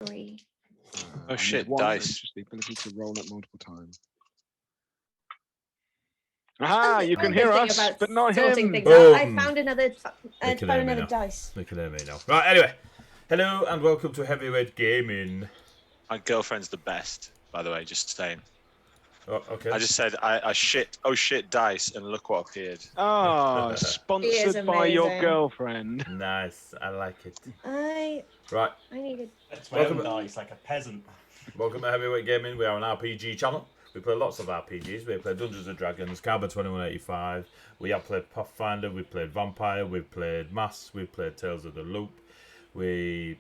agree. Oh shit, dice. Just the ability to roll it multiple times. Aha, you can hear us, but not him. I found another dice. They can hear me now. Right, anyway. Hello and welcome to Heavyweight Gaming. My girlfriend's the best, by the way, just saying. Oh, okay. I just said, I shit, oh shit, dice, and look what appeared. Oh, sponsored by your girlfriend. Nice, I like it. I needed. That's my own dice, like a peasant. Welcome to Heavyweight Gaming. We are an RPG channel. We play lots of RPGs. We play Dungeons & Dragons, Carbon 2185. We have played Pathfinder. We've played Vampire. We've played Mass. We've played Tales of the Loop. We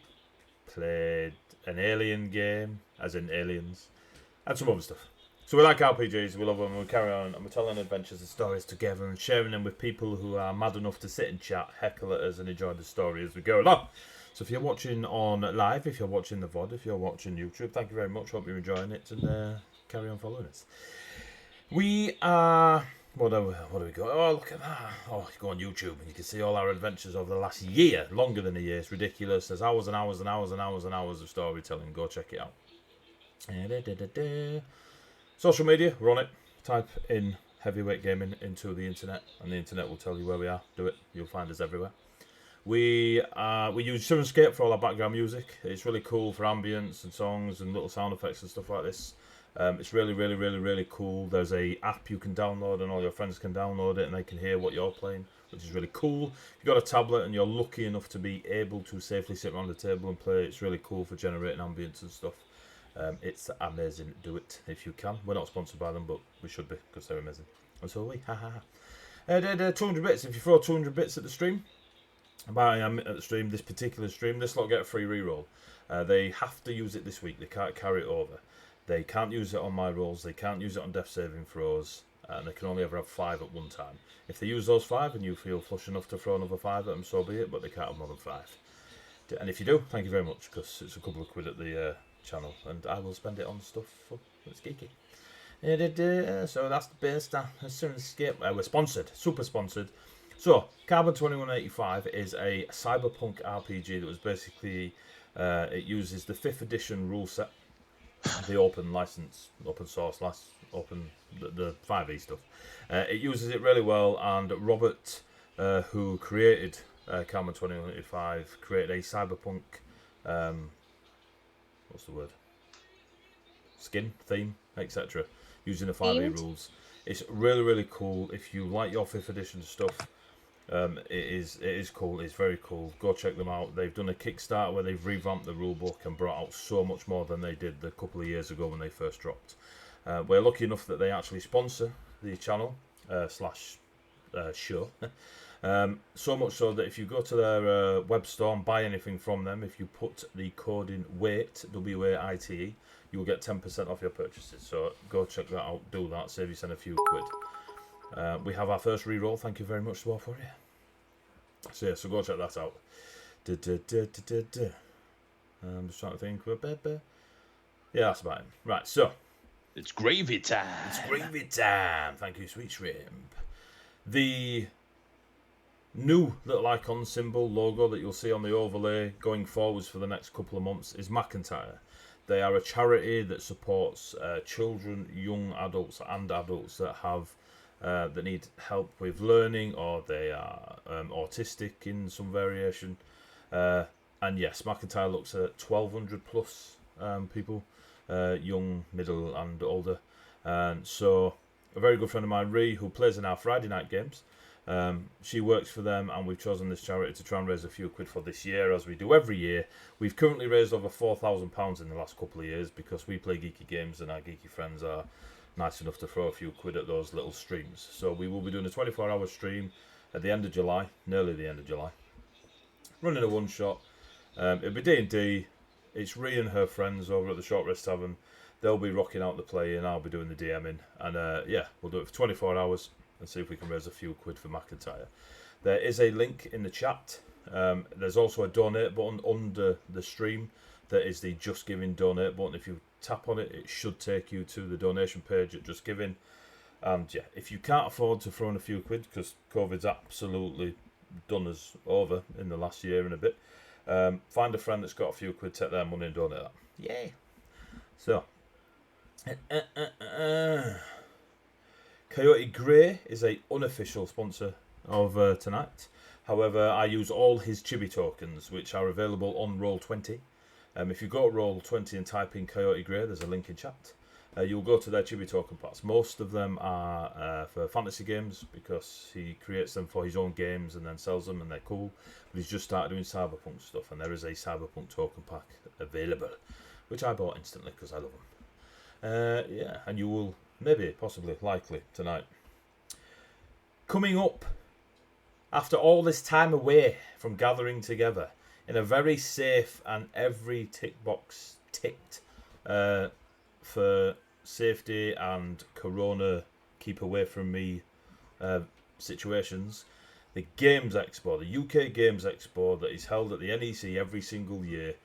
played an Alien game, as in Aliens, and some other stuff. So we like RPGs, we love them, we carry on, and we're telling adventures and stories together and sharing them with people who are mad enough to sit and chat, heckle at us and enjoy the story as we go along. So if you're watching on live, if you're watching the VOD, if you're watching YouTube, thank you very much, hope you're enjoying it, and carry on following us. We are... What do we go? Oh, look at that. Oh, you go on YouTube and you can see all our adventures over the last year, longer than a year. It's ridiculous. There's hours and hours and hours and hours and hours of storytelling. Go check it out. Social media, we're on it. Type in Heavyweight Gaming into the internet, and the internet will tell you where we are. Do it. You'll find us everywhere. We use Cyberpunk for all our background music. It's really cool for ambience and songs and little sound effects and stuff like this. It's really, really, really, really cool. There's a app you can download, and all your friends can download it, and they can hear what you're playing, which is really cool. If you've got a tablet and you're lucky enough to be able to safely sit around the table and play, it's really cool for generating ambience and stuff. It's amazing. Do it if you can. We're not sponsored by them, but we should be because they're amazing. And so are we. 200 bits. If you throw 200 bits at the stream, at the stream, this particular stream, this lot get a free reroll. They have to use it this week. They can't carry it over. They can't use it on my rolls. They can't use it on death saving throws. And they can only ever have 5 at one time. If they use those 5 and you feel flush enough to throw another 5 at them, so be it. But they can't have more than 5. And if you do, thank you very much, because it's a couple of quid at the channel, and I will spend it on stuff that's geeky. So that's the best. As soon as we're sponsored, super sponsored. So Carbon 2185 is a cyberpunk RPG that was basically it uses the 5th edition rule set, the open license, open source, the 5e stuff. It uses it really well, and Robert, who created Carbon 2185, created a cyberpunk. What's the word? Skin, theme, etc. Using the 5e rules. It's really, really cool. If you like your 5th edition stuff, it is cool. It's very cool. Go check them out. They've done a Kickstarter where they've revamped the rulebook and brought out so much more than they did a couple of years ago when they first dropped. We're lucky enough that they actually sponsor the channel / show. So much so that if you go to their web store and buy anything from them, if you put the code in WAITE, W-A-I-T-E, you will get 10% off your purchases. So go check that out, do that, save yourself a few quid. We have our first reroll, thank you very much to all for you. So yeah, so go check that out. I'm just trying to think. Yeah, that's about it. Right, so. It's gravy time. It's gravy time. Thank you, sweet shrimp. The new little icon symbol logo that you'll see on the overlay going forwards for the next couple of months is McIntyre. They are a charity that supports children, young adults and adults that have that need help with learning, or they are autistic in some variation. And yes, McIntyre looks at 1,200 plus people, young, middle and older. And so a very good friend of mine, Ree, who plays in our Friday night games, she works for them, and we've chosen this charity to try and raise a few quid for this year, as we do every year. We've currently raised over £4,000 in the last couple of years because we play geeky games and our geeky friends are nice enough to throw a few quid at those little streams. So we will be doing a 24-hour stream at the end of July, nearly the end of July, running a one-shot. It'll be D&D. It's Ree and her friends over at the Short Rest Tavern. They'll be rocking out the play and I'll be doing the DMing. And yeah, we'll do it for 24 hours and see if we can raise a few quid for McIntyre. There is a link in the chat. There's also a donate button under the stream. That is the Just Giving donate button. If you tap on it, it should take you to the donation page at Just Giving. And yeah, if you can't afford to throw in a few quid, because COVID's absolutely done us over in the last year and a bit, Find a friend that's got a few quid, take their money and donate that. Yay! So, Coyote Grey is a unofficial sponsor of tonight. However, I use all his chibi tokens, which are available on Roll20. If you go to Roll20 and type in Coyote Grey, there's a link in chat. You'll go to their chibi token packs. Most of them are for fantasy games because he creates them for his own games and then sells them, and they're cool. But he's just started doing Cyberpunk stuff, and there is a Cyberpunk token pack available, which I bought instantly because I love them. Yeah, and you will maybe, possibly, likely tonight. Coming up, after all this time away from gathering together in a very safe and every tick box ticked for safety and corona keep away from me situations, the Games Expo, the UK Games Expo that is held at the NEC every single year,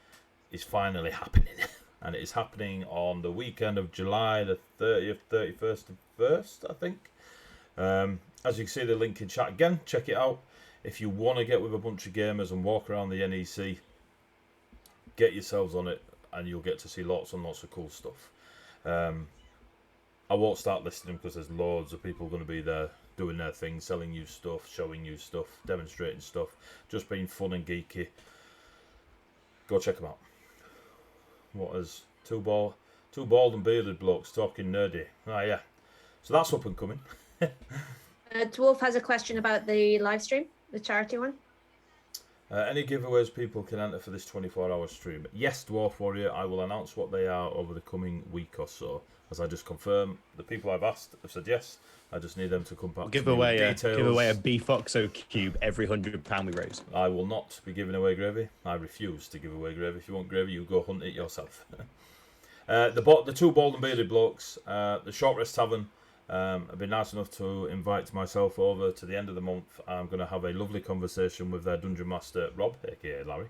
is finally happening. And it is happening on the weekend of July the 30th, 31st and 1st, I think. As you can see the link in chat again, check it out. If you want to get with a bunch of gamers and walk around the NEC, get yourselves on it and you'll get to see lots and lots of cool stuff. I won't start listing them because there's loads of people going to be there doing their thing, selling you stuff, showing you stuff, demonstrating stuff, just being fun and geeky. Go check them out. What is two bald and bearded blokes talking nerdy? Ah, yeah. So that's up and coming. Dwarf has a question about the live stream, the charity one. Any giveaways people can enter for this 24-hour stream? Yes, Dwarf Warrior. I will announce what they are over the coming week or so. As I just confirm, the people I've asked have said yes. I just need them to come back. Give away a B-Foxo cube every £100 we raise. I will not be giving away gravy. I refuse to give away gravy. If you want gravy, you go hunt it yourself. The two bald and bearded blokes, the Short Rest Tavern, have been nice enough to invite myself over to the end of the month. I'm going to have a lovely conversation with their Dungeon Master, Rob, aka Larry.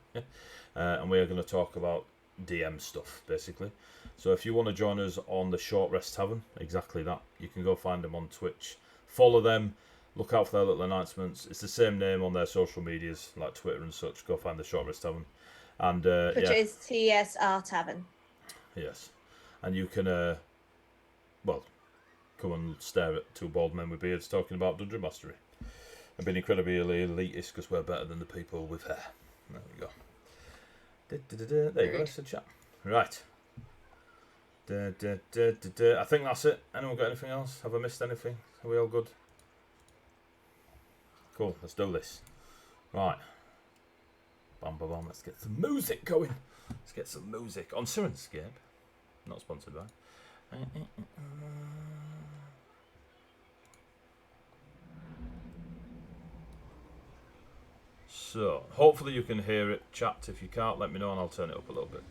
And we are going to talk about DM stuff, basically. So if you want to join us on the Short Rest Tavern, exactly that, you can go find them on Twitch. Follow them. Look out for their little announcements. It's the same name on their social medias, like Twitter and such. Go find the Short Rest Tavern. And which is TSR Tavern. Yes. And you can, come and stare at two bald men with beards talking about Dungeon Mastery. And being incredibly elitist because we're better than the people with hair. There we go. There you go, that's the chat. Right. I think that's it. Anyone got anything else? Have I missed anything? Are we all good? Cool, let's do this. Right. Bam, bam, bam. Let's get some music going. Let's get some music on Sirenscape. Not sponsored by. So, hopefully you can hear it. Chat, if you can't, let me know and I'll turn it up a little bit.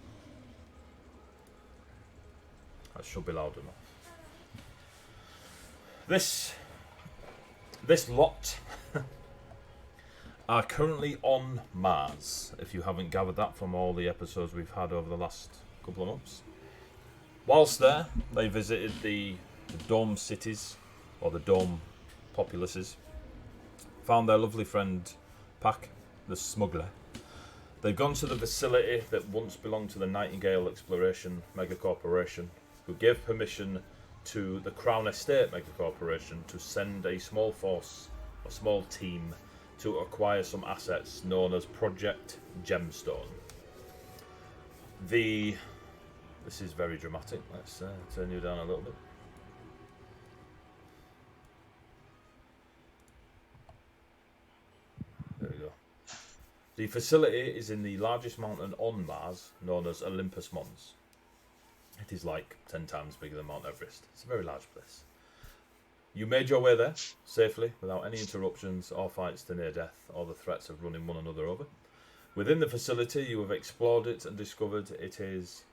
That should be loud enough. This lot are currently on Mars, if you haven't gathered that from all the episodes we've had over the last couple of months. Whilst there, they visited the dome cities, or the dome populaces, found their lovely friend Pack, the smuggler. They've gone to the facility that once belonged to the Nightingale Exploration Megacorporation, who gave permission to the Crown Estate Megacorporation to send a small force, a small team, to acquire some assets known as Project Gemstone. This is very dramatic. Let's turn you down a little bit. There we go. The facility is in the largest mountain on Mars, known as Olympus Mons. It is like 10 times bigger than Mount Everest. It's a very large place. You made your way there safely, without any interruptions or fights to near death, or the threats of running one another over. Within the facility, you have explored it and discovered it is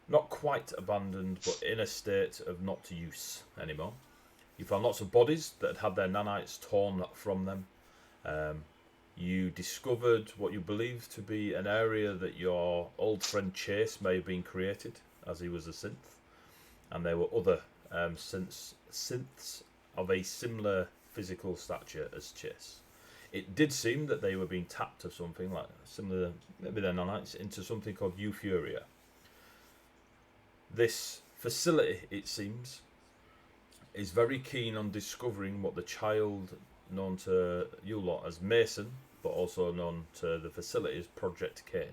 not quite abandoned, but in a state of not to use anymore. You found lots of bodies that had had their nanites torn from them. You discovered what you believe to be an area that your old friend Chase may have been created, as he was a synth. And there were other synths of a similar physical stature as Chase. It did seem that they were being tapped of something like similar, maybe they're nanites, into something called euphoria. This facility, it seems, is very keen on discovering what the child known to you lot as Mason, but also known to the facility as Project Cain.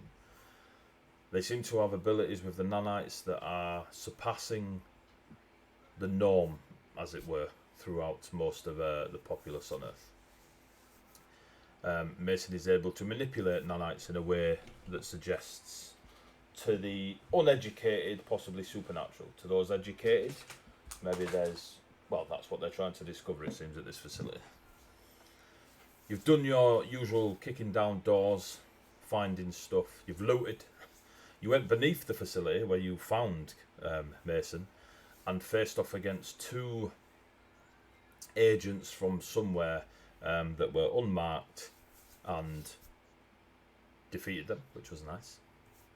They seem to have abilities with the nanites that are surpassing the norm, as it were, throughout most of the populace on Earth. Mason is able to manipulate nanites in a way that suggests to the uneducated, possibly supernatural. To those educated, maybe there's, well, that's what they're trying to discover, it seems, at this facility. You've done your usual kicking down doors, finding stuff, you've looted. You went beneath the facility where you found Mason and faced off against 2 agents from somewhere that were unmarked and defeated them, which was nice.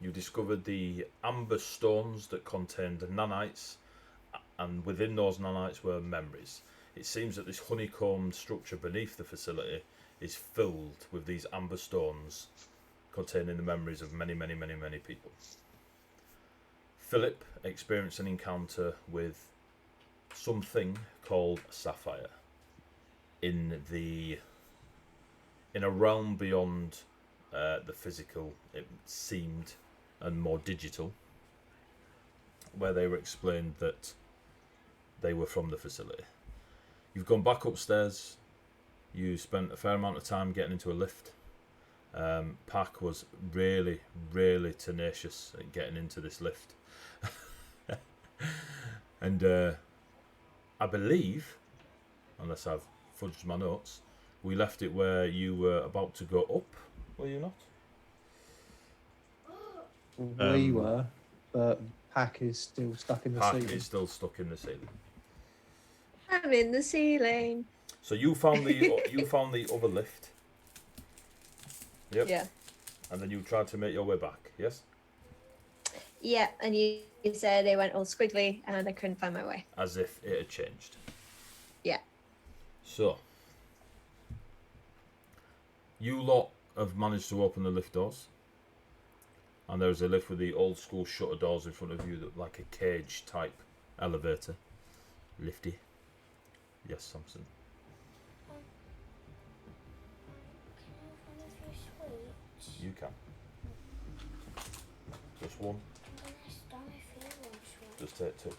You discovered the amber stones that contained nanites, and within those nanites were memories. It seems that this honeycombed structure beneath the facility is filled with these amber stones containing the memories of many, many, many, many people. Philip experienced an encounter with something called Sapphire in a realm beyond the physical, it seemed, and more digital, where they were explained that they were from the facility. You've gone back upstairs. You spent a fair amount of time getting into a lift. Pac was really, really tenacious at getting into this lift. And I believe, unless I've fudged my notes, we left it where you were about to go up, were you not? We were, but Pac is still stuck in the Pac ceiling. is still stuck in the ceiling. I'm in the ceiling. So you found the other lift. Yep. Yeah. And then you tried to make your way back, yes? Yeah, and you said they went all squiggly and I couldn't find my way. As if it had changed. Yeah. So, you lot have managed to open the lift doors. And there's a lift with the old school shutter doors in front of you, that like a cage type elevator. Lifty. Yes, Samson. You can. Just one. Just take 2.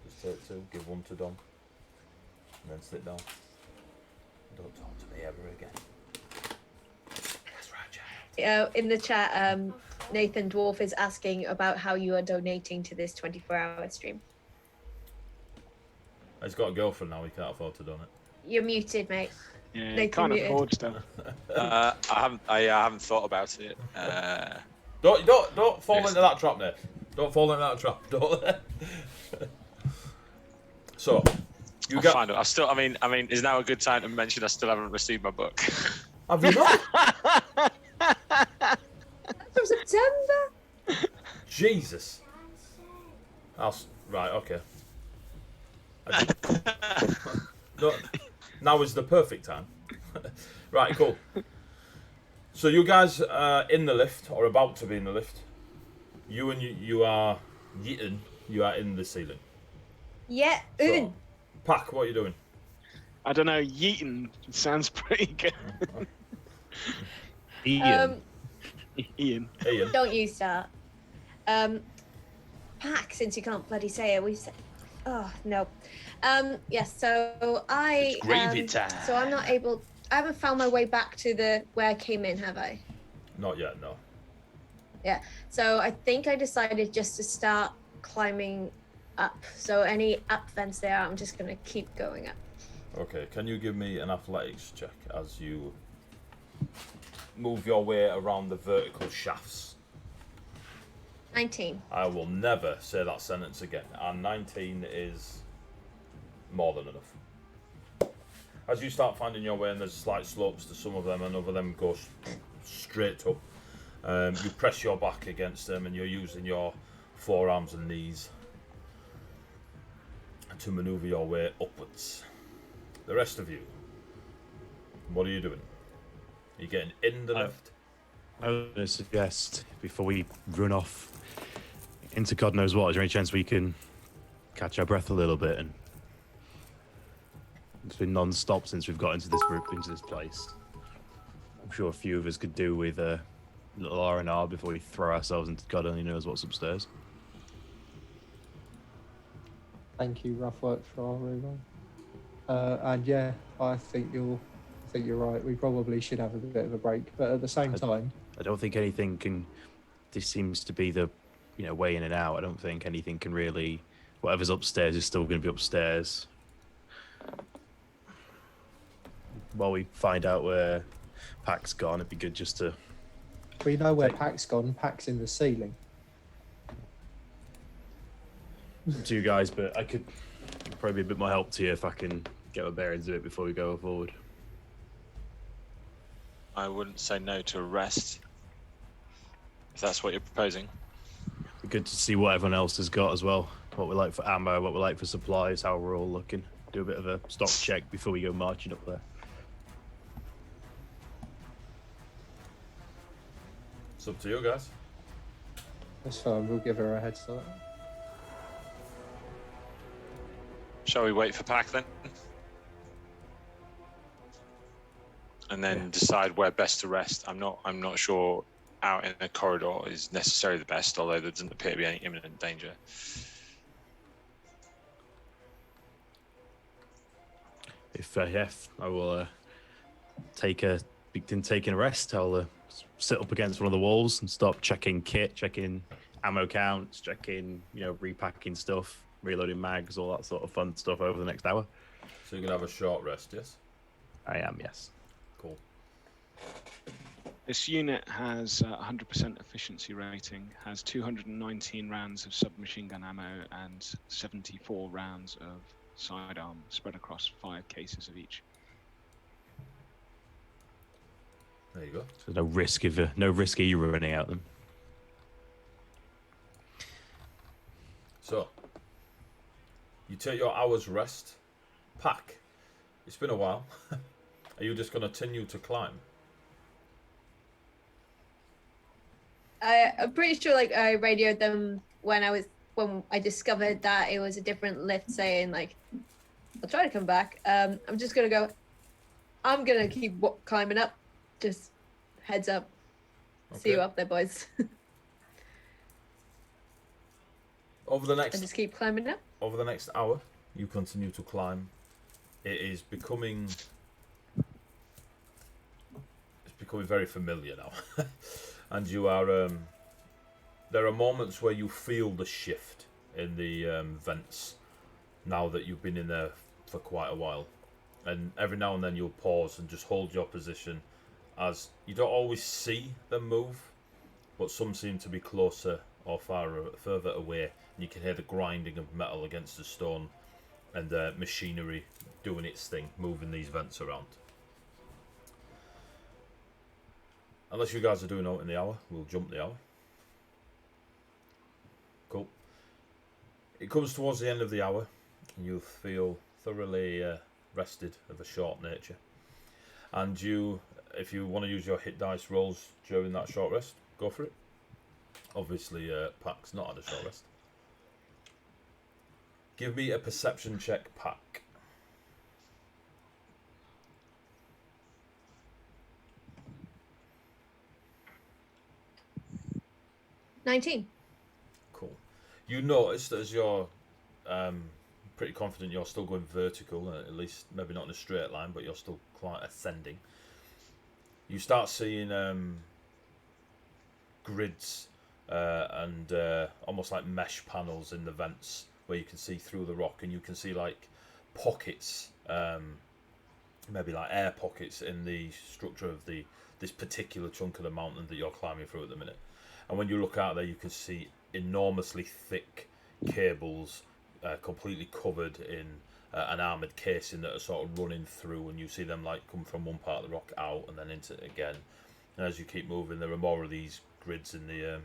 Just take 2. Give 1 to Dom. And then sit down. Don't talk to me ever again. That's right, child. In the chat, Nathan Dwarf is asking about how you are donating to this 24-hour stream. He's got a girlfriend now. He can't afford to donate. You're muted, mate. Yeah, Nathan can't muted. afford stuff. I haven't thought about it. Don't fall Yes. into that trap, Nate. Don't fall into that trap. Don't. So, you I'll got. find it. I mean, is now a good time to mention I still haven't received my book? Have you not? From September. Jesus. Right. Okay. No, now is the perfect time. Right. Cool. So you guys are in the lift, or about to be in the lift. You are yeeting. You are in the ceiling. Yeah. So, Pac, what are you doing? I don't know, yeeting sounds pretty good. Ian. Ian. Ian. Don't you start. Pac, since you can't bloody say it, we said. Oh no. Yes. So I. It's gravy time. So I'm not able. I haven't found my way back to where I came in, have I? Not yet. No. Yeah. So I think I decided just to start climbing up. So any up vents there, I'm just gonna keep going up. Okay. Can you give me an athletics check as you move your way around the vertical shafts? 19. I will never say that sentence again. And 19 is more than enough. As you start finding your way, and there's slight slopes to some of them, and other them go straight up. You press your back against them, and you're using your forearms and knees to maneuver your way upwards. The rest of you, what are you doing? Are you getting in the lift? I was going to suggest, before we run off into God knows what, is there any chance we can catch our breath a little bit? And it's been non-stop since we've got into this place. I'm sure a few of us could do with a little R&R before we throw ourselves into God only knows what's upstairs. Thank you, Ruffworx, for our reroll. And yeah, I think you're right. We probably should have a bit of a break, but at the same time, I don't think anything can. This seems to be the, way in and out. I don't think anything can really. Whatever's upstairs is still going to be upstairs. While we find out where Pac's gone, it'd be good just to. we know where Pac's gone. Pac's in the ceiling. To you guys, but I could probably be a bit more help to you if I can get my bearings of it before we go forward. I wouldn't say no to a rest, if that's what you're proposing. Be good to see what everyone else has got as well. What we like for ammo, what we like for supplies, how we're all looking. Do a bit of a stock check before we go marching up there. It's up to you guys. That's fine. We'll give her a head start. Shall we wait for Pac then? And then decide where best to rest. I'm not sure out in the corridor is necessarily the best, although there doesn't appear to be any imminent danger. If I will begin taking a rest. I'll sit up against one of the walls and start checking kit, checking ammo counts, checking repacking stuff, reloading mags, all that sort of fun stuff over the next hour. So you're gonna have a short rest, yes? I am, yes. Cool. This unit has 100% efficiency rating, has 219 rounds of submachine gun ammo and 74 rounds of sidearm spread across 5 cases of each. There you go. So no risk of you running out them. So you take your hour's rest. Pac, it's been a while. Are you just going to continue to climb? I'm pretty sure I radioed them when I discovered that it was a different lift, saying I'll try to come back. I'm just gonna keep climbing up. Just heads up. Okay. See you up there, boys. Over the next And just keep climbing up. Over the next hour, you continue to climb. It is becoming very familiar now. And you are there are moments where you feel the shift in the vents now that you've been in there for quite a while. And every now and then you'll pause and just hold your position, as you don't always see them move, but some seem to be closer or further away, and you can hear the grinding of metal against the stone and the machinery doing its thing, moving these vents around. Unless you guys are doing out in the hour, we'll jump the hour. Cool. It comes towards the end of the hour, and you feel thoroughly rested of a short nature. And if you want to use your hit dice rolls during that short rest, go for it. Obviously, Pac's not had a short rest. Give me a perception check, Pac. $19. Cool. You notice that as you're pretty confident you're still going vertical, at least maybe not in a straight line, but you're still quite ascending. You start seeing grids and almost like mesh panels in the vents where you can see through the rock, and you can see like pockets, maybe like air pockets in the structure of this particular chunk of the mountain that you're climbing through at the minute. And when you look out there, you can see enormously thick cables completely covered in an armoured casing that are sort of running through, and you see them like come from one part of the rock out and then into it again. And as you keep moving, there are more of these grids in the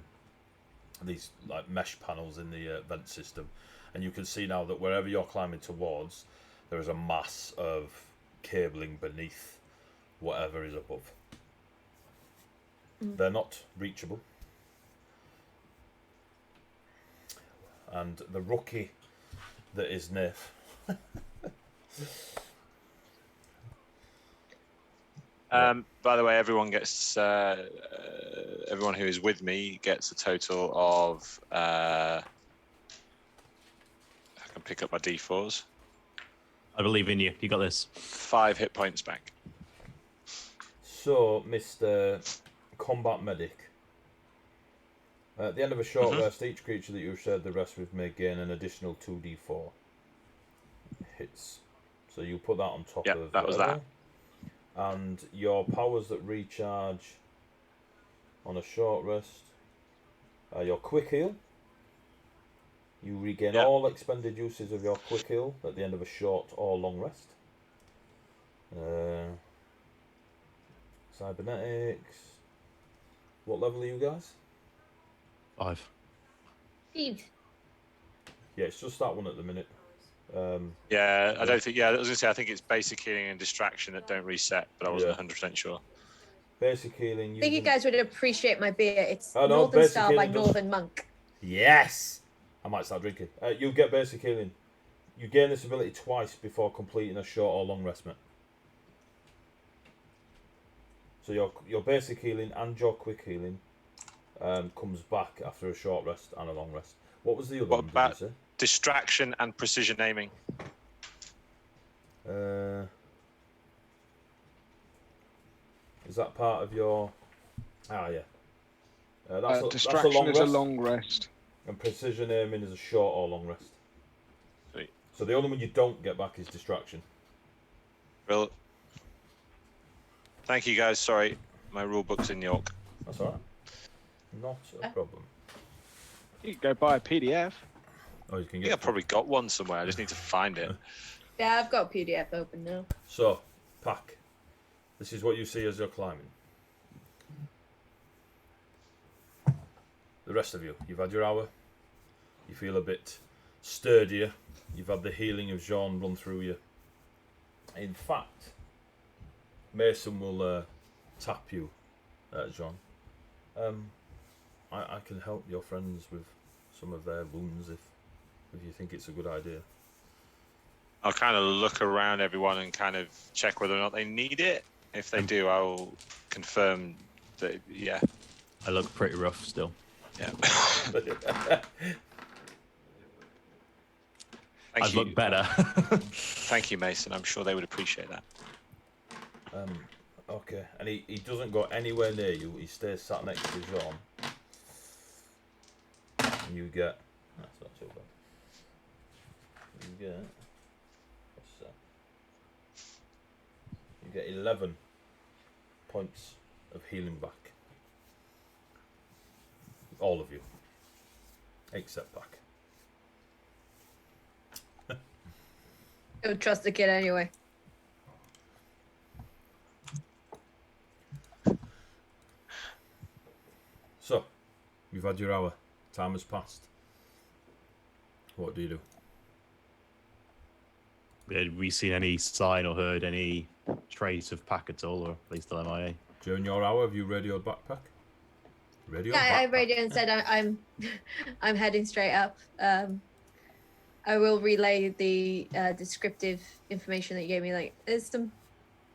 these like mesh panels in the vent system, and you can see now that wherever you're climbing towards, there is a mass of cabling beneath whatever is above. They're not reachable. And the rookie that is Nif. By the way, everyone gets everyone who is with me gets a total of. I can pick up my D4s. I believe in you. You got this. 5 hit points back. So, Mr. Combat Medic. At the end of a short rest, each creature that you shared the rest with may gain an additional 2d4 hits. So you put that on top of that was that. And your powers that recharge on a short rest are your quick heal. You regain all expended uses of your quick heal at the end of a short or long rest. Cybernetics. What level are you guys? 5. Eve. Yeah, it's just that one at the minute. I don't think. Yeah, I was gonna say I think it's basic healing and distraction that don't reset, but I wasn't 100% sure. Basic healing. I think you guys would appreciate my beer. It's no, Northern basic Style by healing does- Northern Monk. Yes! I might start drinking. You get basic healing. You gain this ability twice before completing a short or long rest, mate. So your basic healing and your quick healing comes back after a short rest and a long rest. What was the other one, did you say? Distraction and precision aiming. Is that part of your... Ah, yeah. Distraction is a long rest. And precision aiming is a short or long rest. Sweet. So the only one you don't get back is distraction. Well, thank you guys. Sorry, my rule book's in York. That's alright. Not a problem. You can go buy a PDF. Oh, you can I get. think I've probably got one somewhere. I just need to find it. Yeah, I've got a PDF open now. So, Pack. This is what you see as you're climbing. The rest of you, you've had your hour. You feel a bit sturdier. You've had the healing of Jean run through you. In fact, Mason will tap you, Jean. I can help your friends with some of their wounds if you think it's a good idea. I'll kind of look around everyone and kind of check whether or not they need it. If they do, I'll confirm that, yeah. I look pretty rough still. Yeah. I'd look better. Thank you, Mason. I'm sure they would appreciate that. Okay, and he doesn't go anywhere near you. He stays sat next to Jean. And you get... That's not too bad. You get... What's that? You get 11 points of healing back. All of you. Except Pack. Don't trust the kid anyway. So, you've had your hour. Time has passed. What do you do? Had we seen any sign or heard any trace of Pack at all, or at least still MIA? During your hour, have you radioed backpack? I radioed and said I'm heading straight up. I will relay the descriptive information that you gave me. Like, there's some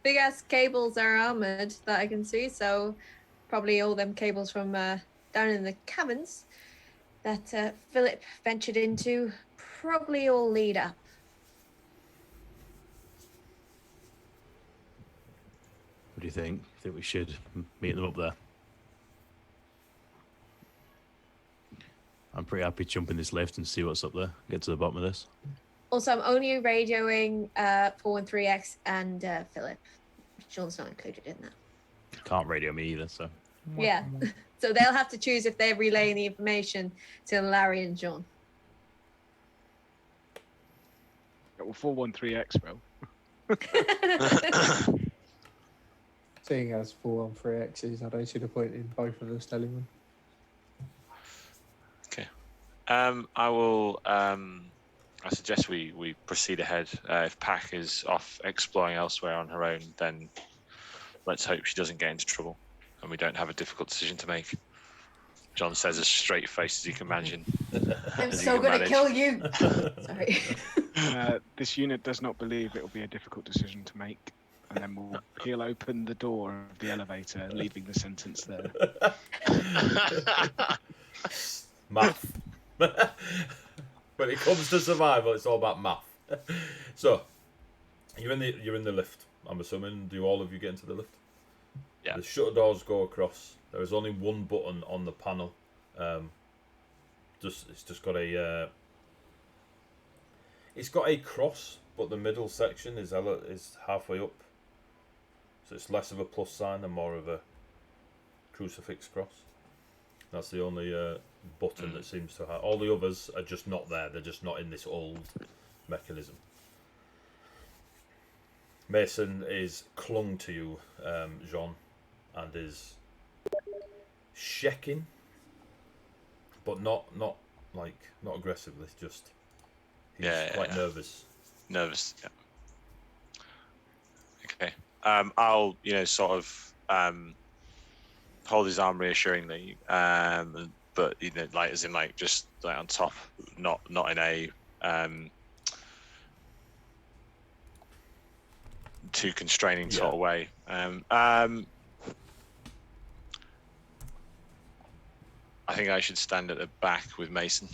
big ass cables that are armored that I can see. So probably all them cables from down in the caverns that Philip ventured into probably all lead up. What do you think? I think we should meet them up there. I'm pretty happy to jump in this lift and see what's up there. Get to the bottom of this. Also, I'm only radioing 413X and Philip. Sean's not included in that. Can't radio me either, so. Yeah. So they'll have to choose if they're relaying the information to Larry and John. Well, 413X, bro. Seeing as 413Xs, I don't see the point in both of us telling them. Okay. I will. I suggest we proceed ahead. If Pack is off exploring elsewhere on her own, then let's hope she doesn't get into trouble. and we don't have a difficult decision to make. John says as straight faced as you can imagine. I'm so gonna kill you. Sorry. This unit does not believe it will be a difficult decision to make, and then he'll open the door of the elevator, leaving the sentence there. Math. When it comes to survival, it's all about math. So, you're in the lift. I'm assuming. Do all of you get into the lift? Yeah. The shutter doors go across. There is only one button on the panel. It's just got a. It's got a cross, but the middle section is halfway up. So it's less of a plus sign and more of a crucifix cross. That's the only button that seems to have. All the others are just not there. They're just not in this old mechanism. Mason is clung to you, Jean, and is shaking, but not aggressively. Just he's quite nervous. Nervous. Yeah. Okay. I'll sort of hold his arm reassuringly, but as in just on top, not in a too constraining sort of way. I think I should stand at the back with Mason.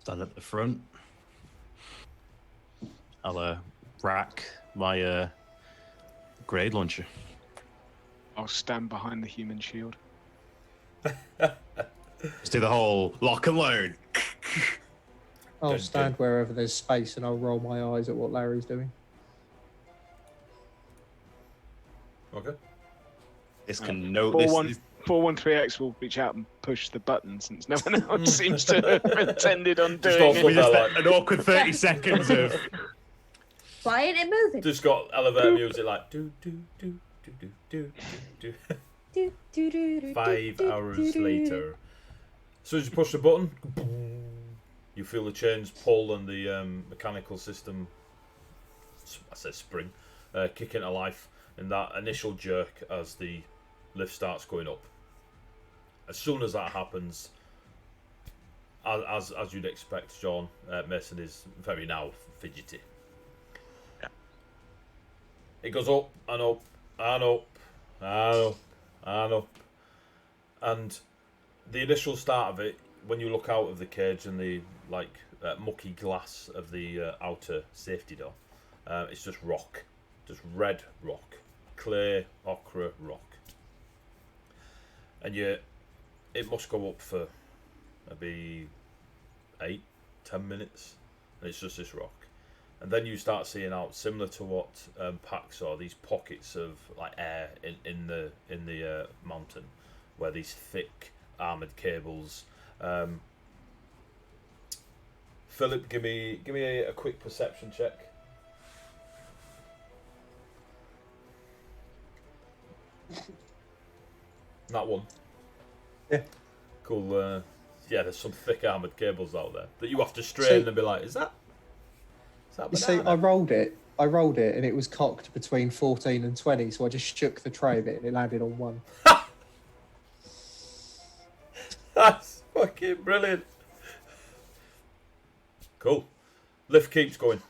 Stand at the front. I'll rack my grenade launcher. I'll stand behind the human shield. Let's do the whole lock and load. I'll stand wherever there's space and I'll roll my eyes at what Larry's doing. Okay. This can know 413X will reach out and push the button since no one else seems to have intended on doing it. An awkward 30 seconds of Flying and moving. Just got elevator music like do do do do do do do do. 5 hours later. As soon as you push the button, boom, you feel the chains pull and the mechanical system, I said spring, kick into life, and that initial jerk as the lift starts going up. As soon as that happens, as you'd expect, John, Mason is very now fidgety. Yeah. It goes up and up and up and up and up, and the initial start of it, when you look out of the cage and the mucky glass of the outer safety door, it's just rock, just red rock, clear ochre rock, and it must go up for maybe 8-10 minutes, and it's just this rock, and then you start seeing out, similar to what Pac saw, these pockets of air in the mountain, where these thick armored cables. Philip, give me a quick perception check. That one. Yeah. Cool. Yeah, there's some thick armored cables out there that you have to strain and be like, is that You see, I rolled it, and it was cocked between 14 and 20, so I just shook the tray a bit, and it landed on 1. That's fucking brilliant. Cool. Lift keeps going.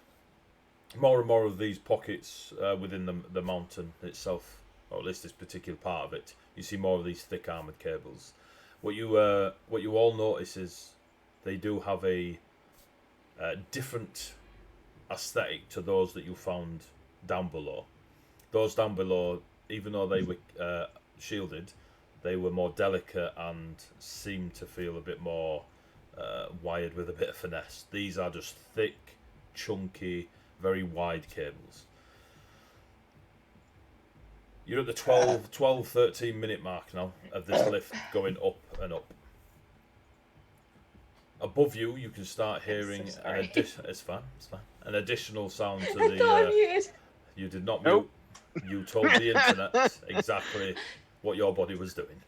More and more of these pockets within the mountain itself, or at least this particular part of it. You see more of these thick armored cables. What you all notice is they do have a different aesthetic to those that you found down below. Those down below, even though they were shielded, they were more delicate and seemed to feel a bit more wired with a bit of finesse. These are just thick, chunky, very wide cables. You're at the 13 minute mark now of this lift going up and up. Above you, you can start hearing it's fine. An additional sound to the. I muted. You did not Nope. mute. You told the internet exactly what your body was doing.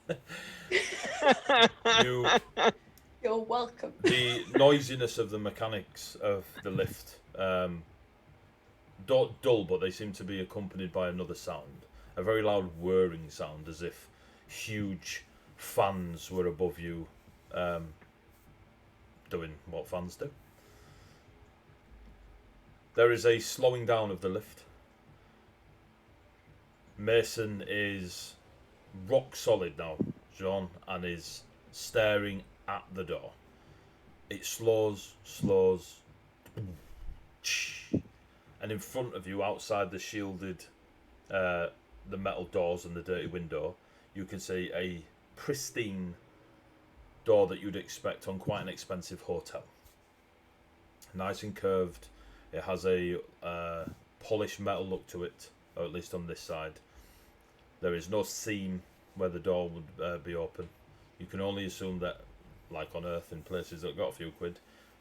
You're welcome. The noisiness of the mechanics of the lift, dull, but they seem to be accompanied by another sound. a very loud whirring sound, as if huge fans were above you, doing what fans do. There is a slowing down of the lift. Mason is rock solid now, Jean, and is staring at the door. It slows, and in front of you, outside the shielded, the metal doors and the dirty window, you can see a pristine door that you'd expect on quite an expensive hotel. Nice and curved. It has a polished metal look to it, or at least on this side. There is no seam where the door would be open. You can only assume that, like on Earth, in places that got a few quid,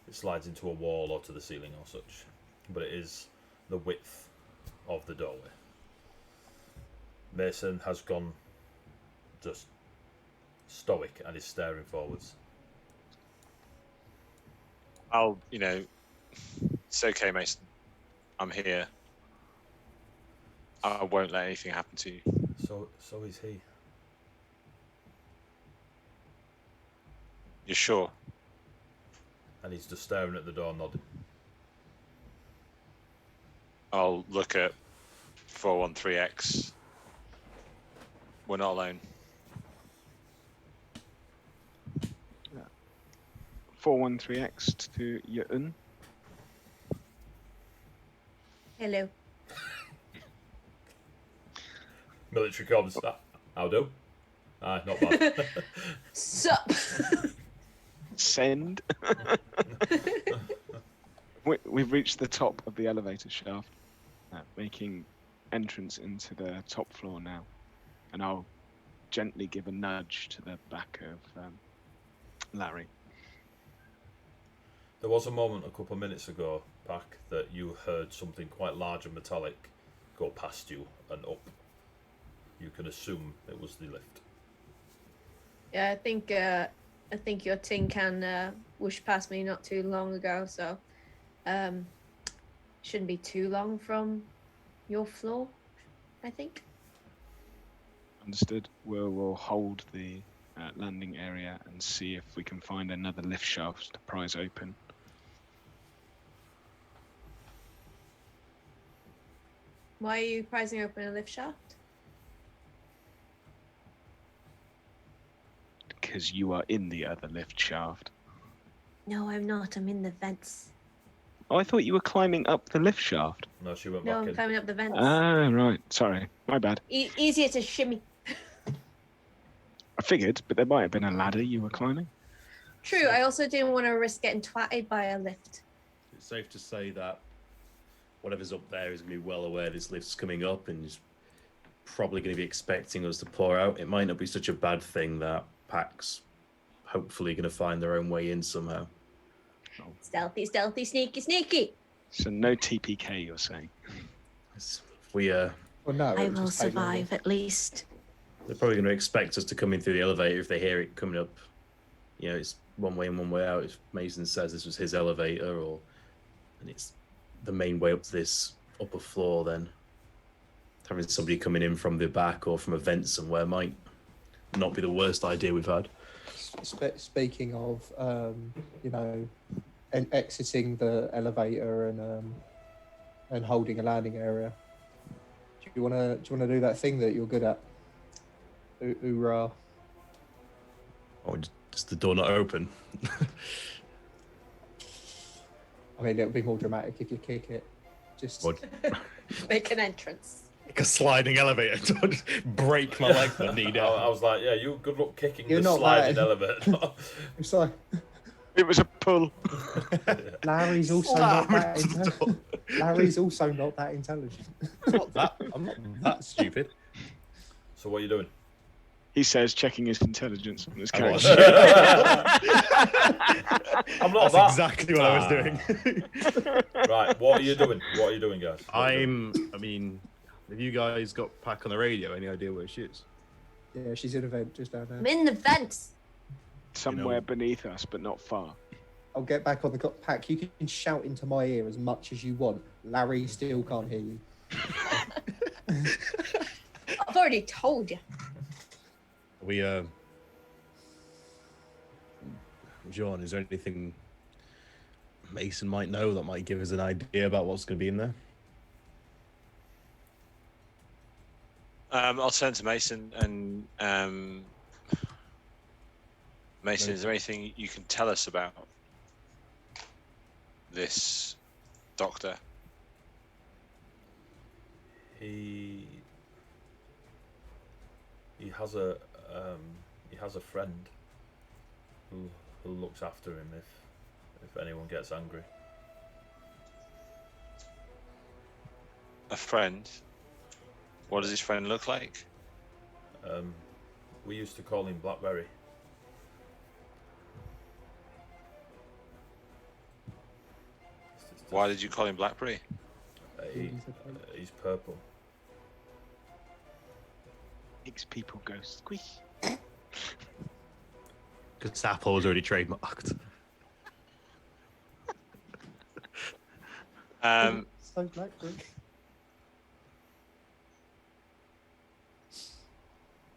it slides into a wall or to the ceiling or such. But it is the width of the doorway. Mason has gone just stoic and is staring forwards. I'll, it's okay, Mason. I'm here. I won't let anything happen to you. So is he. You're sure? And he's just staring at the door, nodding. I'll look at 413X. We're not alone. 413X to Yun. Hello. Military comms. How do? Aye, not bad. Sup? Send. We've reached the top of the elevator shaft, making entrance into the top floor now. And I'll gently give a nudge to the back of Larry. There was a moment a couple of minutes ago, Pac, that you heard something quite large and metallic go past you and up. You can assume it was the lift. Yeah, I think your tin can whooshed past me not too long ago, so shouldn't be too long from your floor, I think. Understood. We'll hold the landing area and see if we can find another lift shaft to prise open. Why are you prizing open a lift shaft? Because you are in the other lift shaft. No, I'm not. I'm in the vents. Oh, I thought you were climbing up the lift shaft. No, she went No, back I'm in. climbing up the vents. Ah, right. Sorry. My bad. Easier to shimmy. I figured, but there might have been a ladder you were climbing. True, I also didn't want to risk getting twatted by a lift. It's safe to say that whatever's up there is going to be well aware this lift's coming up and is probably going to be expecting us to pour out. It might not be such a bad thing that Pac's hopefully going to find their own way in somehow. Stealthy, stealthy, sneaky, sneaky. So no TPK, you're saying? We Well, no, I it would will just take longer. survive at least. They're probably going to expect us to come in through the elevator if they hear it coming up. You know, it's one way in, one way out. If Mason says this was his elevator, and it's the main way up to this upper floor, then having somebody coming in from the back or from a vent somewhere might not be the worst idea we've had. Speaking of, exiting the elevator and holding a landing area, do you wanna do that thing that you're good at? Hoorah! Or does the door not open? I mean, it would be more dramatic if you kick it. Just What? Make an entrance. Like a sliding elevator. Don't just break my leg for knee down. I was like, yeah, you good luck kicking You're the not sliding bad. elevator. it's like It was a pull. Larry's also not that intelligent. Larry's also not that intelligent. I'm not that stupid. So what are you doing? He says, checking his intelligence on his I was. character. I'm not That's that. exactly what I was doing. Right, what are you doing? What are you doing, guys? What are you doing? I mean, have you guys got Pac on the radio? Any idea where she is? Yeah, she's in a vent just down I'm there. in the vents. Somewhere beneath us, but not far. I'll get back on the pack. You can shout into my ear as much as you want. Larry still can't hear you. already told you. We John, is there anything Mason might know that might give us an idea about what's going to be in there? I'll turn to Mason and Mason, is there anything you can tell us about this doctor? He has a friend who looks after him if anyone gets angry. A friend? What does his friend look like? We used to call him Blackberry. Why did you call him Blackberry? He's purple. Makes people go squish. Because Apple was already trademarked. So Blackberry.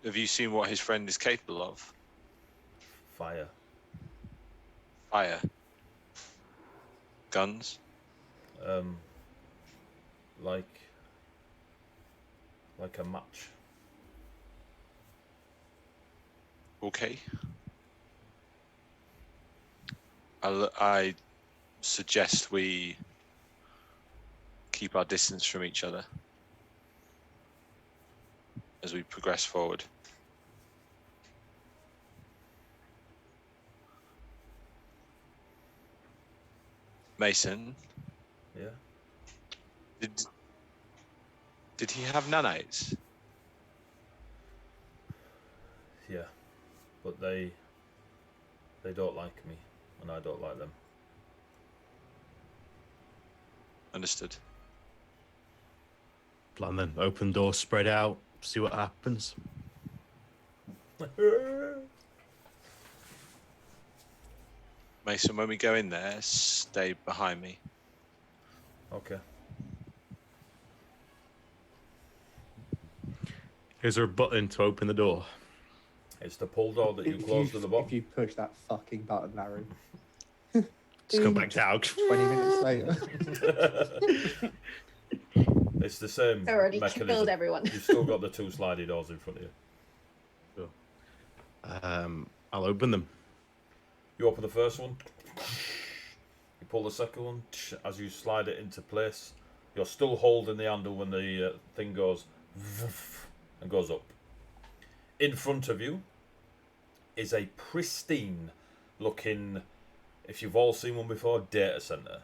Have you seen what his friend is capable of? Fire. Fire. Guns. Like a match. Okay. I suggest we keep our distance from each other as we progress forward. Mason, Yeah. did he have nanites? Yeah. But they don't like me, and I don't like them. Understood. Plan then. Open door, spread out, see what happens. Mason, when we go in there, stay behind me. Okay. Is there a button to open the door? It's the pull door that you close to the If bottom. you push that fucking button, Larry. Just go back down. 20 minutes later. It's the same I already mechanism. killed everyone. You've still got the two slidey doors in front of you. I'll open them. You open the first one. You pull the second one. As you slide it into place, you're still holding the handle when the thing goes and goes up. In front of you is a pristine looking, if you've all seen one before, data center.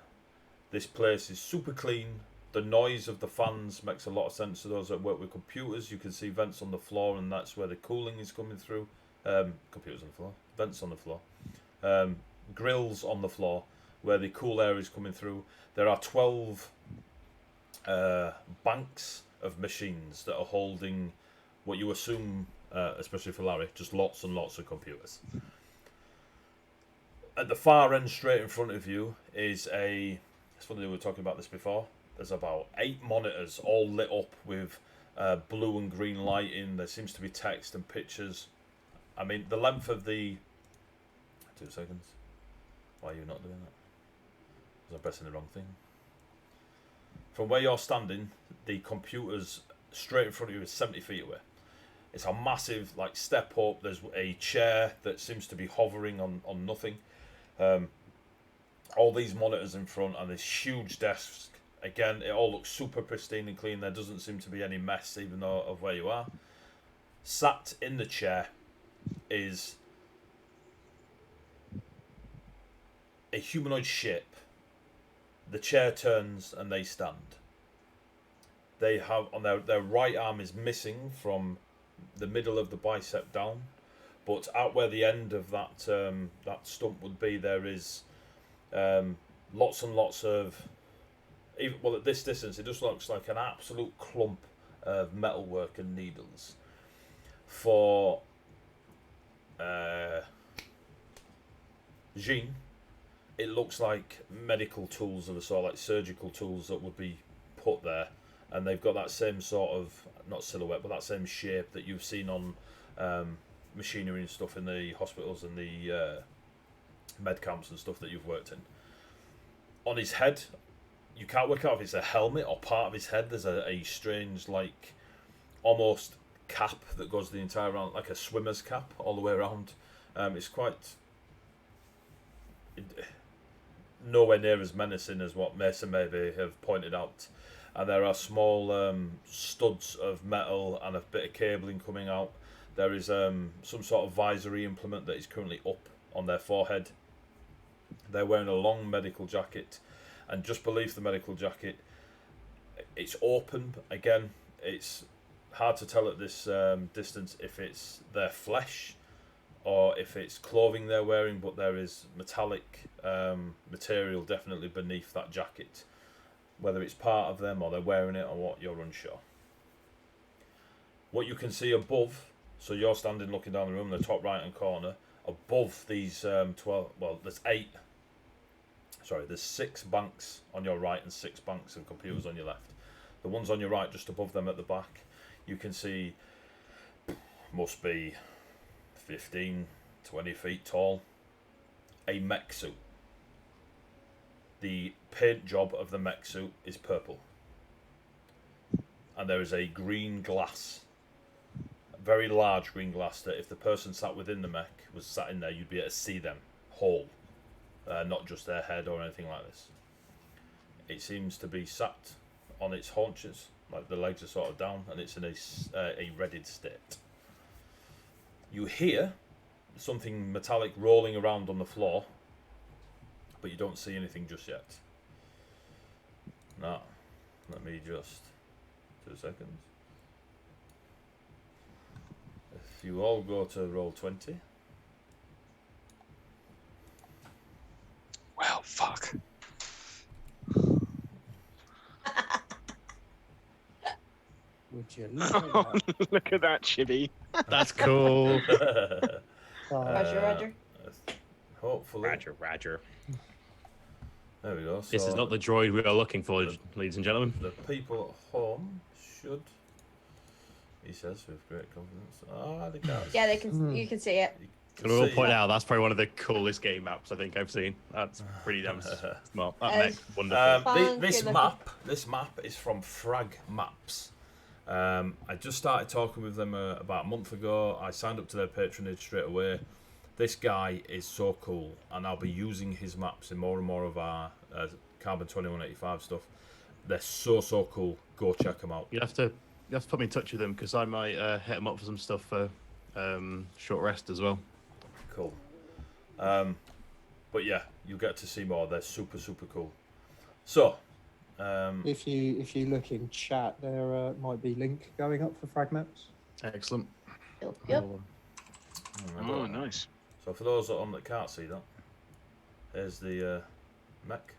This place is super clean. The noise of the fans makes a lot of sense to those that work with computers. You can see vents on the floor, and that's where the cooling is coming through. Computers on the floor, vents on the floor, grills on the floor where the cool air is coming through. There are 12 banks of machines that are holding what you assume, especially for Larry, just lots and lots of computers. At the far end, straight in front of you, is it's funny, we were talking about this before. There's about 8 monitors all lit up with blue and green lighting. There seems to be text and pictures. I mean, the length of the... 2 seconds. Why are you not doing that? Because I'm pressing the wrong thing. From where you're standing, the computer's straight in front of you is 70 feet away. It's a massive, like, step up. There's a chair that seems to be hovering on nothing. All these monitors in front and this huge desk. Again, it all looks super pristine and clean. There doesn't seem to be any mess, even though of where you are. Sat in the chair is a humanoid ship. The chair turns and they stand. They have on their right arm is missing from the middle of the bicep down, but out where the end of that that stump would be, there is lots and lots of, even well at this distance, it just looks like an absolute clump of metalwork and needles. For Jean, it looks like medical tools of a sort, like surgical tools that would be put there, and they've got that same sort of not silhouette, but that same shape that you've seen on machinery and stuff in the hospitals and the med camps and stuff that you've worked in. On his head, you can't work out if it's a helmet or part of his head. There's a strange, like, almost cap that goes the entire round, like a swimmer's cap all the way around. It's quite nowhere near as menacing as what Mason maybe have pointed out. And there are small studs of metal and a bit of cabling coming out. There is some sort of visory implement that is currently up on their forehead. They're wearing a long medical jacket, and just beneath the medical jacket, it's open. Again, it's hard to tell at this distance if it's their flesh or if it's clothing they're wearing, but there is metallic material definitely beneath that jacket. Whether it's part of them or they're wearing it or what, you're unsure. What you can see above, so you're standing looking down the room, the top right hand corner, above these 12, well, there's 6 banks on your right and 6 banks of computers on your left. The ones on your right, just above them at the back, you can see must be 15, 20 feet tall, a mech suit. The paint job of the mech suit is purple. And there is a green glass, a very large green glass, that if the person sat within the mech was sat in there, you'd be able to see them whole, not just their head or anything like this. It seems to be sat on its haunches, like the legs are sort of down, and it's in a readied state. You hear something metallic rolling around on the floor, but you don't see anything just yet. Now, let me just 2 seconds. If you all go to roll 20. Well, fuck. Would you look at that? Look at that, Chibi. That's cool. Roger. Hopefully. Roger. There we go. This is not the droid we are looking for, ladies and gentlemen. The people at home should, he says with great confidence. Ah, they can't. Yeah, they can. You can see it. You can I will see point it. out that's probably one of the coolest game maps I think I've seen. That's pretty damn smart. That Uh, mech, wonderful. This Funky map is from Frag Maps. I just started talking with them about a month ago. I signed up to their patronage straight away. This guy is so cool, and I'll be using his maps in more and more of our Carbon 2185 stuff. They're so cool. Go check them out. You have to put me in touch with them because I might hit them up for some stuff for short rest as well. Cool. But yeah, you'll get to see more. They're super cool. So, If you look in chat, there might be link going up for frag maps. Excellent. Yep. Oh, nice. So for those at home that can't see that, here's the mech.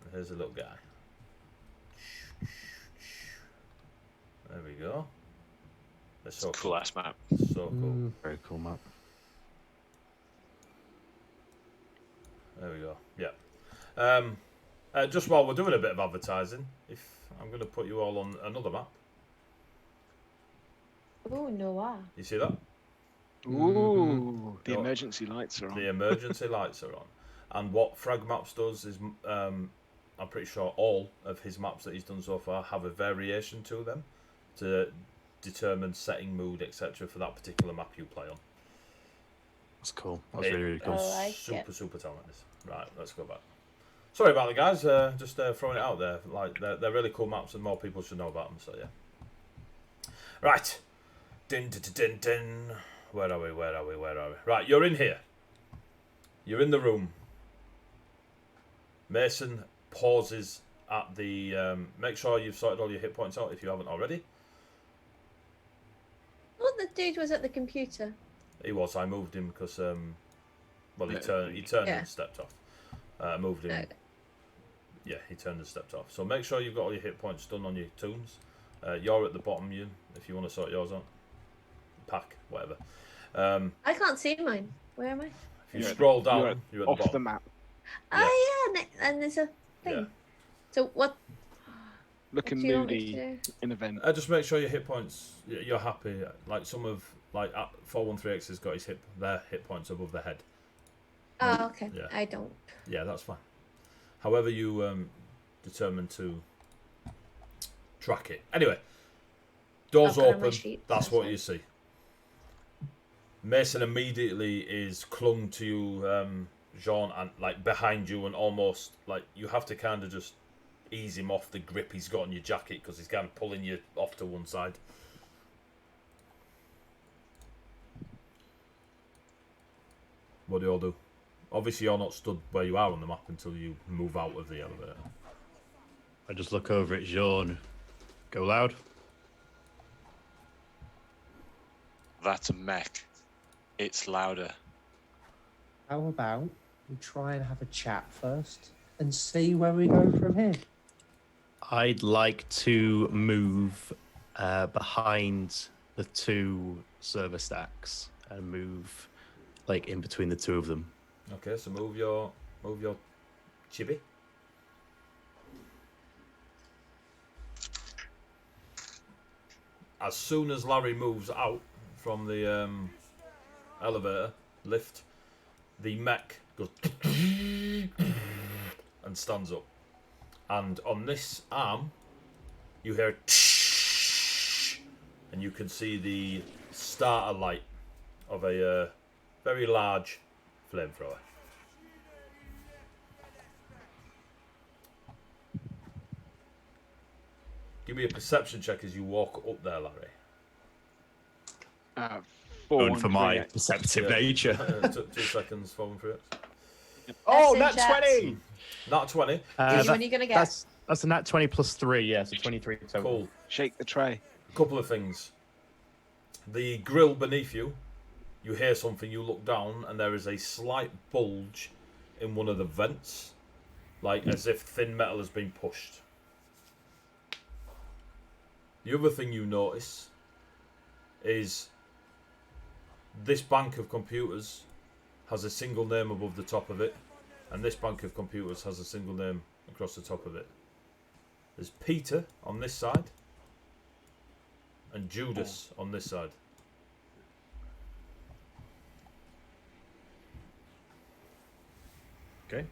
And here's the little guy. There we go. They're so It's a cool ass map. So cool. Very cool map. There we go. Yeah. Just while we're doing a bit of advertising, if I'm going to put you all on another map. Oh, Noah. You see that? Ooh, the Oh, emergency lights are on. The emergency lights are on. And what Frag Maps does is, I'm pretty sure all of his maps that he's done so far have a variation to them to determine setting, mood, etc. for that particular map you play on. That's cool. That's really cool. I like it. Super talented. Right, let's go back. Sorry about the guys. Just throwing it out there. Like they're really cool maps, and more people should know about them. So yeah. Right. Din. Where are we? Right, you're in here. You're in the room. Mason pauses at the. Make sure you've sorted all your hit points out if you haven't already. Oh, the dude was at the computer. He was. I moved him because well, he turned Yeah. and stepped off. I moved him. Okay. Yeah, he turned and stepped off. So make sure you've got all your hit points done on your tunes. You're at the bottom, you, if you want to sort yours out. Pack, whatever. I can't see mine. Where am I? If you You're at scroll the- down, you're at the Off bottom. the map. Oh yeah, and there's a thing. Yeah. So what? looking do you want me moody to do? in a vent. Just make sure your hit points, you're happy. Like some of, like 413X has got their hit points above their head. Oh, okay. Yeah. I don't. Yeah, that's fine. However you determine to track it. Anyway, doors I've got it on my open. sheet, That's that's what fine. you see. Mason immediately is clung to you, Jean, and like behind you, and almost like you have to kind of just ease him off the grip he's got on your jacket because he's kind of pulling you off to one side. What do you all do? Obviously, you're not stood where you are on the map until you move out of the elevator. I just look over at Jean. Go loud. That's a mech. It's louder. How about we try and have a chat first and see where we go from here? I'd like to move behind the two server stacks and move like in between the two of them. Okay, so move your chibi. As soon as Larry moves out from the elevator lift, the mech goes and stands up. And on this arm, you hear and you can see the starter light of a very large flamethrower. Give me a perception check as you walk up there, Larry. Going for my 413X. perceptive Yeah. nature. 2 seconds, falling through it. Oh, That's nat in 20! Not 20. When are you gonna get? That's a nat 20 plus 3, yeah, so 23 total. Cool. Shake the tray. Couple of things. The grill beneath you, you hear something, you look down, and there is a slight bulge in one of the vents, like as if thin metal has been pushed. The other thing you notice is this bank of computers has a single name above the top of it, and this bank of computers has a single name across the top of it. There's Peter on this side, and Judas on this side. Okay.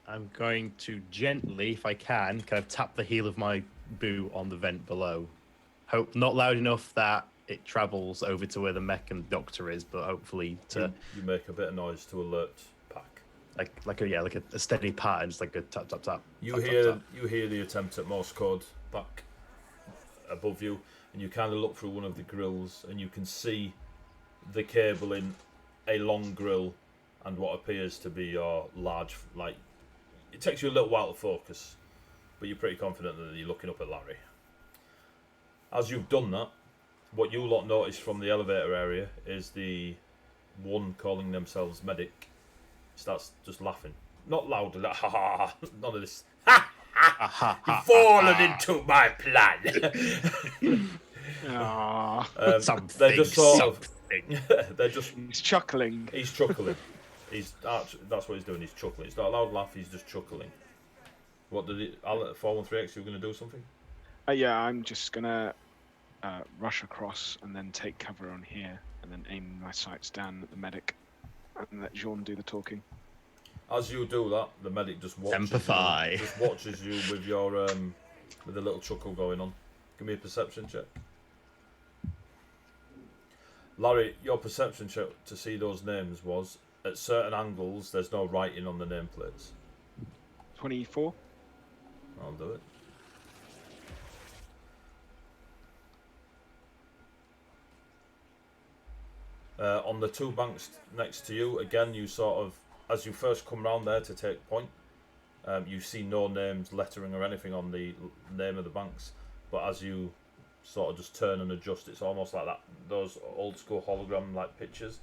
I'm going to gently, if I can, kind of tap the heel of my boot on the vent below. Hope not loud enough that it travels over to where the mech and doctor is, but hopefully to You make a bit of noise to alert Pack. like a steady pattern, just like a tap tap tap. You tap, hear tap, tap. you hear the attempt at Morse code back above you, and you kind of look through one of the grills, and you can see the cable in a long grill and what appears to be your large, like, it takes you a little while to focus, but you're pretty confident that you're looking up at Larry. As you've done that, what you lot notice from the elevator area is the one calling themselves medic starts just laughing. Not loudly, like, ha ha ha, none of this. Ha ha ha, you've fallen into my plan. Aww. They're just sort of, they're just, He's chuckling. he's chuckling. He's actually, that's what he's doing, he's chuckling. It's not a loud laugh, he's just chuckling. What did it, 413X, you were going to do something? Yeah, I'm just gonna rush across and then take cover on here, and then aim my sights down at the medic, and let Jean do the talking. As you do that, the medic just watches Empathy. you, just watches you with your with a little chuckle going on. Give me a perception check. Larry, your perception check to see those names was at certain angles there's no writing on the nameplates. 24. I'll do it. On the two banks next to you, again, you sort of, as you first come round there to take point, you see no names, lettering or anything on the name of the banks, but as you sort of just turn and adjust, it's almost like that, those old school hologram like pictures.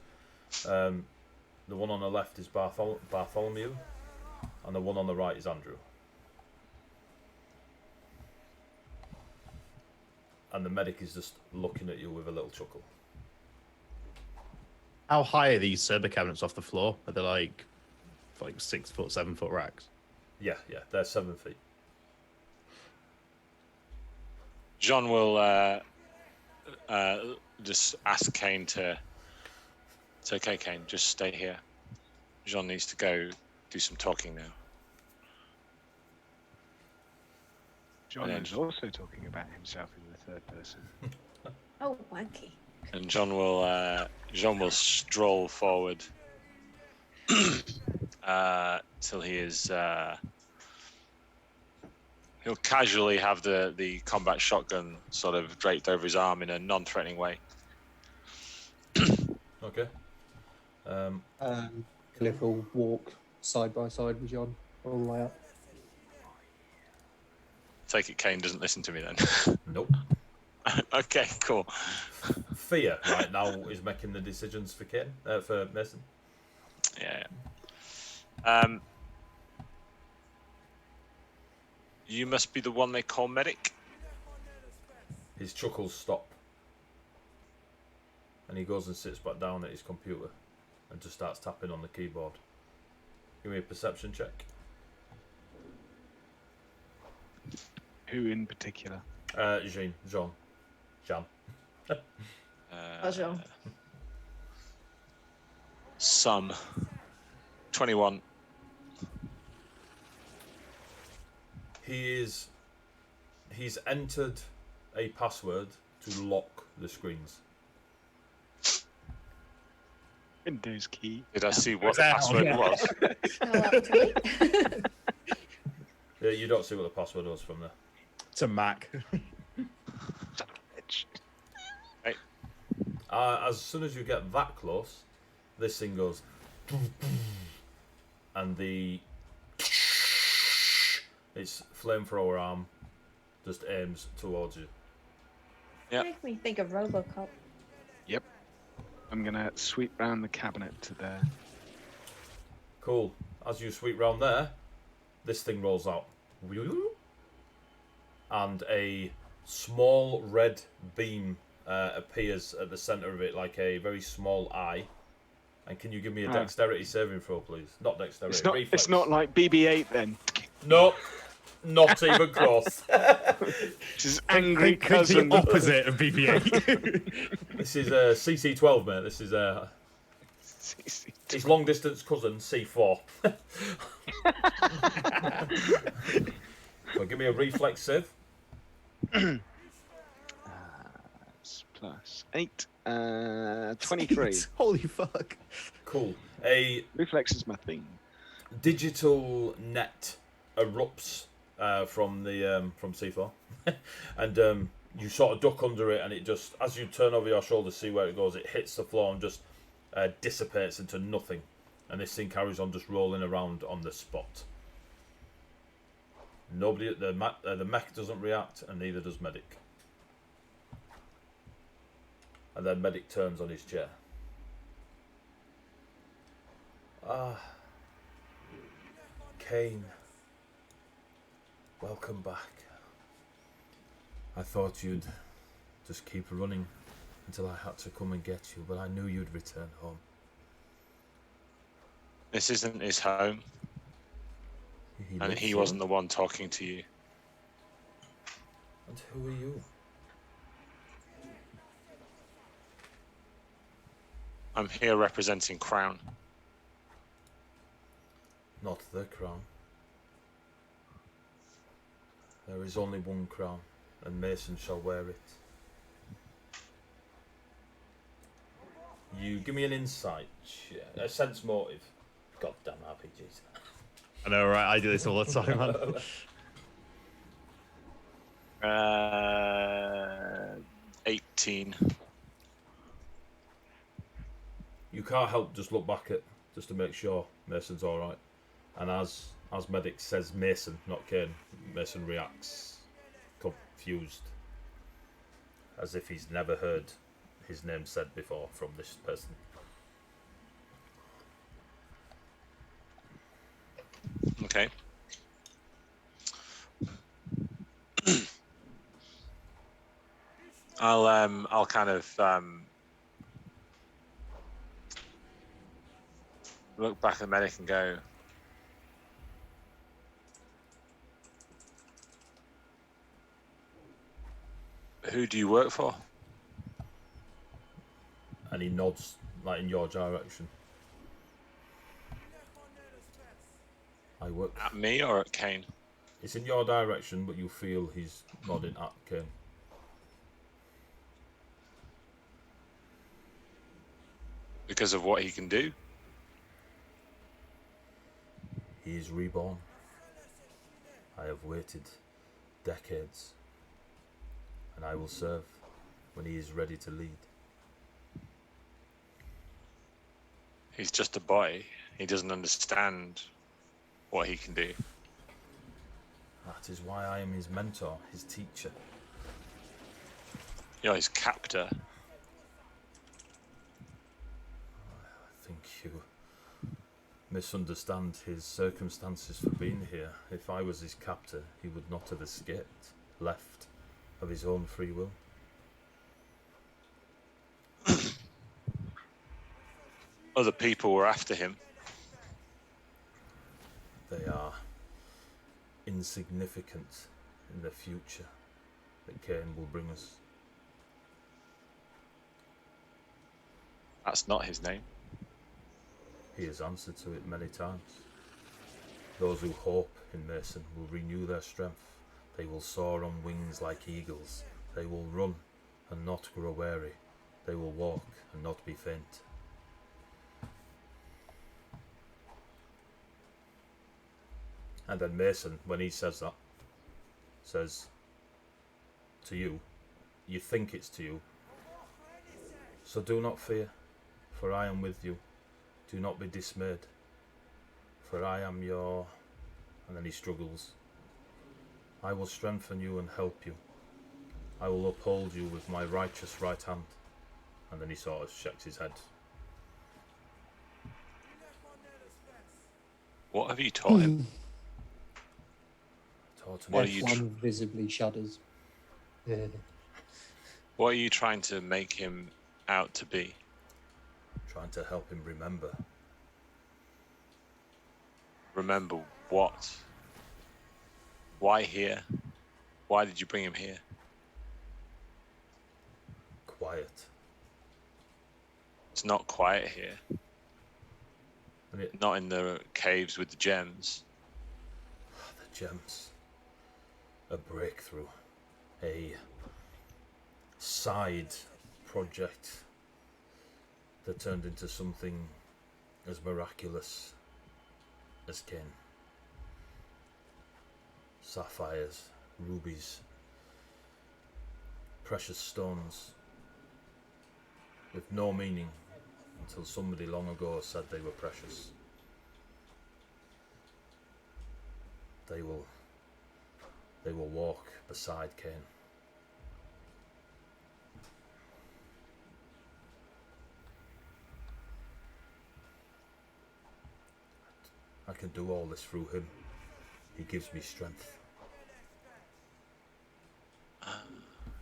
The one on the left is Bartholomew, and the one on the right is Andrew. And the medic is just looking at you with a little chuckle. How high are these server cabinets off the floor? Are they like like 6 foot, 7 foot racks. Yeah, they're 7 feet. John will just ask Cain to. It's okay, Cain. Just stay here. John needs to go do some talking now. John And is then- also talking about himself in the third person. Oh, wanky. And John will stroll forward till he is. He'll casually have the combat shotgun sort of draped over his arm in a non-threatening way. Okay. Cliff will walk side by side with John all the way up. Take it, Cain doesn't listen to me then. Nope. Okay, cool. Fear right now is making the decisions for for Mason. Yeah. You must be the one they call medic. His chuckles stop. And he goes and sits back down at his computer and just starts tapping on the keyboard. Give me a perception check. Who in particular? Jean. Jean. Some 21. He's entered a password to lock the screens. Windows key. Did I see what the password was? Oh, actually. Yeah, you don't see what the password was from there. It's a Mac. As soon as you get that close, this thing goes, and its flamethrower arm just aims towards you. Yep. Make me think of RoboCop. Yep. I'm gonna sweep round the cabinet to there. Cool. As you sweep round there, this thing rolls out. And a small red beam appears at the centre of it, like a very small eye. And can you give me a dexterity saving throw, please? Not dexterity, reflex. It's not like BB-8 then. Nope. Not even close. Just angry cousin. The opposite of BB-8. This is CC12, mate. This is his long distance cousin, C4. So give me a reflex save. Plus 8. 23. Holy fuck. Cool. A Reflex is my thing. digital net erupts from C4, and you sort of duck under it, and it just, as you turn over your shoulder to see where it goes, it hits the floor and just dissipates into nothing, and this thing carries on just rolling around on the spot. Nobody, the mech doesn't react, and neither does medic. And then medic turns on his chair. Cain. Welcome back. I thought you'd just keep running until I had to come and get you, but I knew you'd return home. This isn't his home, and he wasn't the one talking to you. And who are you? I'm here representing Crown. Not the crown. There is only one crown, and Mason shall wear it. You give me an insight, a sense motive. Goddamn RPGs. I know, right? I do this all the time, man. 18. You can't help just look back just to make sure Mason's all right. And as medic says Mason, not Cain, Mason reacts confused, as if he's never heard his name said before from this person. Okay. I'll kind of look back at the medic and go, Who do you work for? And he nods, like in your direction. I work. At me or at Cain? It's in your direction, but you feel he's nodding at Cain. Because of what he can do? He is reborn. I have waited decades, and I will serve when he is ready to lead. He's just a boy. He doesn't understand what he can do. That is why I am his mentor, his teacher. You're his captor. I think you misunderstand his circumstances for being here. If I was his captor, he would not have escaped, left of his own free will. Other people were after him. They are insignificant in the future that Cain will bring us. That's not his name. He has answered to it many times. Those who hope in Mason will renew their strength. They will soar on wings like eagles. They will run and not grow weary. They will walk and not be faint. And then Mason, when he says that, says to you, you think it's to you, so do not fear, for I am with you. Do not be dismayed, for I am your... And then he struggles. I will strengthen you and help you. I will uphold you with my righteous right hand. And then he sort of shakes his head. What have you taught him? Taught him What are you F1 visibly shudders. Yeah. What are you trying to make him out to be? trying to help him remember. Remember what? Why here? Why did you bring him here? Quiet. It's not quiet here. And it, Not in the caves with the gems. the gems. A breakthrough. A side project that turned into something as miraculous as Cain. Sapphires, rubies, precious stones with no meaning until somebody long ago said they were precious. They will walk beside Cain. I can do all this through him. He gives me strength.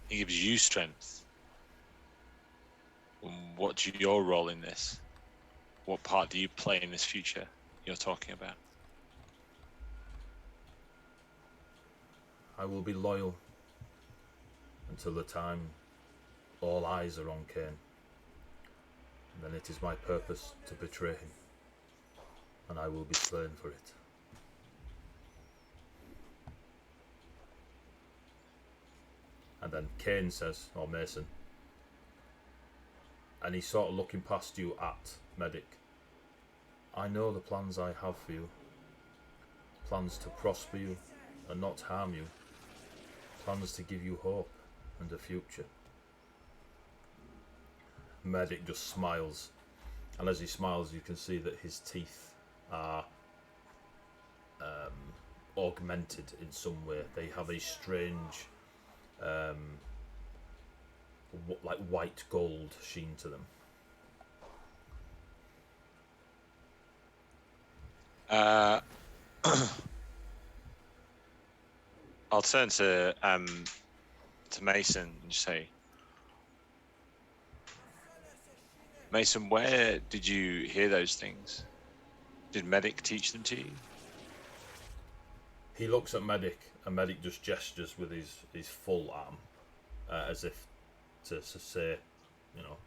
He gives you strength. What's your role in this? What part do you play in this future you're talking about? I will be loyal until the time all eyes are on Cain. And then it is my purpose to betray him. And I will be slain for it. And then Cain says, or Mason, and he's sort of looking past you at Medic. I know the plans I have for you. Plans to prosper you and not harm you. Plans to give you hope and a future. Medic just smiles. And as he smiles, you can see that his teeth are augmented in some way. They have a strange like white gold sheen to them. I'll turn to Mason and say, Mason, where did you hear those things? Did Medic teach them to you? He looks at Medic, and Medic just gestures with his full arm, as if to say, you know,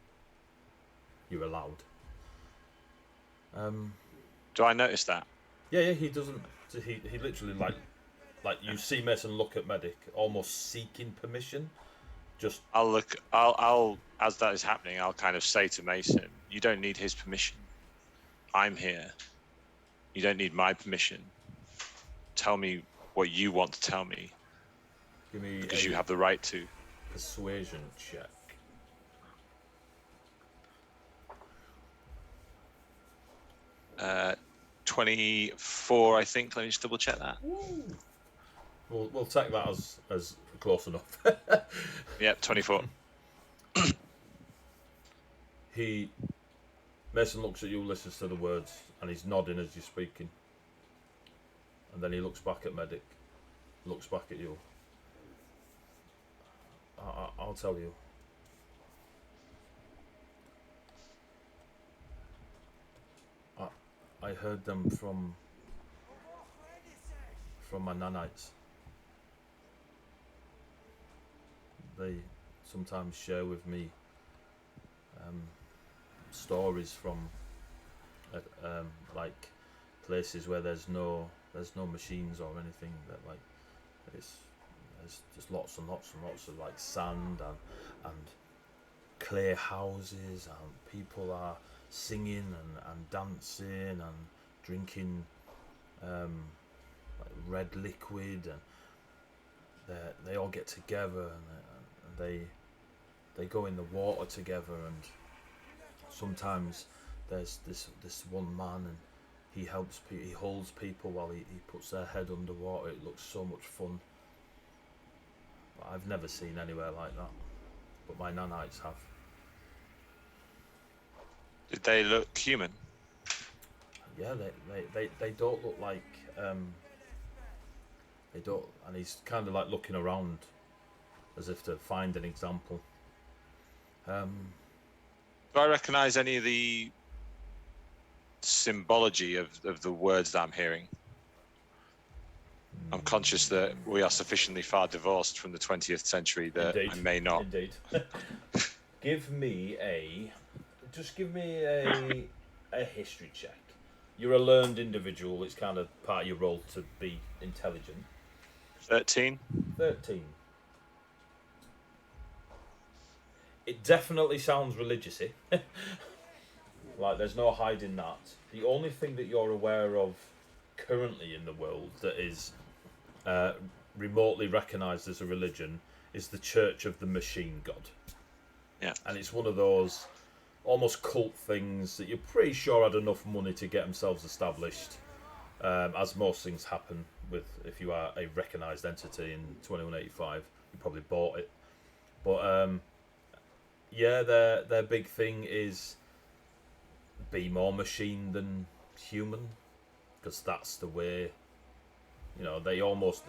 you're allowed. Do I notice that? Yeah, he doesn't. He literally like you see Mason look at Medic, almost seeking permission. Just I'll look. I'll as that is happening, I'll kind of say to Mason, "You don't need his permission. I'm here. You don't need my permission. Tell me what you want to tell me, give me because a you have the right to." persuasion check. 24, I think. Let me just double check that. We'll take that as close enough. Yep, 24. Mason looks at you, listens to the words, and he's nodding as you're speaking. And then he looks back at Medic, looks back at you. I'll tell you. I heard them from my nanites. They sometimes share with me stories from like places where there's no machines or anything, that like there's just lots and lots and lots of like sand and clay houses, and people are singing and dancing and drinking like red liquid, and they all get together and they go in the water together, and sometimes there's this one man, and he holds people while he puts their head underwater. It looks so much fun. But I've never seen anywhere like that, but my nanites have. Did they look human? Yeah, they don't look like they don't, and he's kind of like looking around as if to find an example. Do I recognise any of the symbology of the words that I'm hearing? I'm conscious that we are sufficiently far divorced from the 20th century that Indeed. I may not. Indeed. Give me a history check. You're a learned individual. It's kind of part of your role to be intelligent. 13. 13. It definitely sounds religious-y. Like, there's no hiding that. The only thing that you're aware of currently in the world that is remotely recognised as a religion is the Church of the Machine God. Yeah. And it's one of those almost cult things that you're pretty sure had enough money to get themselves established, as most things happen with, if you are a recognised entity in 2185, you probably bought it. But yeah, their big thing is be more machine than human, because that's the way, you know, they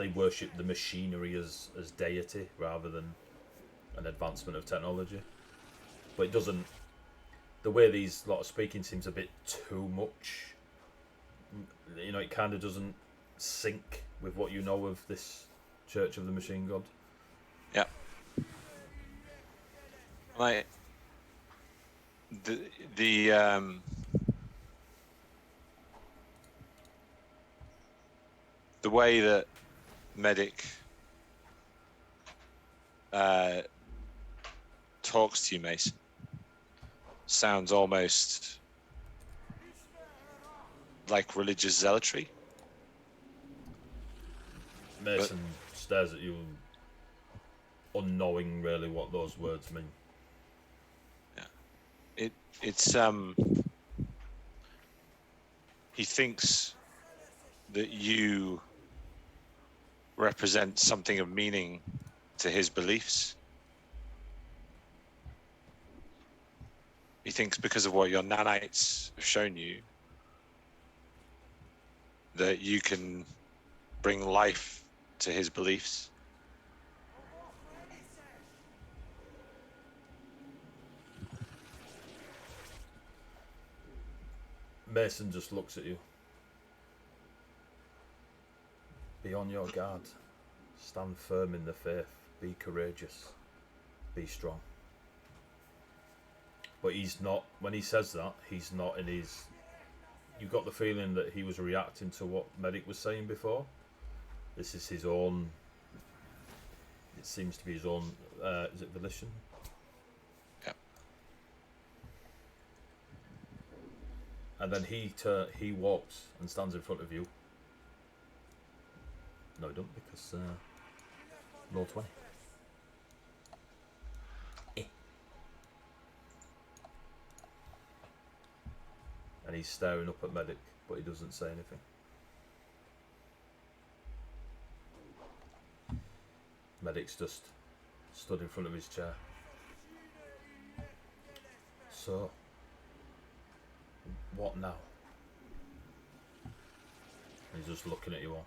worship the machinery as deity rather than an advancement of technology. But it doesn't, the way these lot are speaking seems a bit too much, you know, it kind of doesn't sync with what you know of this Church of the Machine God. Yeah. Like the way that Medic talks to you, Mason, sounds almost like religious zealotry. Mason stares at you, unknowing really what those words mean. Yeah, it's he thinks that you represent something of meaning to his beliefs. He thinks because of what your nanites have shown you, that you can bring life to his beliefs. Mason just looks at you. Be on your guard. Stand firm in the faith. Be courageous. be strong. But he's not, when he says that, he's not in his... You got the feeling that he was reacting to what Medic was saying before. This is his own... It seems to be his own... is it volition? Yeah. And then he walks and stands in front of you. No, he don't, because roll 20. And he's staring up at Medic, but he doesn't say anything. Medic's just stood in front of his chair. So, what now? He's just looking at you all.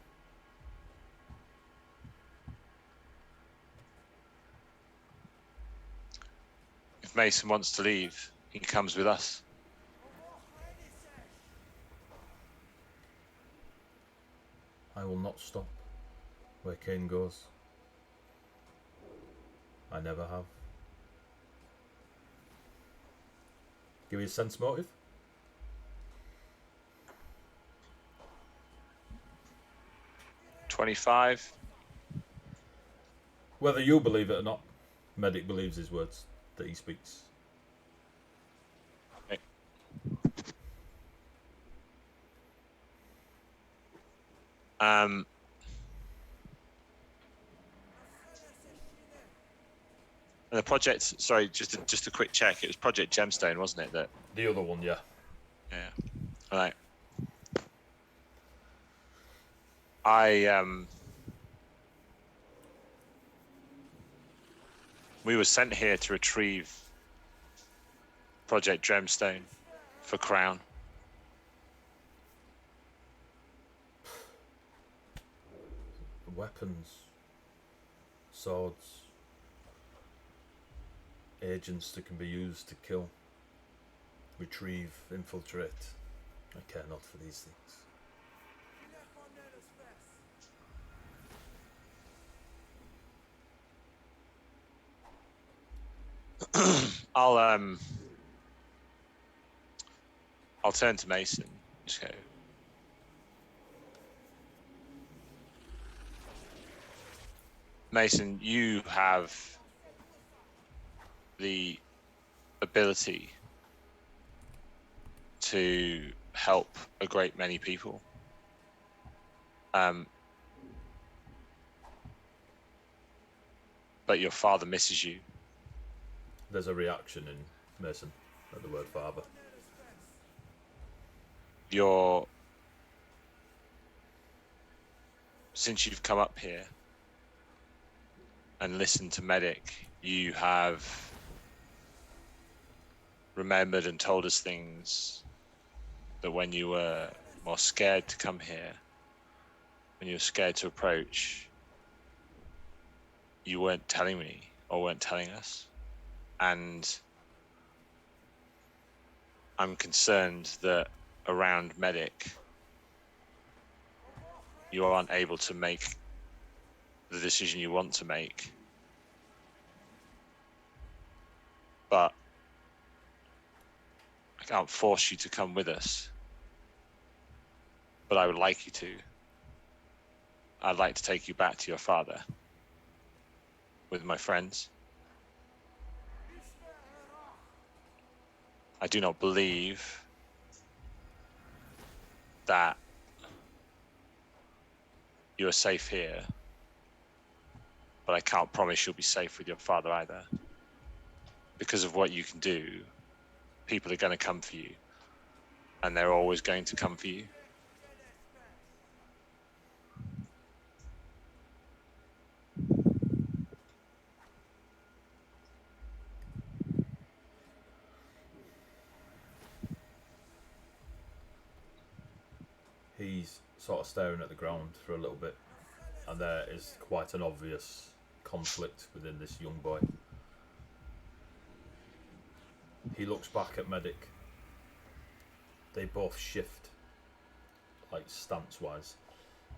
If Mason wants to leave, he comes with us. I will not stop where Cain goes. I never have. Give me a sense motive. $25. Whether you believe it or not, Medic believes his words that he speaks. Okay. And the project, sorry, just a quick check. It was Project Gemstone, wasn't it? That The other one, yeah. Yeah. All right. We were sent here to retrieve Project Gemstone for Crown. Weapons, swords, agents that can be used to kill, retrieve, infiltrate. I care not for these things. I'll turn to Mason. Just go. Mason, you have the ability to help a great many people. But your father misses you. There's a reaction in Mason at the word father. Since you've come up here and listened to Medic, you have remembered and told us things that when you were more scared to come here, when you were scared to approach, you weren't telling me or weren't telling us. And I'm concerned that around Medic, you aren't able to make the decision you want to make. But I can't force you to come with us. But I would like you to. I'd like to take you back to your father with my friends. I do not believe that you are safe here, but I can't promise you'll be safe with your father either. Because of what you can do, people are going to come for you, and they're always going to come for you. He's sort of staring at the ground for a little bit, and there is quite an obvious conflict within this young boy. He looks back at Medic. They both shift, like stance-wise,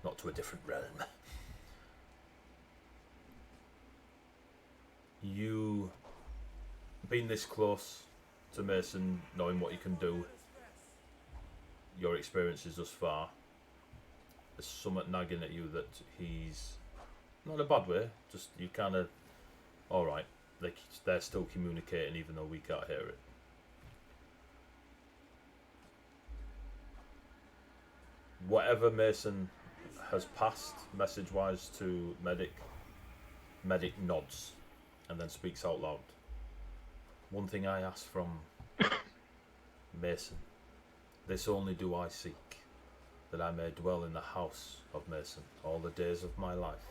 not to a different realm. You being this close to Mason, knowing what he can do, your experiences thus far, there's somewhat nagging at you that he's not in a bad way. Just you kind of, all right, like they're still communicating even though we can't hear it. Whatever Mason has passed message-wise to Medic nods and then speaks out loud. One thing I ask from Mason, this only do I seek, that I may dwell in the house of Mason all the days of my life,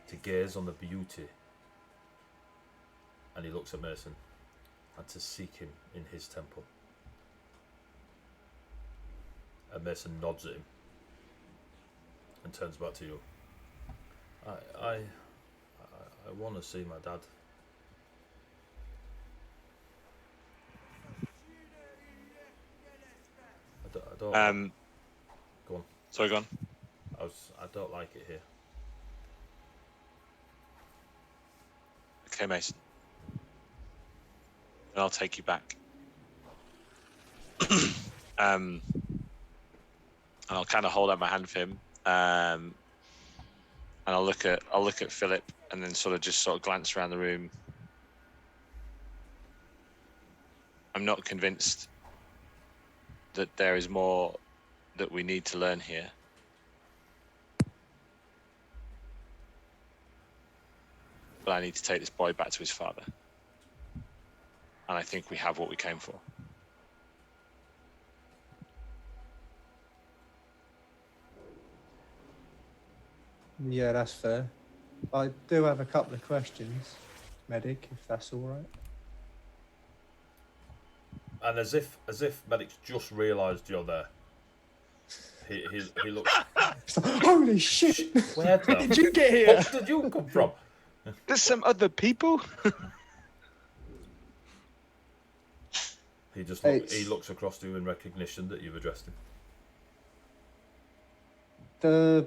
to gaze on the beauty, and he looks at Mason, and to seek him in his temple. And Mason nods at him and turns back to you. I want to see my dad. I don't. Go on. Sorry, go on. I don't like it here. Okay, Mason. And I'll take you back. And I'll kind of hold out my hand for him. And I'll look at Philip, and then sort of glance around the room. I'm not convinced that there is more that we need to learn here. But I need to take this boy back to his father. And I think we have what we came for. Yeah, that's fair. I do have a couple of questions, Medic, if that's all right. And as if Medic's just realised you're there, he looks. Holy shit! Where the Did you get here? fuck did you come from? There's some other people. He looks across to you in recognition that you've addressed him. The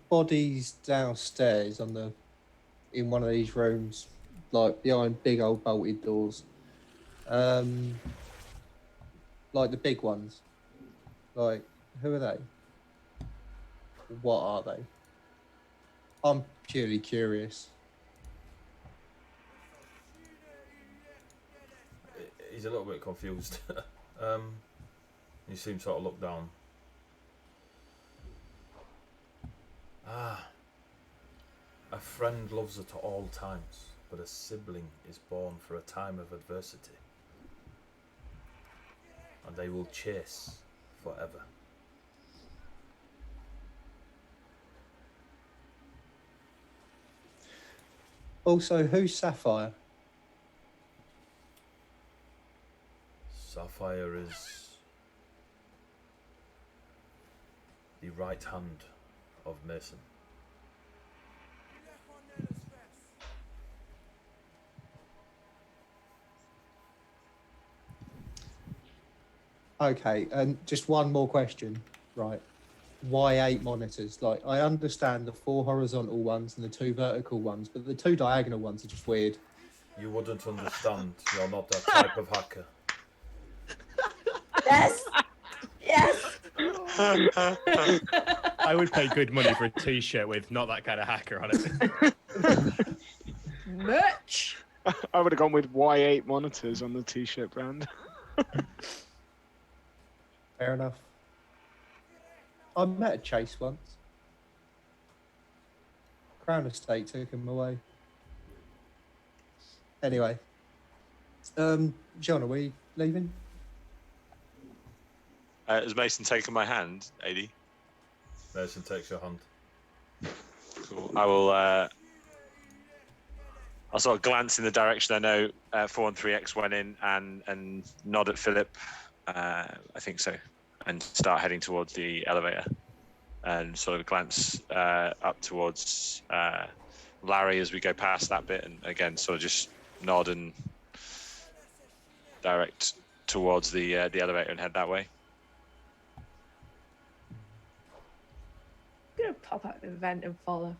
body's downstairs in one of these rooms, like behind big old bolted doors. Like the big ones. Like, who are they? What are they? I'm purely curious. He's a little bit confused. He seems to sort of look down. A friend loves at all times, but a sibling is born for a time of adversity. And they will chase forever. Also, who's Sapphire? Sapphire is the right hand of Mason. Okay, and just one more question, right? Why 8 monitors? Like, I understand the 4 horizontal ones and the 2 vertical ones, but the 2 diagonal ones are just weird. You wouldn't understand. You're not that type of hacker. Yes. Yes. I would pay good money for a T-shirt with "not that kind of hacker" on it. Merch. I would have gone with Y8 monitors on the t-shirt brand. Fair enough. I met a Chase once. Crown Estate took him away. Anyway. John, are we leaving? Has Mason taken my hand, AD? Mason takes your hand. Cool. I will. I'll sort of glance in the direction I know 413X went in and nod at Philip. I think so, and start heading towards the elevator, and sort of glance up towards Larry as we go past that bit, and again sort of just nod and direct towards the elevator and head that way. I'm gonna pop out the vent and follow.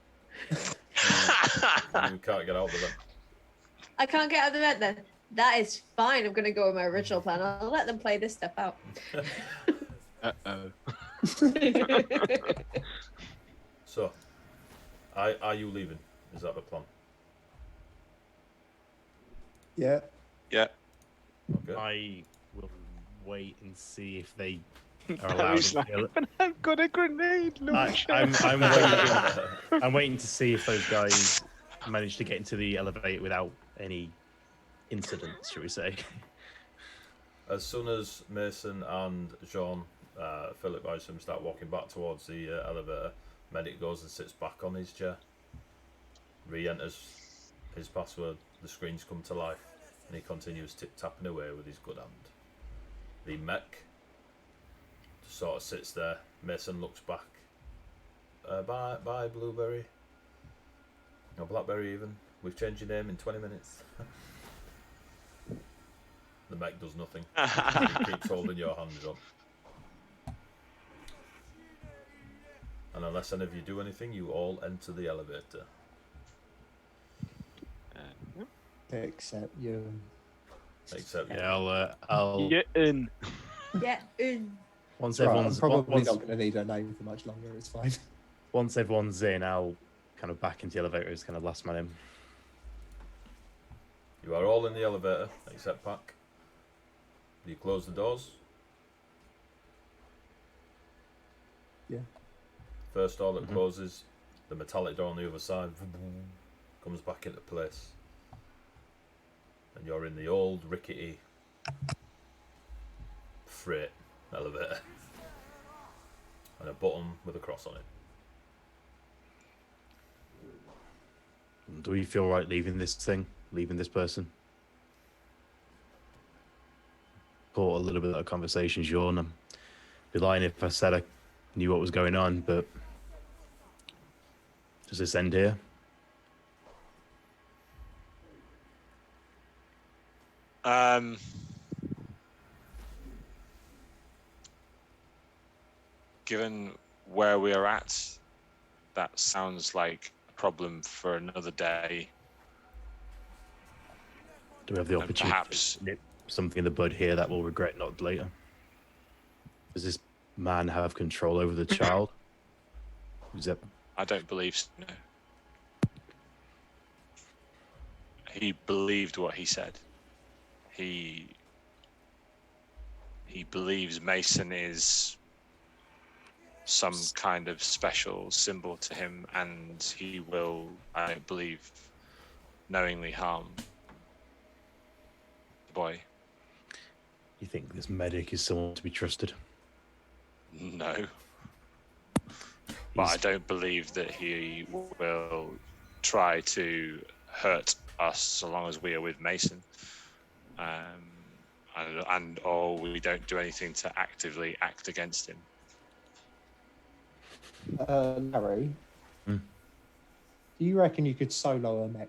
You can't get out of the vent. I can't get out of the vent then. That is fine. I'm going to go with my original plan. I'll let them play this stuff out. Uh-oh. So, are you leaving? Is that the plan? Yeah. Yeah. Okay. I will wait and see if they are Barry's allowed. like, "But I've got a grenade launcher." I'm waiting to see if those guys manage to get into the elevator without any incidents, shall we say? As soon as Mason and Jean, Philip, I assume, start walking back towards the elevator, Medic goes and sits back on his chair, re-enters his password, the screens come to life, and he continues tip-tapping away with his good hand. The mech just sort of sits there. Mason looks back. Bye, Blueberry. Or Blackberry even. We've changed your name in 20 minutes. The mech does nothing. He keeps holding your hand up. And unless any of you do anything, you all enter the elevator. Except you. Except Yeah, I'll Get in. Yeah. once Right, I'm everyone's probably once, not going to need her name for much longer. It's fine. once everyone's in, I'll kind of back into the elevator as kind of last man in. you are all in the elevator, except Pac. You close the doors. Yeah. First door that closes, the metallic door on the other side comes back into place. And you're in the old rickety freight elevator. And a button with a cross on it. Do we feel right leaving this thing? Leaving this person? Caught a little bit of that conversation, Sean. I'd be lying if I said I knew what was going on, but does this end here? Given where we are at, that sounds like a problem for another day. Do we have the And opportunity perhaps- to nip something in the bud here that we'll regret not later? Does this man have control over the child? Is that I don't believe so. No. He believed what he said. He believes Mason is some kind of special symbol to him, and he will, I don't believe, knowingly harm the boy. you think this medic is someone to be trusted? No. But I don't believe that he will try to hurt us so long as we are with Mason. Or we don't do anything to actively act against him. Larry, Hmm? do you reckon you could solo a mech?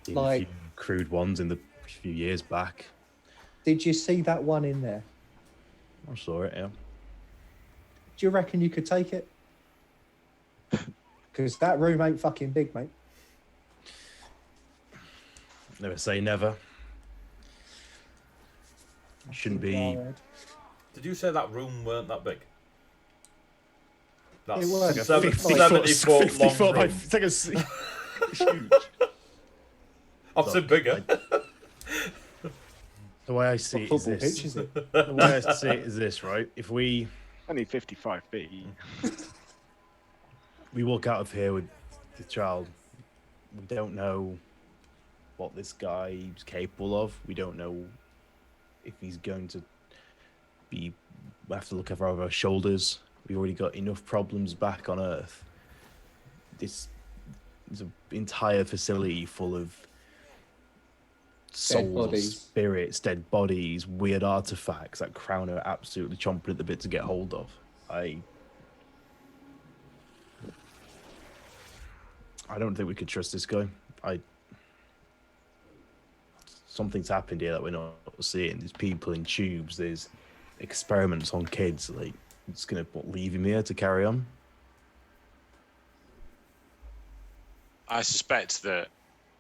Seen Like- a few crude ones in the few years back. Did you see that one in there? I saw it, yeah. Do you reckon you could take it? Because that room ain't fucking big, mate. Never say never. Shouldn't be. Alright. Did you say that room weren't that big? That's It was. Like a 70 50 foot long foot by, room. it's like a it's huge. I've seen bigger. The way I see What it is football this. pitch is it? The way I see it is this, right? If we Only 55 feet. walk out of here with the child, we don't know what this guy's capable of. We don't know if he's going to be. We have to look over our shoulders. We've already got enough problems back on Earth. This is an entire facility full of souls, bodies. spirits, dead bodies, weird artifacts that Crown are absolutely chomping at the bit to get hold of. I don't think we could trust this guy. Something's happened here that we're not seeing. There's people in tubes. There's experiments on kids. Like, it's gonna leave him here to carry on. I suspect that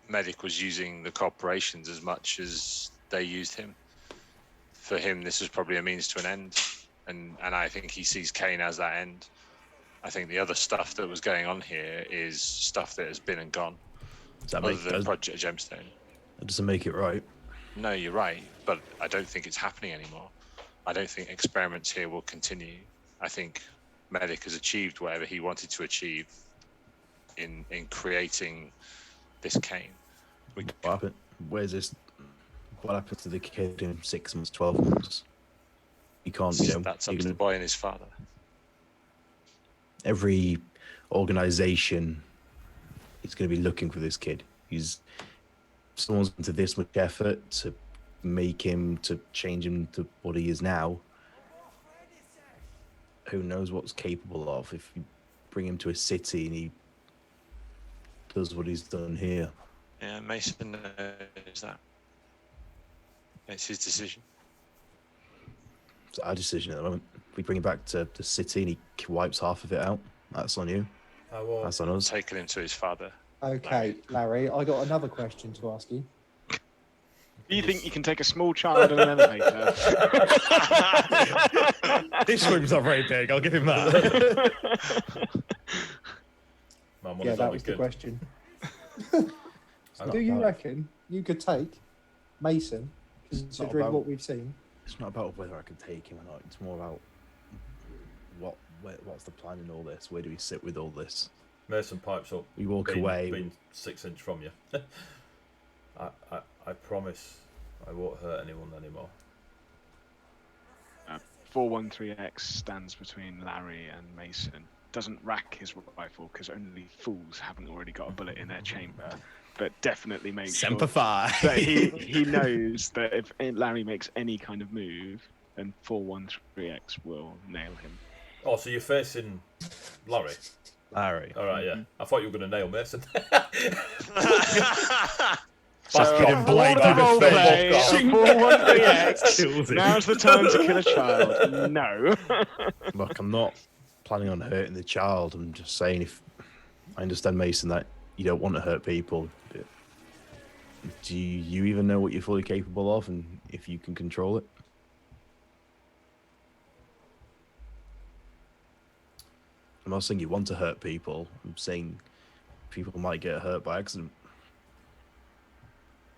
Medic was using the corporations as much as they used him. For him, this was probably a means to an end, and I think he sees Cain as that end. I think the other stuff that was going on here is stuff that has been and gone. Other than Project Gemstone. That doesn't make it right. No, you're right, but I don't think it's happening anymore. I don't think experiments here will continue. I think Medic has achieved whatever he wanted to achieve in creating this Cain. What happened? Where's this? What happened to the kid in 6 months, 12 months? You can't, you know. That's up to the boy and his father. Every organization is going to be looking for this kid. Someone's into this much effort to make him, to change him to what he is now. Who knows what's capable of if you bring him to a city and he does what he's done here. Yeah, Mason knows that. It's his decision. It's our decision at the moment. If we bring him back to the city and he wipes half of it out, that's on you. That's on us. Taking him to his father. Okay, Larry, I got another question to ask you. Do you think you can take a small child in an elevator? This room's not very big, I'll give him that. Yeah, that was the question. Do you reckon you could take Mason, considering what we've seen? It's not about whether I can take him or not. It's more about what's the plan in all this? Where do we sit with all this? Mason pipes up. We walk away. Being 6 inch from you. I promise I won't hurt anyone anymore. 413X stands between Larry and Mason. Doesn't rack his rifle because only fools haven't already got a bullet in their chamber. But definitely makes sure that he knows that if Larry makes any kind of move, then 413X will nail him. Oh, so you're facing Larry? Larry. All right, yeah. I thought you were going to nail Mason. So, blade to the face. 413X. Now's the time to kill a child. No. Look, I'm not planning on hurting the child. I'm just saying, if I understand, Mason, that you don't want to hurt people. But do you even know what you're fully capable of, and if you can control it? I'm not saying you want to hurt people. I'm saying people might get hurt by accident.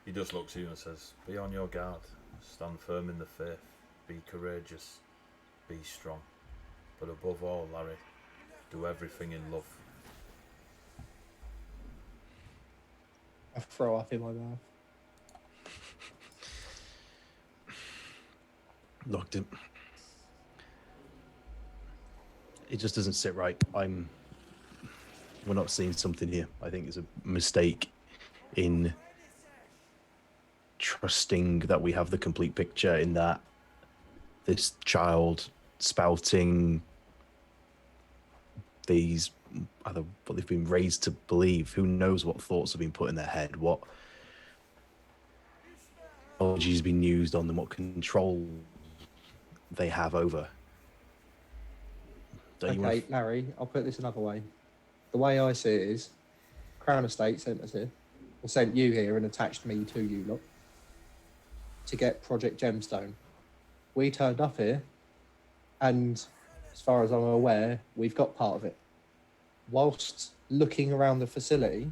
He just looks at you and says, "Be on your guard. Stand firm in the faith. Be courageous. Be strong. But above all, Larry, do everything in love." I throw up in my mouth. Looked it. It just doesn't sit right. We're not seeing something here. I think it's a mistake in trusting that we have the complete picture, in that this child spouting these, either what they've been raised to believe, who knows what thoughts have been put in their head, what technology has been used on them, what control they have over. Okay, Larry, I'll put this another way. The way I see it is, Crown Estate sent us here, or sent you here and attached me to you lot to get Project Gemstone. We turned up here, and as far as I'm aware, we've got part of it. Whilst looking around the facility,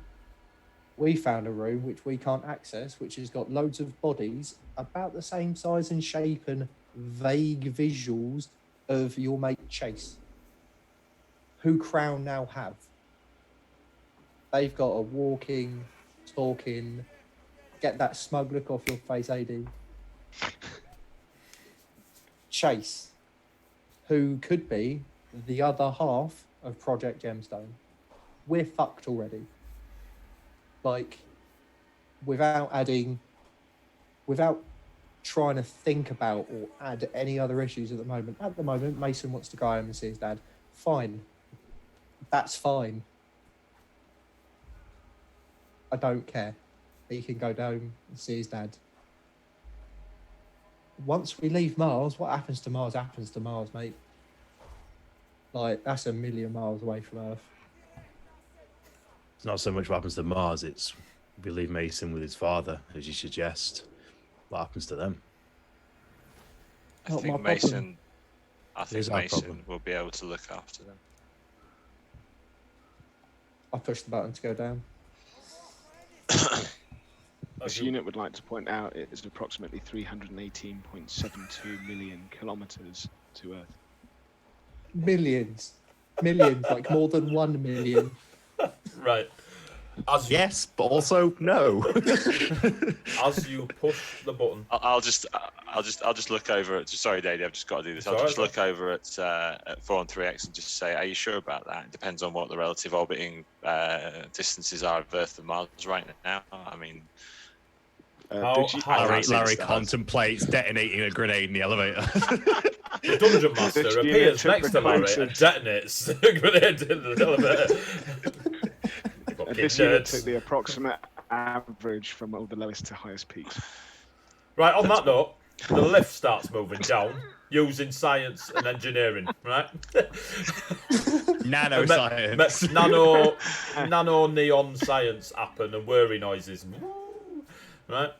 we found a room which we can't access, which has got loads of bodies about the same size and shape and vague visuals of your mate Chase, who Crown now have. They've got a walking, talking, get that smug look off your face, AD. Chase, who could be the other half of Project Gemstone. We're fucked already. Like, without trying to think about or add any other issues at the moment. At the moment, Mason wants to go home and see his dad. Fine. That's fine. I don't care. He can go home and see his dad. Once we leave Mars, what happens to Mars happens to Mars, mate. Like, that's 1,000,000 miles away from Earth. It's not so much what happens to Mars, it's we leave Mason with his father, as you suggest. What happens to them? I Not my think problem. Mason. I It think is our Mason problem. will be able to look after them. I pushed the button to go down. This unit would like to point out it is approximately 318.72 million kilometers to Earth. Millions. Millions, like more than 1 million. Right. As you, Yes, but also no. as you push the button, I'll just look over at. Sorry, Daddy, I've just got to do this. I'll It's just alright, look over at 4 and 3x and just say, "Are you sure about that?" It depends on what the relative orbiting distances are of Earth and Mars right now. I mean, How high- Larry, see the Larry stars. contemplates detonating a grenade in the elevator. the dungeon master This unit appears took next the to Larry closest- and detonates a grenade in the elevator. Fucking This unit nerds. took the approximate average from all the lowest to highest peaks. Right, on that note, the lift starts moving down using science and engineering, right? Nanoscience. Nano neon science happen and whirry noises. Right?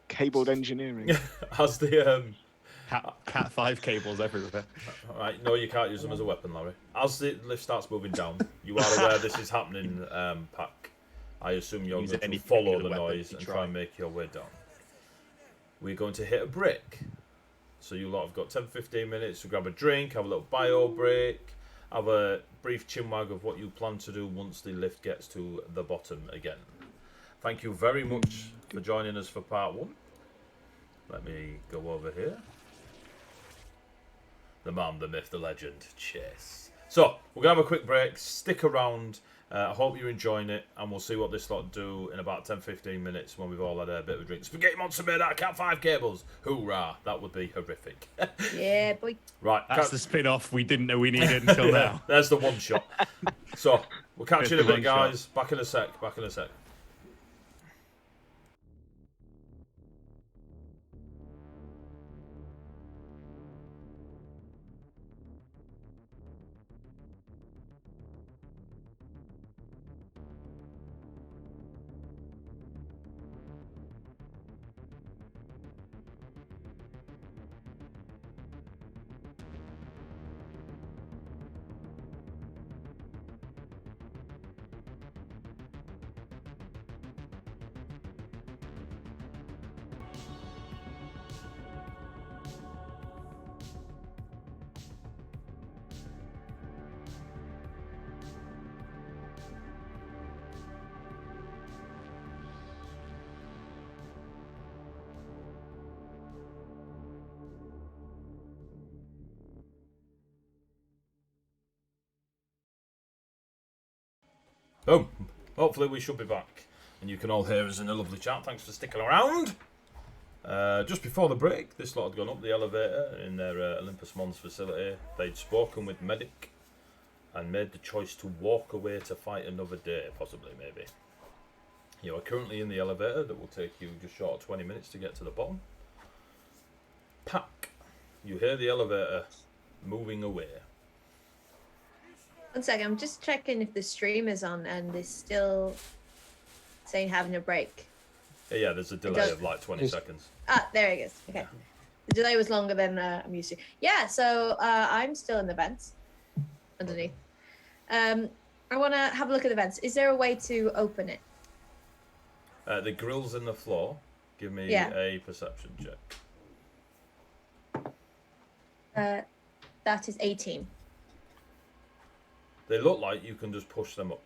Cabled engineering. As the Cat 5 cables everywhere. Alright, no, you can't use them as a weapon, Larry. As the lift starts moving down, you are aware this is happening, Pack. I assume you're Use going to any follow particular the weapon noise you and try. try and make your way down. We're going to hit a break. So you lot have got 10-15 minutes to grab a drink, have a little bio break, have a brief chinwag of what you plan to do once the lift gets to the bottom again. Thank you very much for joining us for part 1. Let me go over here. The man, the myth, the legend, Chase. So, we're going to have a quick break. Stick around. I hope you're enjoying it. And we'll see what this lot do in about 10-15 minutes when we've all had a bit of a drink. Spaghetti monster made out of Cat 5 cables. Hoorah. That would be horrific. Yeah, boy. Right. That's the spin-off we didn't know we needed until now. There's the one shot. So, we'll catch you in a There's bit, the one guys. Back in a sec. Boom. Hopefully we should be back. And you can all hear us in a lovely chat. Thanks for sticking around. Just before the break, this lot had gone up the elevator in their Olympus Mons facility. They'd spoken with Medic and made the choice to walk away to fight another day, possibly, maybe. You are currently in the elevator that will take you just short of 20 minutes to get to the bottom. Pack. You hear the elevator moving away. 1 second, I'm just checking if the stream is on and it's still saying having a break. Yeah, there's a delay of like 20 seconds. Ah, there it is. Okay. The delay was longer than I'm used to. Yeah, so I'm still in the vents underneath. I want to have a look at the vents. Is there a way to open it? The grills in the floor. Give me Yeah. a perception check. That is 18. They look like you can just push them up.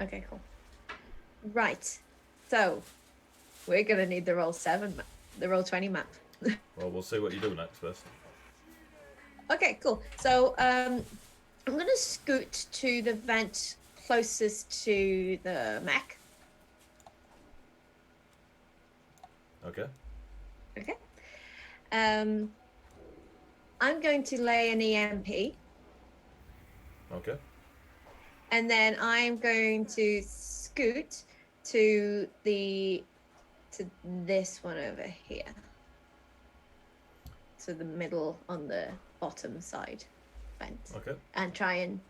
Okay, cool. Right. So we're gonna need the roll 7 map, the roll 20 map. Well, we'll see what you do next first. Okay, cool. So I'm gonna scoot to the vent closest to the mech. Okay. Okay. I'm going to lay an EMP, Okay. and then I'm going to scoot to this one over here. So the middle on the bottom side vent. Okay. And try and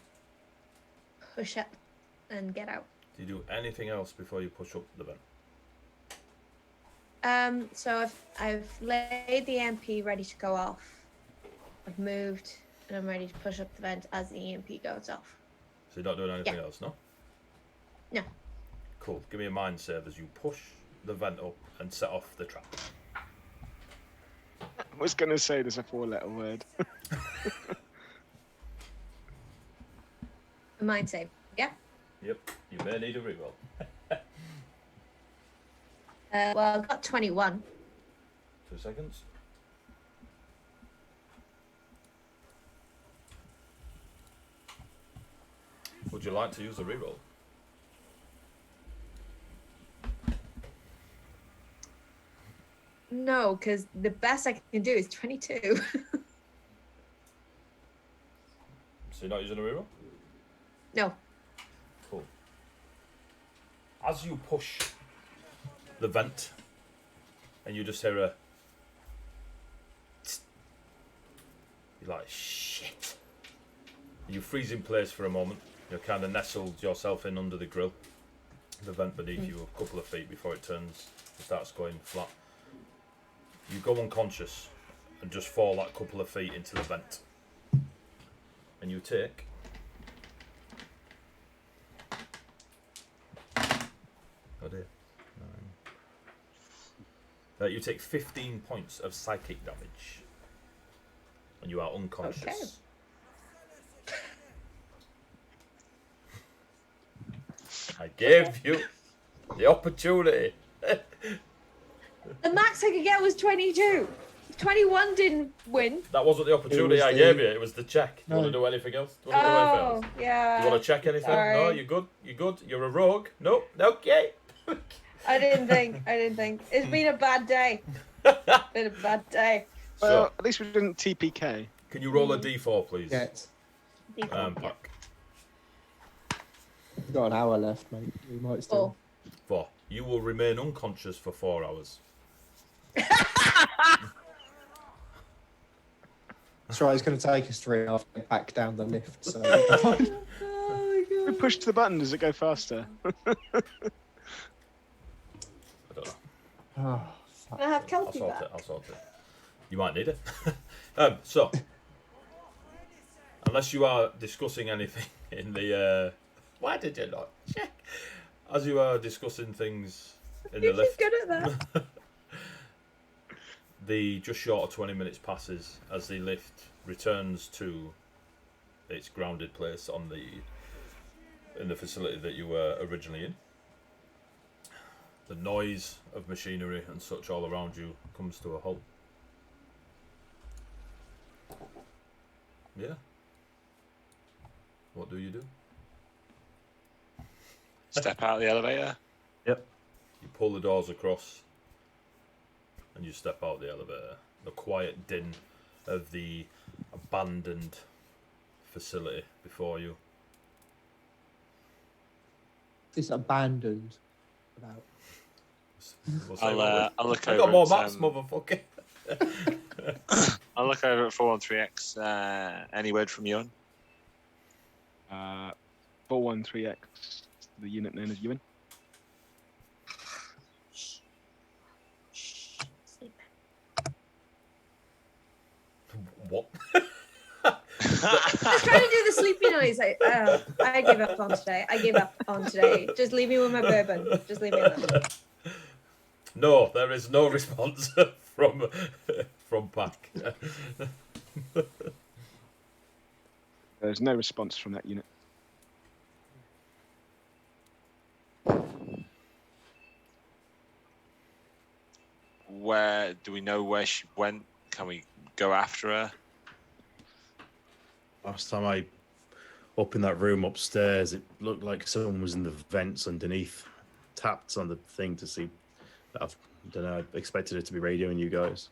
push up and get out. Do you do anything else before you push up the vent? So I've laid the EMP ready to go off. I've moved and I'm ready to push up the vent as the EMP goes off. So you're not doing anything else, no? No. Cool. Give me a mind save as you push the vent up and set off the trap. I was going to say there's a 4-letter word. A mind save. Yeah. Yep. You may need a reroll. Well, I've got 21. 2 seconds. Would you like to use a reroll? No, because the best I can do is 22. So you're not using a reroll? No. Cool. As you push the vent, and you just hear a... tsk, you're like, shit. You freeze in place for a moment. You're kind of nestled yourself in under the grill. The vent beneath you a couple of feet before it turns and starts going flat. You go unconscious and just fall that couple of feet into the vent. And you take... Oh dear. 9. You take 15 points of psychic damage. And you are unconscious. Okay. I gave you the opportunity. The max I could get was 22. 21 didn't win. That wasn't the opportunity I gave you. It was the check. You want to do anything else? Do you want to do anything else? Yeah. You want to check anything? Sorry. No, you're good. You're good. You're a rogue. No, okay. I didn't think. It's been a bad day. Been a bad day. Well, So, at least we didn't TPK. can you roll a d4, please? Get. Yeah. Pack. We've got an hour left, mate. We might still. 4. 4. You will remain unconscious for 4 hours. That's right. It's going to take us 3 hours to get back down the lift. So. Oh my If we god. push the button, does it go faster? I don't know. Oh, Can I have I'll Kelpie sort back? it. I'll sort it. You might need it. So, unless you are discussing anything in the... why did you not check? As you are discussing things in the You're lift, good at that. the just short of 20 minutes passes as the lift returns to its grounded place on in the facility that you were originally in. The noise of machinery and such all around you comes to a halt. Yeah. What do you do? Step out of the elevator. You pull the doors across and you step out the elevator. The quiet din of the abandoned facility before you. It's abandoned. About. We'll say I'll look I over. got more at, maps, motherfucker. I'll look over at 413X. Any word from Ewan? 413X, the unit known as Ewan. Sleep. What? I was trying to do the sleepy noise. I gave up on today. Just leave me with my bourbon. Just leave me alone. No, there is no response from Pack. There's no response from that unit. Where do we know where she went? Can we go after her? Last time I opened that room upstairs, it looked like someone was in the vents underneath. Tapped on the thing to see. I don't know. I expected it to be radioing you guys.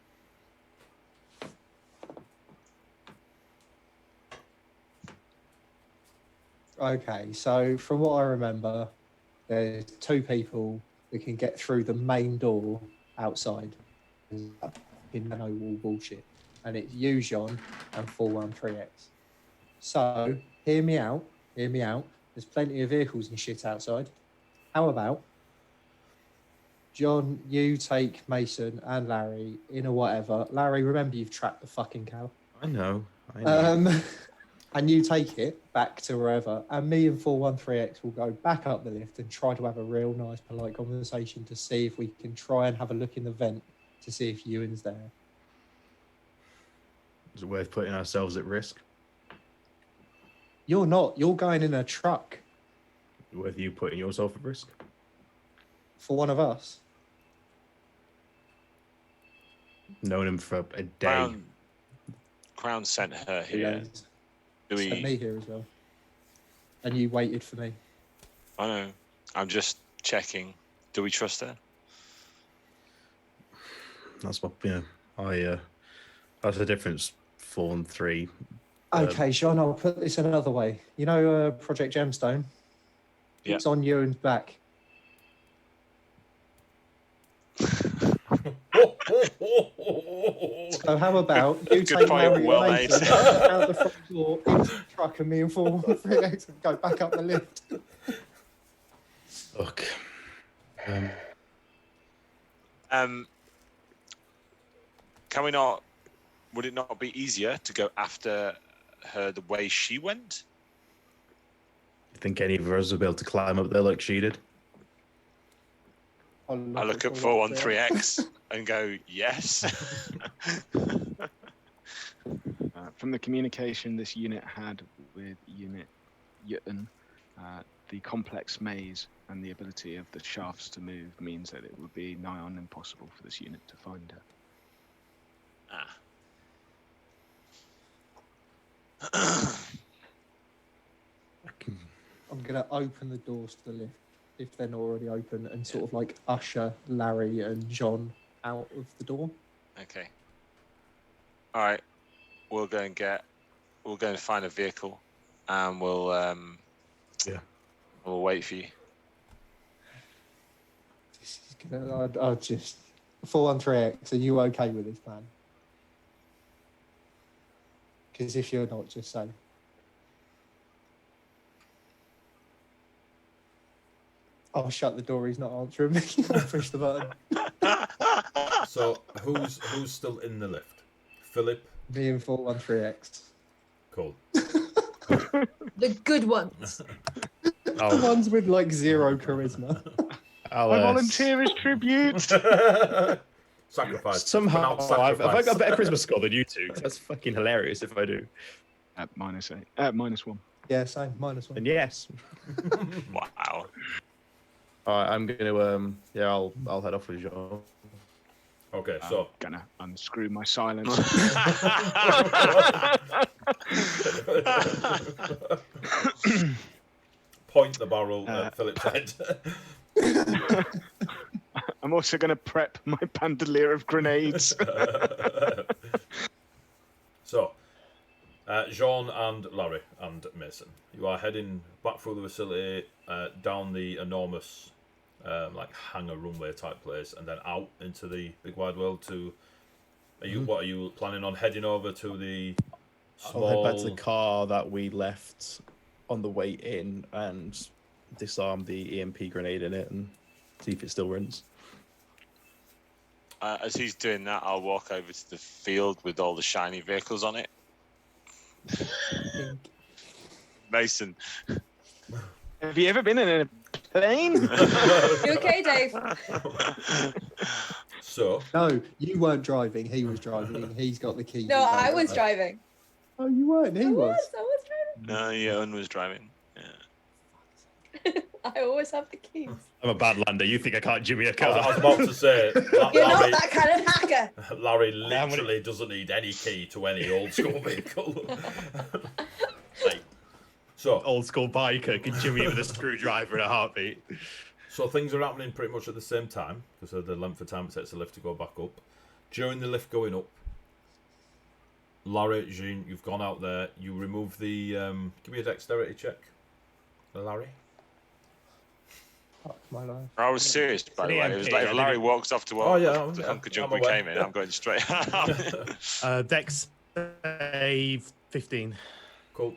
Okay, so from what I remember, there's 2 people that can get through the main door outside. In no wall bullshit. And it's you, John, and 413X. So, hear me out. There's plenty of vehicles and shit outside. How about John, you take Mason and Larry in or whatever. Larry, remember you've trapped the fucking cow. I know. And you take it back to wherever. And me and 413X will go back up the lift and try to have a real nice, polite conversation to see if we can try and have a look in the vent to see if Ewan's there. Is it worth putting ourselves at risk? You're not. You're going in a truck. Worth you putting yourself at risk? For one of us. Known him for a day. Crown sent her here. Do Sent we? me here as well. And you waited for me. I know. I'm just checking. Do we trust her? That's what, that's the difference. 4 and 3. Okay, Sean, I'll put this another way. You know Project Gemstone? Yeah. It's on Ewan's back. So how about you Good take point, Larry well and made. Mason out the front door into the truck and me and 413X and go back up the lift. Look. Can we not? Would it not be easier to go after her the way she went? You think any of us will be able to climb up there like she did? I look at 413X and go, yes. From the communication this unit had with Unit Yutton, the complex maze and the ability of the shafts to move means that it would be nigh on impossible for this unit to find her. I'm going to open the doors to the lift, if they're not already open, and sort of like usher Larry and John out of the door. Okay. All right. We'll go and find a vehicle, and we'll wait for you. This is gonna. I'll just 413X. Are you okay with this plan? Because if you're not, just say. I'll shut the door. He's not answering me. I'll push the button. So who's still in the lift? Philip. Me and 413X. Cool. The good ones. The ones with like 0 charisma. I volunteer as tribute. Sacrifice. Somehow, Sacrifice. have I got a better Christmas score than you two? That's fucking hilarious if I do. -1. Yeah, same. -1. And yes. Wow. All right, I'm gonna I'll head off with Jean. Okay, I'm so gonna unscrew my silence. point the barrel at Philip's head. I'm also gonna prep my bandolier of grenades. So, Jean and Larry and Mason, you are heading back through the facility, down the enormous, like hangar runway type place, and then out into the big wide world. To, what are you planning on heading over to the small? I'll head back to the car that we left on the way in and disarm the EMP grenade in it and see if it still runs. As he's doing that, I'll walk over to the field with all the shiny vehicles on it. Mason. Have you ever been in a plane? You okay, Dave? So No, you weren't driving. He was driving. He's got the key. No, I was driving. Oh, you weren't. He I was. was driving. No, Ewan was driving. Yeah. I always have the keys. I'm a bad lander. You think I can't jimmy a I car? was about to say, You're not that kind of hacker. Larry literally doesn't need any key to any old school vehicle. So, Old school biker can jimmy with a screwdriver in a heartbeat. so things are happening pretty much at the same time because of the length of time it takes the lift to go back up. During the lift going up, Larry, Jean, you've gone out there. You remove the. Give me a dexterity check, Larry. Fuck my life. I was serious, by the way. It was like if Larry walks off to Oh, yeah, the I'm hunker jump we aware. came in, I'm going straight out. Dex save 15. Cool.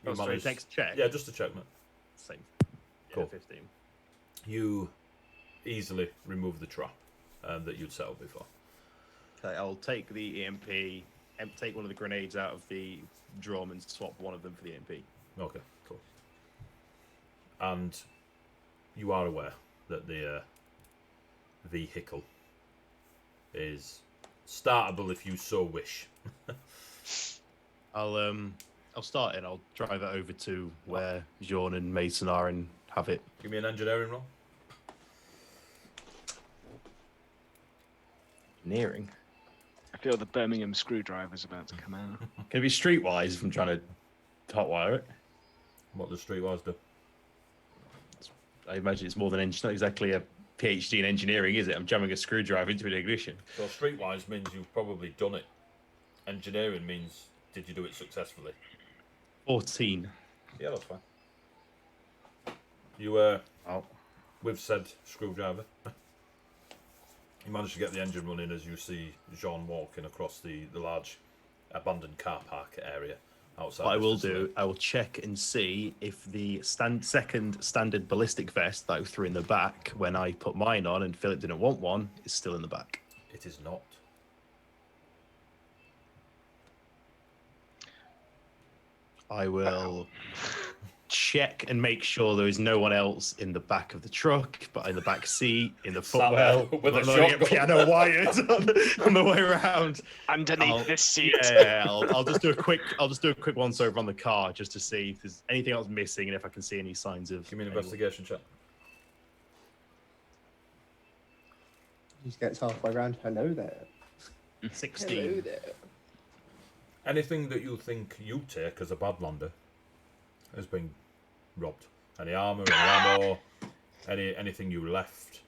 Oh, sorry, managed- next check. Yeah, just to check, mate. Same. Yeah, Cool. 15. You easily remove the trap that you'd set up before. Okay, I'll take the EMP, take one of the grenades out of the drum and swap one of them for the EMP. Okay, cool. And you are aware that the vehicle is startable if you so wish. I'll start it. I'll drive it over to where Jean and Mason are and have it. Give me an engineering roll. Nearing. I feel the Birmingham screwdriver's about to come out. Can it be streetwise if I'm trying to hotwire it? What does Streetwise do? I imagine it's more than it's not exactly a PhD in engineering, is it? I'm jamming a screwdriver into an ignition. So Streetwise means you've probably done it. Engineering means did you do it successfully? 14. Yeah, that's fine. You Oh. with said screwdriver, you manage to get the engine running as you see Jean walking across the large abandoned car park area outside. What I this will facility. do, I will check and see if the second standard ballistic vest that I threw in the back when I put mine on and Philip didn't want one is still in the back. It is not. I will check and make sure there is no one else in the back of the truck, but in the back seat, in the Sat there footwell, with a loading shotgun. piano wires on the way around. Underneath I'll- this seat. Yeah, I'll just do a quick once over on the car just to see if there's anything else missing and if I can see any signs of. Give me an anyone. investigation check. He gets halfway around. Hello there. 16. Hello there. Anything that you think you take as a badlander has been robbed. Any armour, any ammo, anything you left.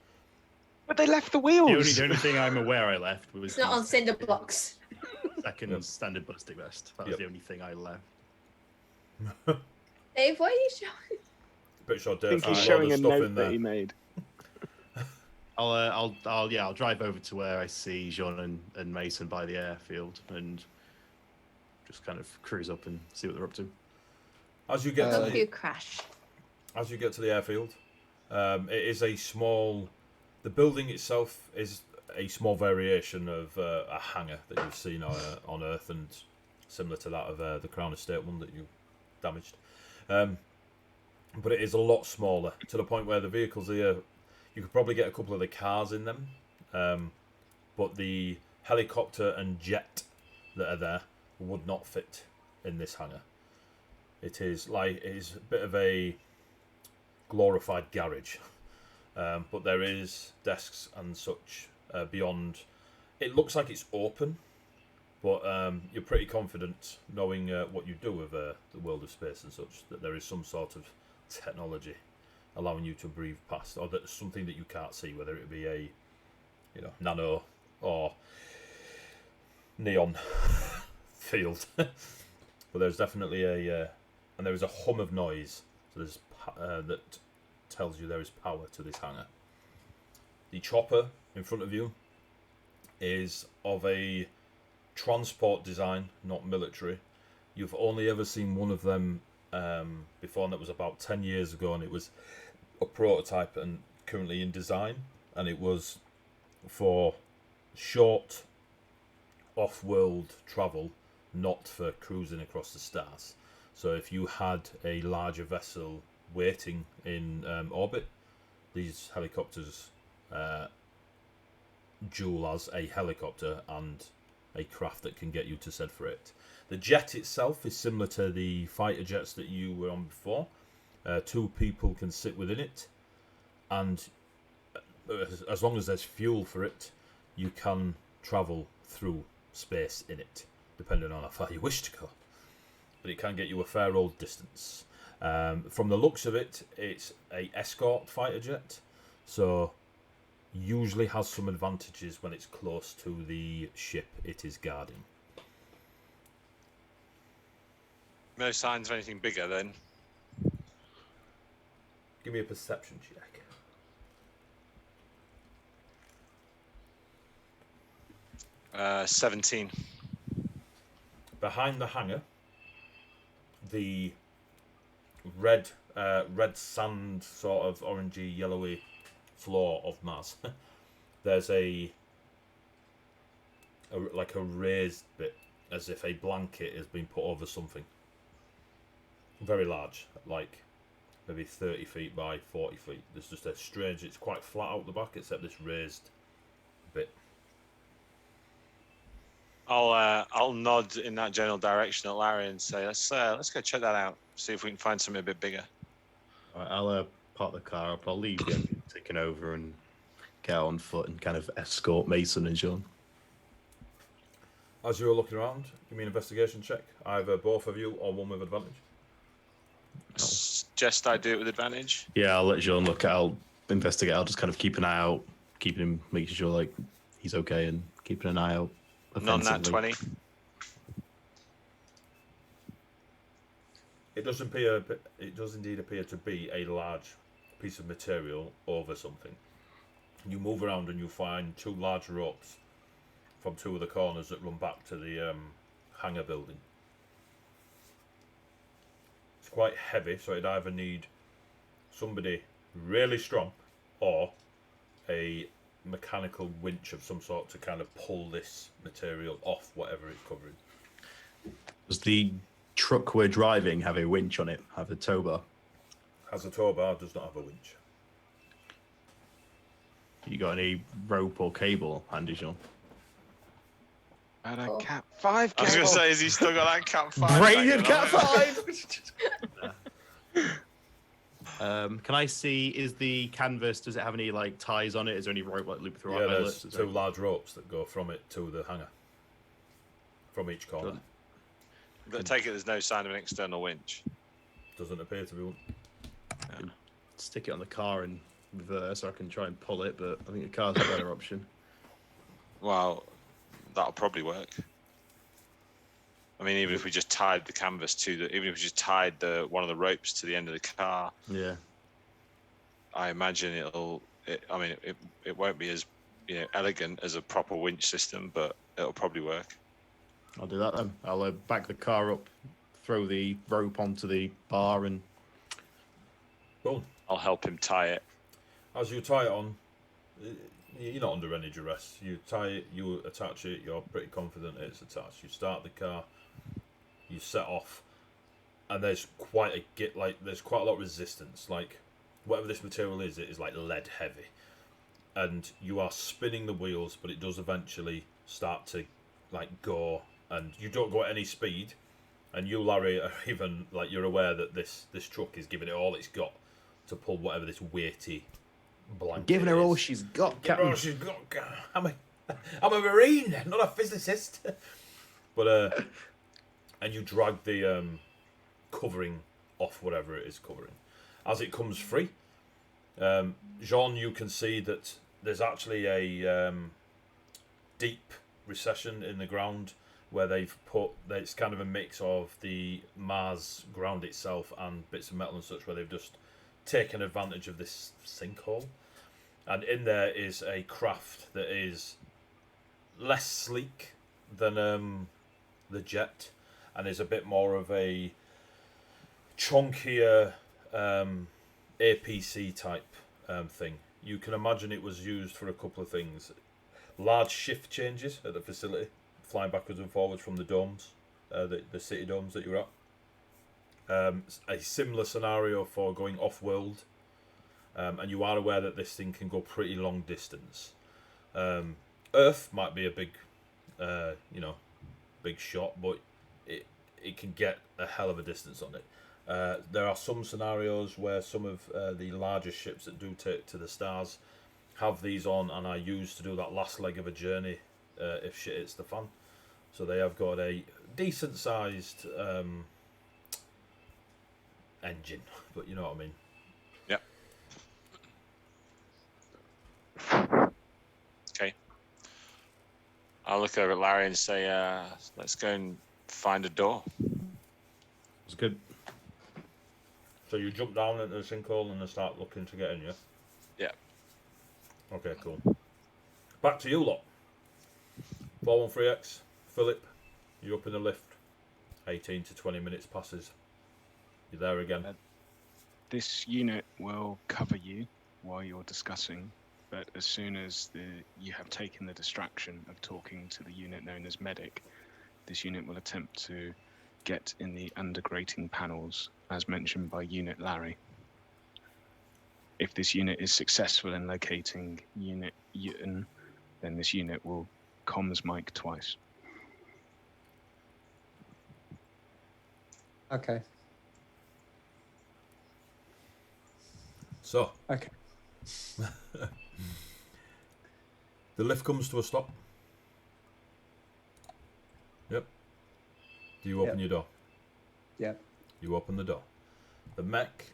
But they left the The wheels. only thing I'm aware I left was It's not on cinder blocks. second Yep. standard ballistic vest. That was Yep. the only thing I left. Dave, why are you showing? Pretty sure I Dave think found he's a load showing of a stuff note in that there. he made. I'll drive over to where I see Jean and Mason by the airfield and just kind of cruise up and see what they're up to. As you get Hope to the, you crash. as you get to the airfield, it is a small. The building itself is a small variation of a hangar that you've seen on Earth, and similar to that of the Crown Estate one that you damaged. But it is a lot smaller to the point where the vehicles here, you could probably get a couple of the cars in them, but the helicopter and jet that are there would not fit in this hangar. It is a bit of a glorified garage, but there is desks and such beyond. It looks like it's open, but you're pretty confident, knowing what you do with the world of space and such, that there is some sort of technology allowing you to breathe past, or that's something that you can't see, whether it be a nano or neon field. But there's definitely and there is a hum of noise, so there's that tells you there is power to this hangar. The chopper in front of you is of a transport design, not military. You've only ever seen one of them before, and that was about 10 years ago, and it was a prototype and currently in design, and it was for short off-world travel, not for cruising across the stars. So if you had a larger vessel waiting in orbit, these helicopters dual as a helicopter and a craft that can get you to said for it. The jet itself is similar to the fighter jets that you were on before. 2 people can sit within it, and as long as there's fuel for it, you can travel through space in it, depending on how far you wish to go. But it can get you a fair old distance. From the looks of it, it's a escort fighter jet, so usually has some advantages when it's close to the ship it is guarding. No signs of anything bigger then. Give me a perception check. Uh, 17. Behind the hangar, the red sand, sort of orangey, yellowy floor of Mars. There's like a raised bit, as if a blanket has been put over something. Very large, like maybe 30 feet by 40 feet. There's just a strange, it's quite flat out the back, except this raised bit. I'll nod in that general direction at Larry and say, let's go check that out. See if we can find something a bit bigger. All right, I'll park the car up. I'll leave the engine taking over and get out on foot and kind of escort Mason and Sean. As you're looking around, give me an investigation check. Either both of you or one with advantage. Suggest I do it with advantage. Yeah, I'll let Sean look. I'll investigate. I'll just kind of keep an eye out, keeping him, making sure like he's okay, and keeping an eye out. None that 20. It does appear. It does indeed appear to be a large piece of material over something. You move around and you find two large ropes from two of the corners that run back to the hangar building. It's quite heavy, so it'd either need somebody really strong or a mechanical winch of some sort to kind of pull this material off whatever it's covering. Does the truck we're driving have a winch on it? Have a tow bar? Has a tow bar, does not have a winch. You got any rope or cable handy, Sean? And a Cat 5 I was cable. going to say, has he still got that Cat 5? Braided hanging Cat on 5! Can I see, is the canvas, does it have any like ties on it? Is there any rope like loop through Yeah, our there's eyelets? two large ropes that go from it to the hangar. From each corner. it? But take it there's no sign of an external winch. Doesn't appear to be one. Stick it on the car in reverse, so I can try and pull it, but I think the car's a better option. Well, that'll probably work. I mean, even if we just tied the canvas to even if we just tied one of the ropes to the end of the car, Yeah. I imagine it won't be as elegant as a proper winch system, but it'll probably work. I'll do that then. I'll back the car up, throw the rope onto the bar, and Boom. I'll help him tie it. As you tie it on, you're not under any duress. You tie it, you attach it, you're pretty confident it's attached. You start the car, you set off, and there's quite a lot of resistance. Like whatever this material is, it is like lead heavy. And you are spinning the wheels, but it does eventually start to like go, and you don't go at any speed. And you, Larry, are even like you're aware that this truck is giving it all it's got to pull whatever this weighty blanket giving her is. all she's got, Give her all Captain. she's got. I'm a marine, not a physicist. But and you drag the covering off whatever it is covering. As it comes free, Jean, you can see that there's actually a deep recession in the ground where they've put, it's kind of a mix of the Mars ground itself and bits of metal and such, where they've just taken advantage of this sinkhole. And in there is a craft that is less sleek than the jet, and is a bit more of a chunkier APC type thing. You can imagine it was used for a couple of things. Large shift changes at the facility, flying backwards and forwards from the domes, the city domes that you're at. A similar scenario for going off-world, and you are aware that this thing can go pretty long distance. Earth might be a big, big shot, but it can get a hell of a distance on it. There are some scenarios where some of the larger ships that do take to the stars have these on and are used to do that last leg of a journey if shit hits the fan. So they have got a decent sized engine, but you know what I mean. Yep. Okay. I'll look over at Larry and say, let's go and find a door. It's good. So you jump down into the sinkhole and then start looking to get in, yeah? Yeah. Okay, cool. Back to you lot. 413X, Philip, you're up in the lift. 18 to 20 minutes passes. You're there again. This unit will cover you while you're discussing, but as soon as you have taken the distraction of talking to the unit known as Medic, this unit will attempt to get in the undergrating panels, as mentioned by Unit Larry. If this unit is successful in locating Unit Ewan, then this unit will comms mic twice. Okay. So, Okay. the lift comes to a stop. Yep. Do you open Yep. your door? Yep. You open the door. The mech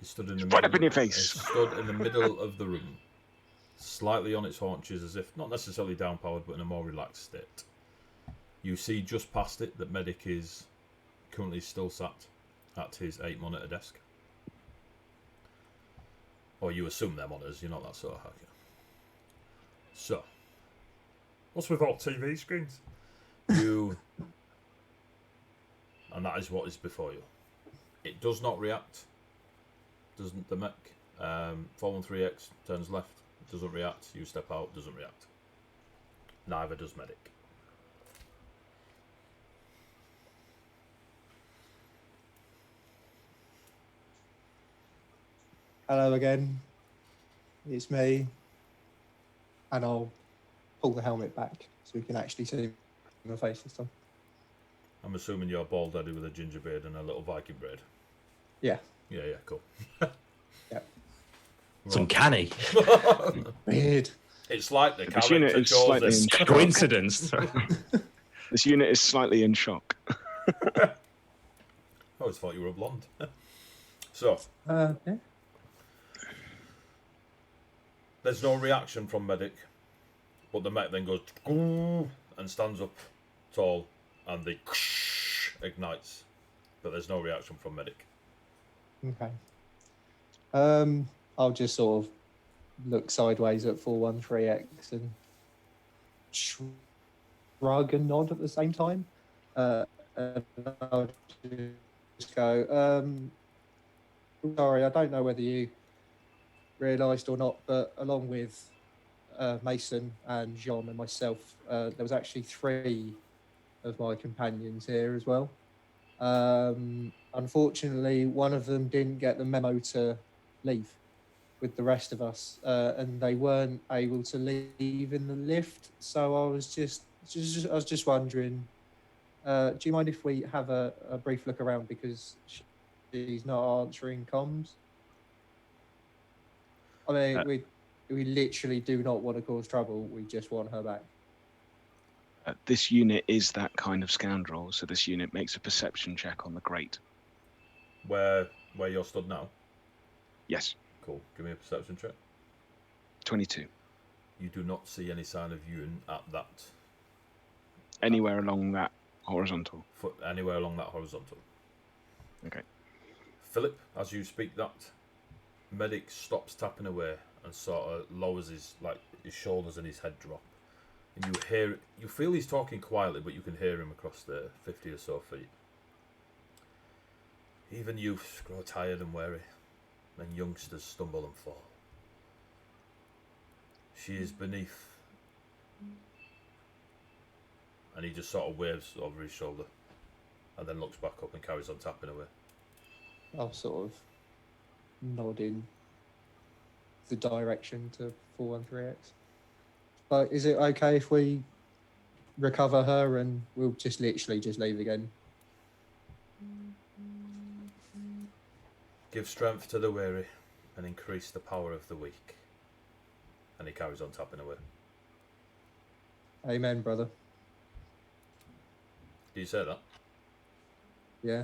is stood in the Right middle. up in your face. Is stood in the middle of the room, slightly on its haunches, as if not necessarily downpowered, but in a more relaxed state. You see just past it that Medic is currently still sat at his 8-monitor desk. Or you assume they're monitors, you're not that sort of hacker. So, what's with all TV screens? You, and that is what is before you. It does not react, doesn't the mech. 413X turns left, doesn't react. You step out, doesn't react. Neither does Medic. Hello again. It's me. And I'll pull the helmet back so we can actually see my face this time. I'm assuming you're bald headed with a ginger beard and a little Viking braid. Yeah. Yeah, cool. Yep. It's uncanny. Weird. It's like the This unit character is chose slightly this. in shock. Coincidence. This unit is slightly in shock. I always thought you were a blonde. So, Yeah. there's no reaction from Medic, but the mech then goes and stands up tall, and the ignites, but there's no reaction from Medic. Okay. I'll just sort of look sideways at 413X and shrug and nod at the same time. And I'll just go, sorry, I don't know whether you realised or not, but along with Mason and Jean and myself, there was actually 3 of my companions here as well. Unfortunately, one of them didn't get the memo to leave with the rest of us, and they weren't able to leave in the lift. So I was just wondering, do you mind if we have a brief look around, because she's not answering comms? I mean, we literally do not want to cause trouble. We just want her back. This unit is that kind of scoundrel, so this unit makes a perception check on the grate. Where you're stood now? Yes. Cool. Give me a perception check. 22. You do not see any sign of Ewan at that. Anywhere along that horizontal. Anywhere along that horizontal. Okay. Philip, as you speak that, Medic stops tapping away and sort of lowers his shoulders and his head drop. And you feel he's talking quietly, but you can hear him across the 50 or so feet. Even youths grow tired and weary, and youngsters stumble and fall. She is beneath. And he just sort of waves over his shoulder, and then looks back up and carries on tapping away. I'll sort of nod in the direction to 413X. But is it okay if we recover her and we'll just literally just leave again? Give strength to the weary and increase the power of the weak. And he carries on tapping away. Amen, brother. Do you say that? Yeah.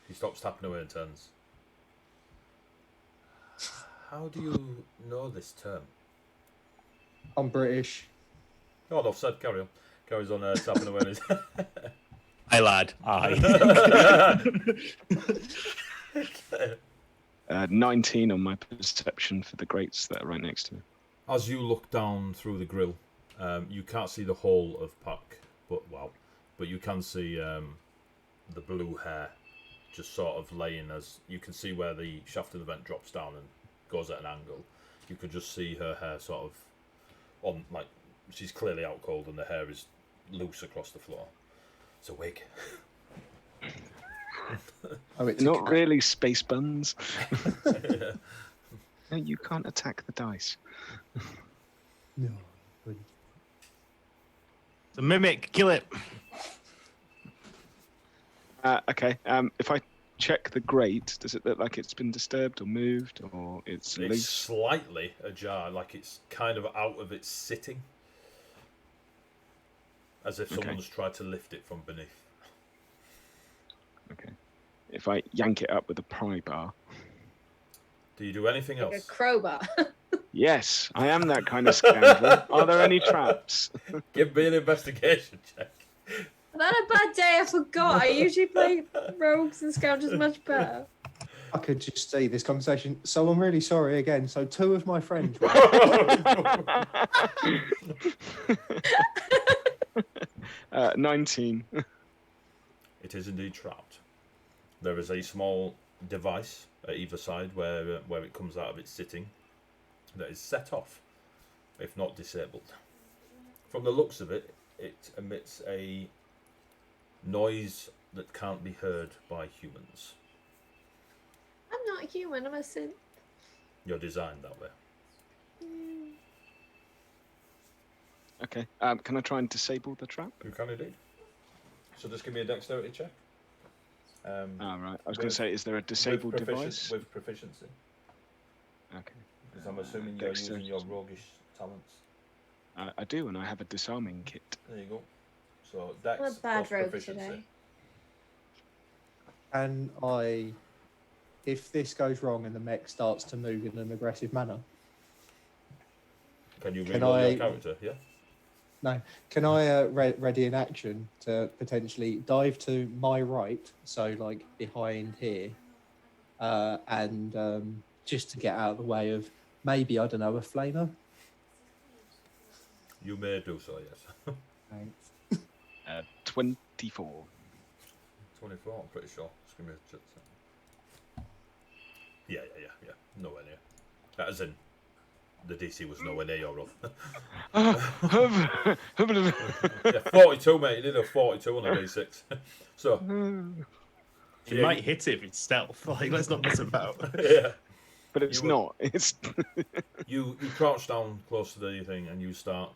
He stops tapping away and turns. How do you know this term? I'm British. Oh, enough said. Carry on. Carries on tapping away. His... Aye, lad. Aye. 19 on my perception for the grates that are right next to me. As you look down through the grill, you can't see the whole of Puck, but you can see the blue hair just sort of laying, as you can see where the shaft of the vent drops down and goes at an angle. You could just see her hair sort of on, like, she's clearly out cold and the hair is loose across the floor. It's a wig. Oh, it's Not really space buns. Yeah. No, you can't attack the dice. No. It's a mimic. Kill it. Okay. If I check the grate, does it look like it's been disturbed or moved, or it's It's loose? slightly ajar, like it's kind of out of its sitting. As if Okay. someone's tried to lift it from beneath. Okay. If I yank it up with a pry bar. Do you do anything Like a else? crowbar. Yes, I am that kind of scoundrel. Are there any traps? Give me an investigation check. I've had a bad day, I forgot. I usually play rogues and scoundrels much better. I could just see this conversation. So I'm really sorry again. So 2 of my friends. 19. It is indeed trapped. There is a small device at either side where it comes out of its sitting that is set off, if not disabled. From the looks of it, it emits a noise that can't be heard by humans. I'm not human, I'm a synth. You're designed that way. Okay. Can I try and disable the trap? You can indeed. So just give me a dexterity check. Oh, right. I was going to say, is there a disabled device? With proficiency. Okay. Because I'm assuming you're using Dexterity. your roguish talents. I do, and I have a disarming kit. There you go. So dex I'm a bad plus rogue proficiency. today. And if this goes wrong and the mech starts to move in an aggressive manner, Can you Can reroll I- your character? Yeah. no, can I ready an action to potentially dive to my right, so like behind here, and just to get out of the way of maybe, I don't know, a flamer? You may do so, yes. Thanks. 24. 24, I'm pretty sure. Just give me a check. Yeah. Nowhere near. As in, the DC was nowhere near your roll. Yeah, 42, mate. You did a 42 on a D6. So, You yeah, might hit it if it's stealth. Like, let's not mess about. yeah. But it's You not. It's You crouch down close to the thing and you start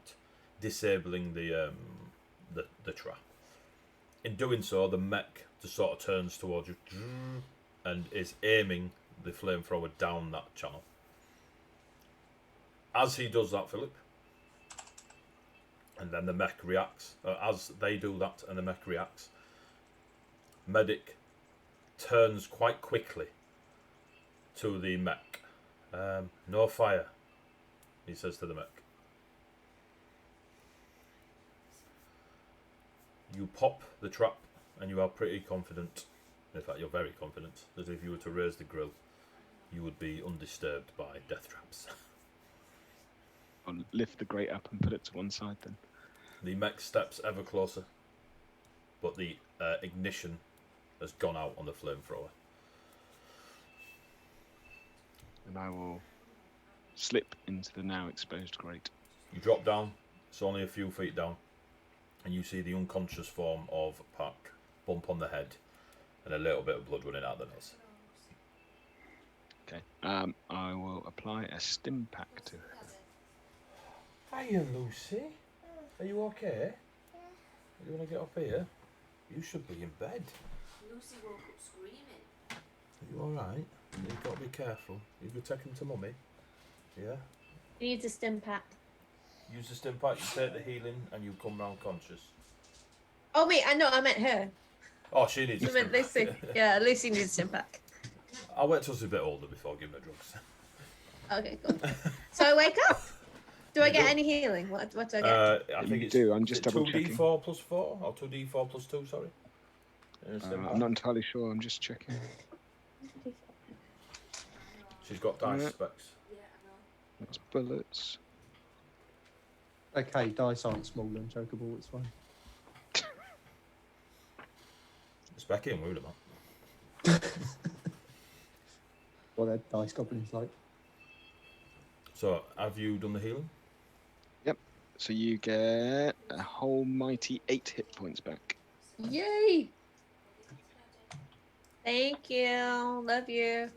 disabling the trap. In doing so, the mech just sort of turns towards you and is aiming the flamethrower down that channel. As he does that, Philip, and then the mech reacts. As they do that and the mech reacts, Medic turns quite quickly to the mech. No fire, he says to the mech. You pop the trap and you are pretty confident, in fact you're very confident, that if you were to raise the grill, you would be undisturbed by death traps. I'll lift the grate up and put it to one side then. The mech steps ever closer, but the ignition has gone out on the flamethrower. And I will slip into the now exposed grate. You drop down, it's only a few feet down, and you see the unconscious form of Pac bump on the head and a little bit of blood running out the nose. Okay. I will apply a stim pack to her. Hiya, Lucy. Are you okay? You want to get up here? You should be in bed. Lucy woke up screaming. Are you alright? You've got to be careful. You could take him to mummy. Yeah? He needs a stim pack. Use the stim pack, you take the healing, and you come round conscious. Oh, wait, I meant her. Oh, she needs a I stim meant Lucy. pack. Yeah, Lucy needs a stim pack. I'll wait till she's a bit older before giving her drugs. Okay, cool. So I wake up. Do I You get do. any healing? What do I get? I You think it's do, I'm is just it double-checking. 2d4 plus 4 or 2d4 plus 2, sorry. I'm not entirely sure, I'm just checking. She's got dice Yeah. specs. Yeah, I know. That's bullets. Okay, dice aren't small and chokeable, it's fine. It's Becky and Wooder, man. what their dice goblins like. So, have you done the healing? So you get a whole mighty 8 hit points back. Yay! Thank you. Love you.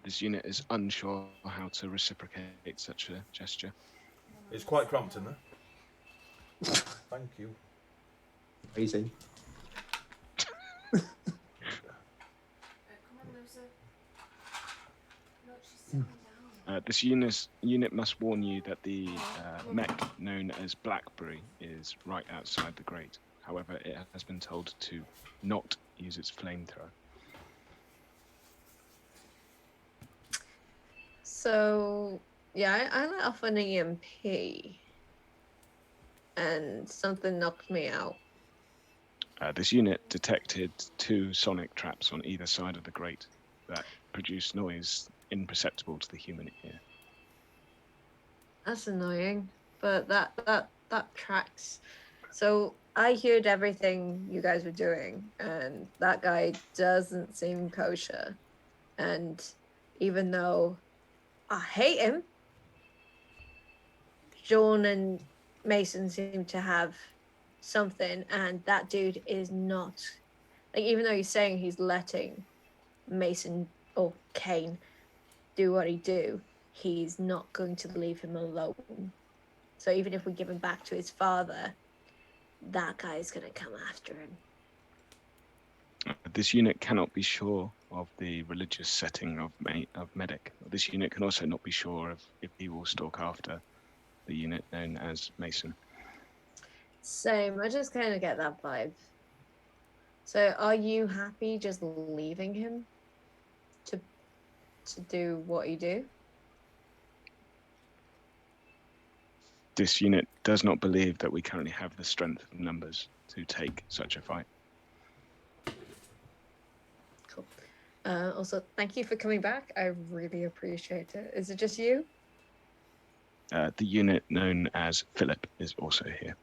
This unit is unsure how to reciprocate such a gesture. It's quite cramped in there. Thank you. Easy. Come on, Lucy. Look, she's sitting down. This unit must warn you that the mech known as Blackberry is right outside the grate. However, it has been told to not use its flamethrower. So, yeah, I let off an EMP. And something knocked me out. This unit detected 2 sonic traps on either side of the grate that produce noise imperceptible to the human ear. That's annoying, but that tracks. So I heard everything you guys were doing, and that guy doesn't seem kosher. And even though I hate him, John and Mason seem to have something, and that dude is not, like, even though he's saying he's letting Mason or Cain do what he do, he's not going to leave him alone. So even if we give him back to his father, that guy's going to come after him. This unit cannot be sure of the religious setting of Medic. This unit can also not be sure of if he will stalk after the unit known as Mason. Same, I just kind of get that vibe. So are you happy just leaving him to do what you do? This unit does not believe that we currently have the strength of numbers to take such a fight. Cool. Also, thank you for coming back. I really appreciate it. Is it just you? The unit known as Philip is also here.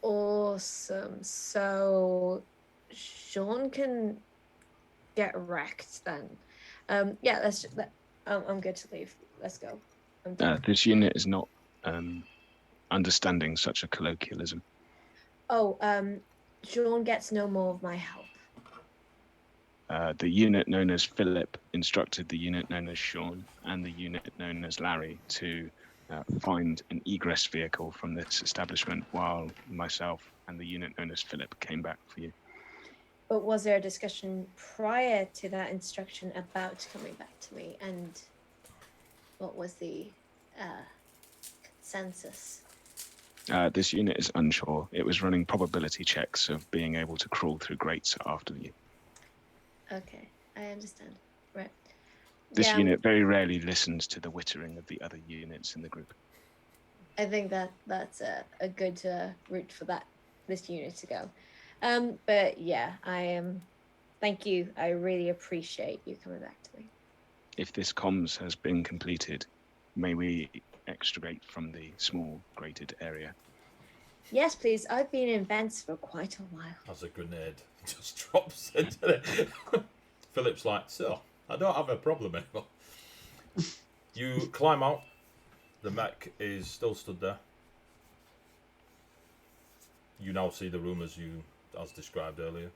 Awesome. So Sean can get wrecked then. Yeah, I'm good to leave. Let's go. I'm done. This unit is not understanding such a colloquialism. Oh, Sean gets no more of my help. The unit known as Philip instructed the unit known as Sean and the unit known as Larry to find an egress vehicle from this establishment while myself and the unit known as Philip came back for you. But was there a discussion prior to that instruction about coming back to me? And what was the consensus? This unit is unsure. It was running probability checks of being able to crawl through grates after you. Okay, I understand. Right. This Yeah, unit very rarely listens to the wittering of the other units in the group. I think that's a good route for this unit to go. But yeah, I am. Thank you. I really appreciate you coming back to me. If this comms has been completed, may we extricate from the small grated area? Yes, please. I've been in vents for quite a while. As a grenade just drops into it. Philip's like, so, I don't have a problem anymore. You climb out. The mech is still stood there. You now see the room as described earlier,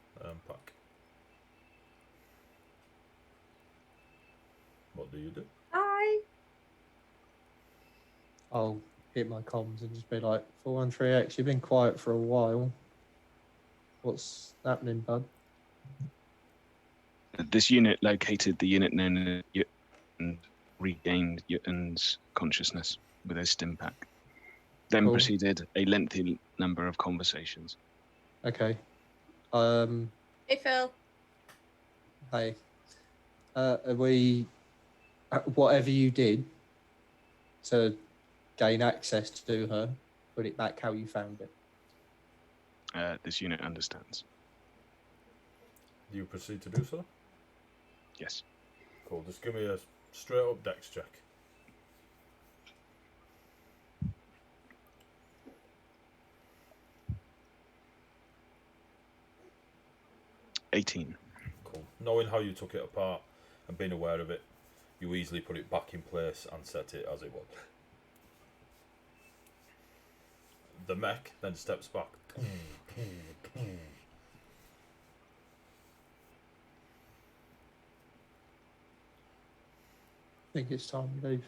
Pack. What do you do? Hi. I'll hit my comms and just be like, 413X, you've been quiet for a while. What's happening, bud? This unit located the unit known as Yut and regained Yutan's consciousness with a stim pack. Then Cool. proceeded a lengthy number of conversations. Okay. Hey, Phil. Hey. Whatever you did to gain access to her, put it back how you found it. This unit understands. Do you proceed to do so? Yes. Cool, just give me a straight up dex check. 18. Cool. Knowing how you took it apart and being aware of it, you easily put it back in place and set it as it was. The mech then steps back. I think it's time to leave.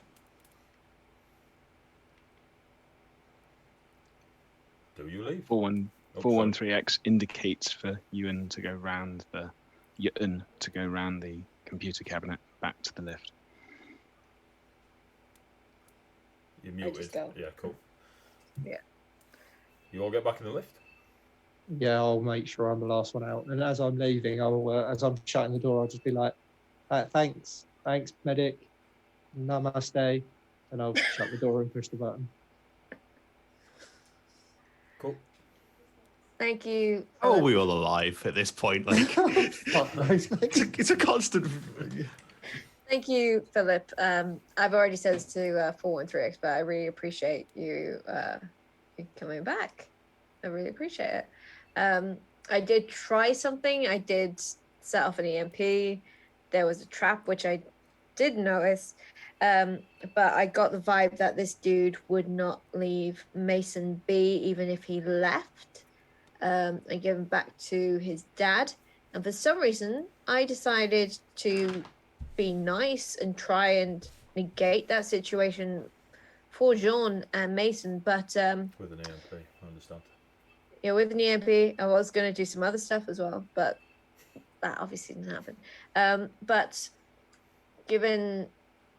Do you leave? 413X indicates for Ewan to go round the computer cabinet back to the lift. You're I muted. just go. Yeah, cool. Yeah. You all get back in the lift? Yeah, I'll make sure I'm the last one out. And as I'm leaving, as I'm shutting the door, I'll just be like, thanks, medic, namaste, and I'll shut the door and push the button. Cool. Thank you. How are we all alive at this point? Like, Fuck knows, mate. it's a constant. Thank you, Philip. I've already said this to 413X, but I really appreciate you coming back. I really appreciate it. I did try something. I did set off an EMP. There was a trap, which I did notice. But I got the vibe that this dude would not leave Mason be, even if he left. And give him back to his dad. And for some reason, I decided to be nice and try and negate that situation for Jean and Mason. But With an EMP, I understand. yeah, with an EMP, I was going to do some other stuff as well, but that obviously didn't happen. But given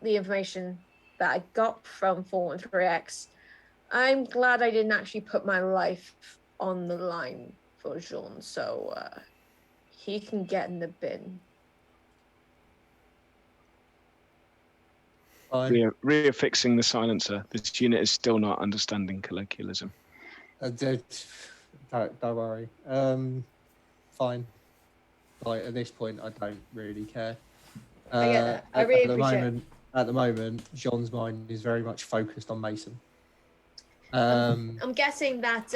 the information that I got from 413X, I'm glad I didn't actually put my life on the line for Jean, so he can get in the bin. Reaffixing the silencer. This unit is still not understanding colloquialism. Don't worry. Fine. Like at this point, I don't really care. I get that. I really appreciate it. At the moment, Jean's mind is very much focused on Mason. I'm guessing that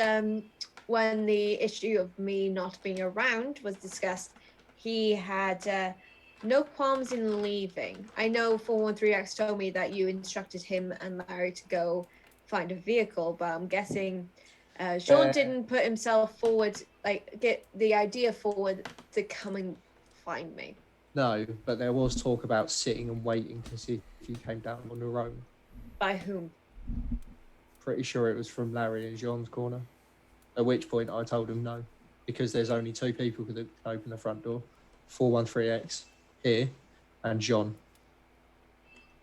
when the issue of me not being around was discussed, he had no qualms in leaving. I know 413X told me that you instructed him and Larry to go find a vehicle, but I'm guessing Jean didn't put himself forward, like get the idea forward to come and find me. No, but there was talk about sitting and waiting to see if you came down on your own. By whom? Pretty sure it was from Larry and Jean's corner. At which point I told him no, because there's only two people that can open the front door. 413X here and Jean.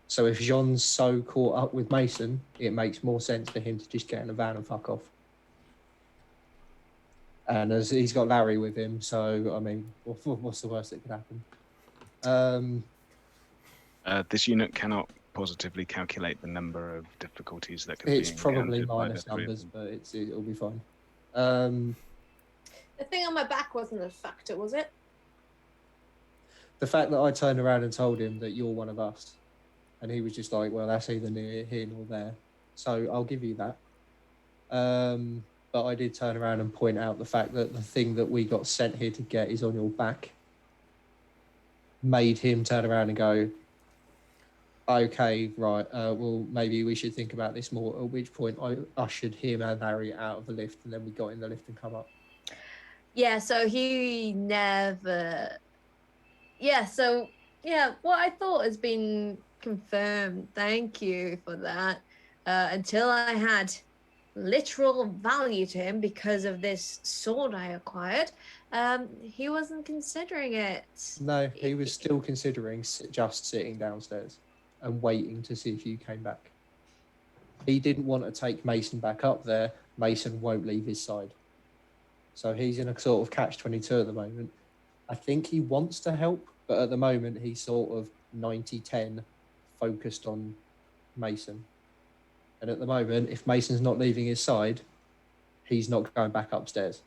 So if Jean's so caught up with Mason, it makes more sense for him to just get in the van and fuck off. And as he's got Larry with him, so I mean, what's the worst that could happen? This unit cannot positively calculate the number of difficulties that could It's be probably encountered by minus the three of numbers, them. but it'll be fine. The thing on my back wasn't a factor, was it? The fact that I turned around and told him that you're one of us, and he was just like, well, that's either near here nor there. So I'll give you that. But I did turn around and point out the fact that the thing that we got sent here to get is on your back. Made him turn around and go, okay, right, well, maybe we should think about this more, at which point I ushered him and Larry out of the lift, and then we got in the lift and come up. Yeah, so he never... Yeah, so, yeah, what I thought has been confirmed. Thank you for that. Until I had literal value to him because of this sword I acquired, he wasn't considering it. No, he was still considering just sitting downstairs and waiting to see if you came back. He didn't want to take Mason back up there. Mason won't leave his side. So he's in a sort of catch-22 at the moment. I think he wants to help, but at the moment he's sort of 90-10 focused on Mason. And at the moment, if Mason's not leaving his side, he's not going back upstairs.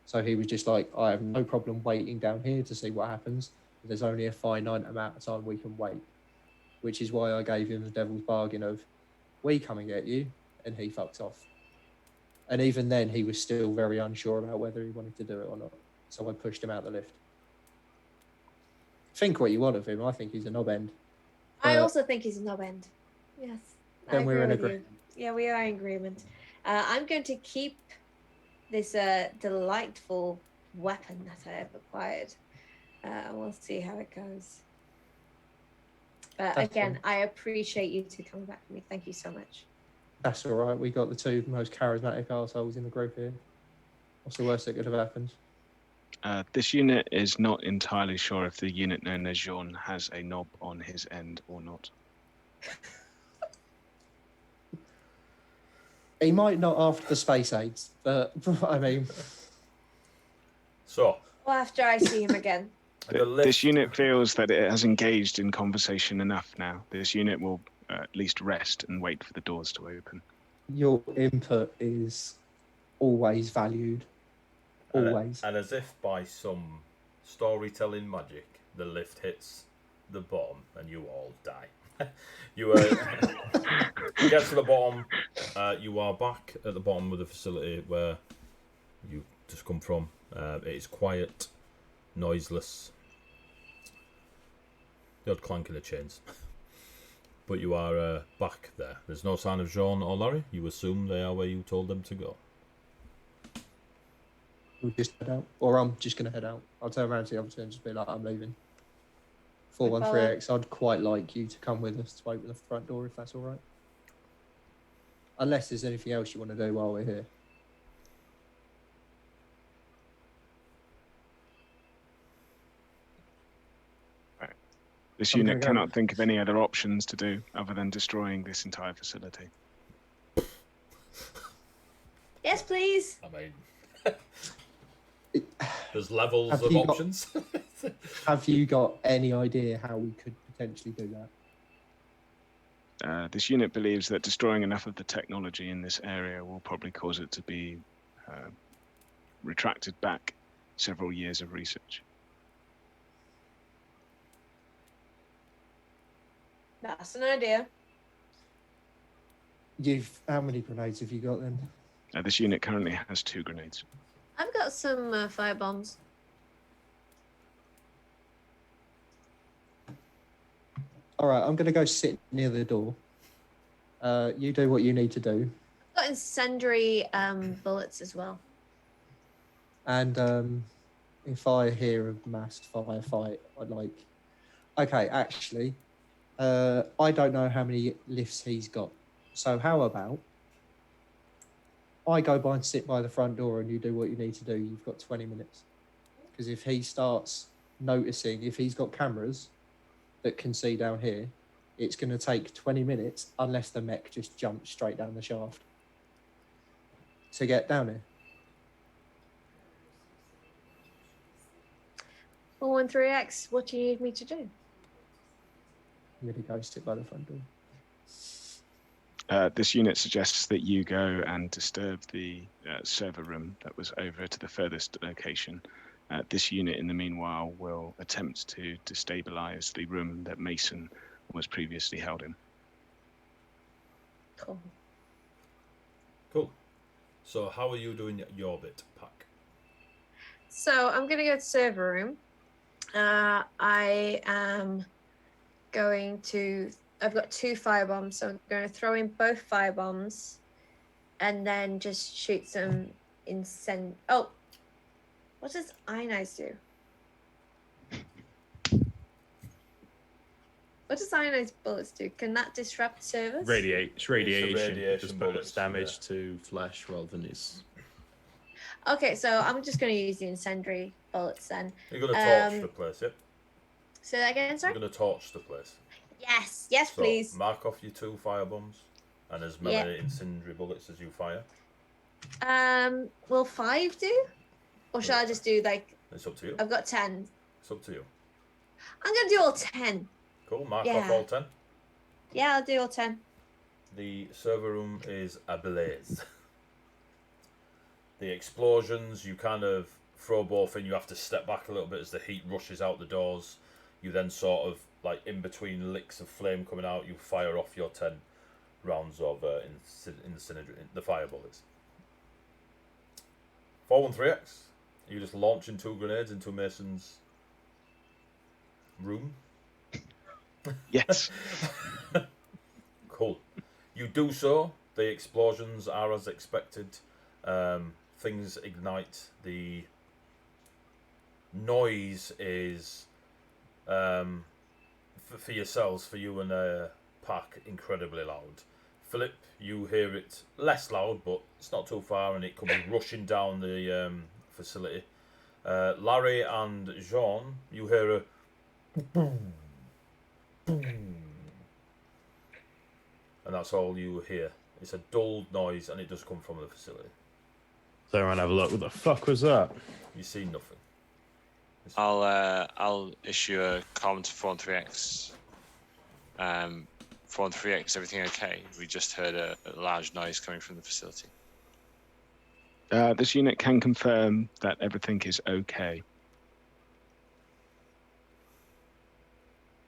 So he was just like, I have no problem waiting down here to see what happens. There's only a finite amount of time we can wait, which is why I gave him the devil's bargain of, we come and get you, and he fucks off. And even then, he was still very unsure about whether he wanted to do it or not. So I pushed him out the lift. think what you want of him. I think he's a knob end. I Uh, also think he's a knob end. Yes. I Then we're agree in with you. agreement. Yeah, we are in agreement. I'm going to keep this delightful weapon that I have acquired. And we'll see how it goes. But That's again, fine. I appreciate you two coming back to me. Thank you so much. That's all right. We got the two most charismatic arseholes in the group here. What's the worst that could have happened? This unit is not entirely sure if the unit known as Jean has a knob on his end or not. He might not after the space aids, but I mean, So, Well, after I see him again. the lift, This unit feels that it has engaged in conversation enough now. This unit will at least rest and wait for the doors to open. your input is always valued. Always. and as if by some storytelling magic, the lift hits the bottom and you all die. You get to the bottom. You are back at the bottom of the facility where you just come from. It is quiet, noiseless. The odd clanking of chains. But you are back there. There's no sign of Jean or Larry. You assume they are where you told them to go. We'll just head out. Or I'm just going to head out. I'll turn around to the other two and just be like, I'm leaving. 413X, I'd quite like you to come with us to open the front door if that's all right. Unless there's anything else you want to do while we're here. This I'm unit gonna go. cannot think of any other options to do other than destroying this entire facility. Yes, please. I mean, there's levels Have of you got- options. Have you got any idea how we could potentially do that? This unit believes that destroying enough of the technology in this area will probably cause it to be retracted back several years of research. That's an idea. How many grenades have you got then? This unit currently has 2 grenades. I've got some fire bombs. All right, I'm going to go sit near the door. You do what you need to do. I've got incendiary bullets as well. And if I hear a massed firefight, I'd like... Okay, actually, I don't know how many lifts he's got. So how about I go by and sit by the front door and you do what you need to do. You've got 20 minutes. Because if he starts noticing, if he's got cameras that can see down here, it's going to take 20 minutes unless the mech just jumps straight down the shaft to get down here. 413X, what do you need me to do? I'm going to go sit by the front door. This unit suggests that you go and disturb the server room that was over to the furthest location. This unit, in the meanwhile, will attempt to destabilize the room that Mason was previously held in. Cool. Cool. So how are you doing your bit, Pack? So I'm going to go to server room. I am going to... I've got 2 firebombs, so I'm going to throw in both firebombs and then just shoot some Oh, what does ionize do? What does ionized bullets do? Can that disrupt servers? It's radiation. radiation Just bullets, bullets damage to flesh rather than its. Okay, so I'm just going to use the incendiary bullets then. You're going to torch the place, yep? Say that again, sorry? You're going to torch the place. Yes, So please. mark off your 2 firebombs and as many incendiary bullets as you fire. Will 5 do? Or should I just do like... It's up to you. I've got 10. It's up to you. I'm going to do all 10. Cool, mark Yeah. off all 10. Yeah, I'll do all 10. The server room is ablaze. The explosions, you kind of throw both in, you have to step back a little bit as the heat rushes out the doors. You then sort of, like in between licks of flame coming out, you fire off your 10 rounds of the fire bullets. 413X, you just launching 2 grenades into Mason's room? Yes. Cool. You do so. The explosions are as expected. Things ignite. The noise is, for yourselves, for you and Pack, incredibly loud. Philip, you hear it less loud, but it's not too far, and it could be rushing down the facility. Larry and Jean, you hear a boom, boom, and that's all you hear. It's a dull noise, and it does come from the facility. So around, have a look. What the fuck was that? You see nothing. I'll issue a comment to 413X. 413X, everything okay? We just heard a large noise coming from the facility. This unit can confirm that everything is okay.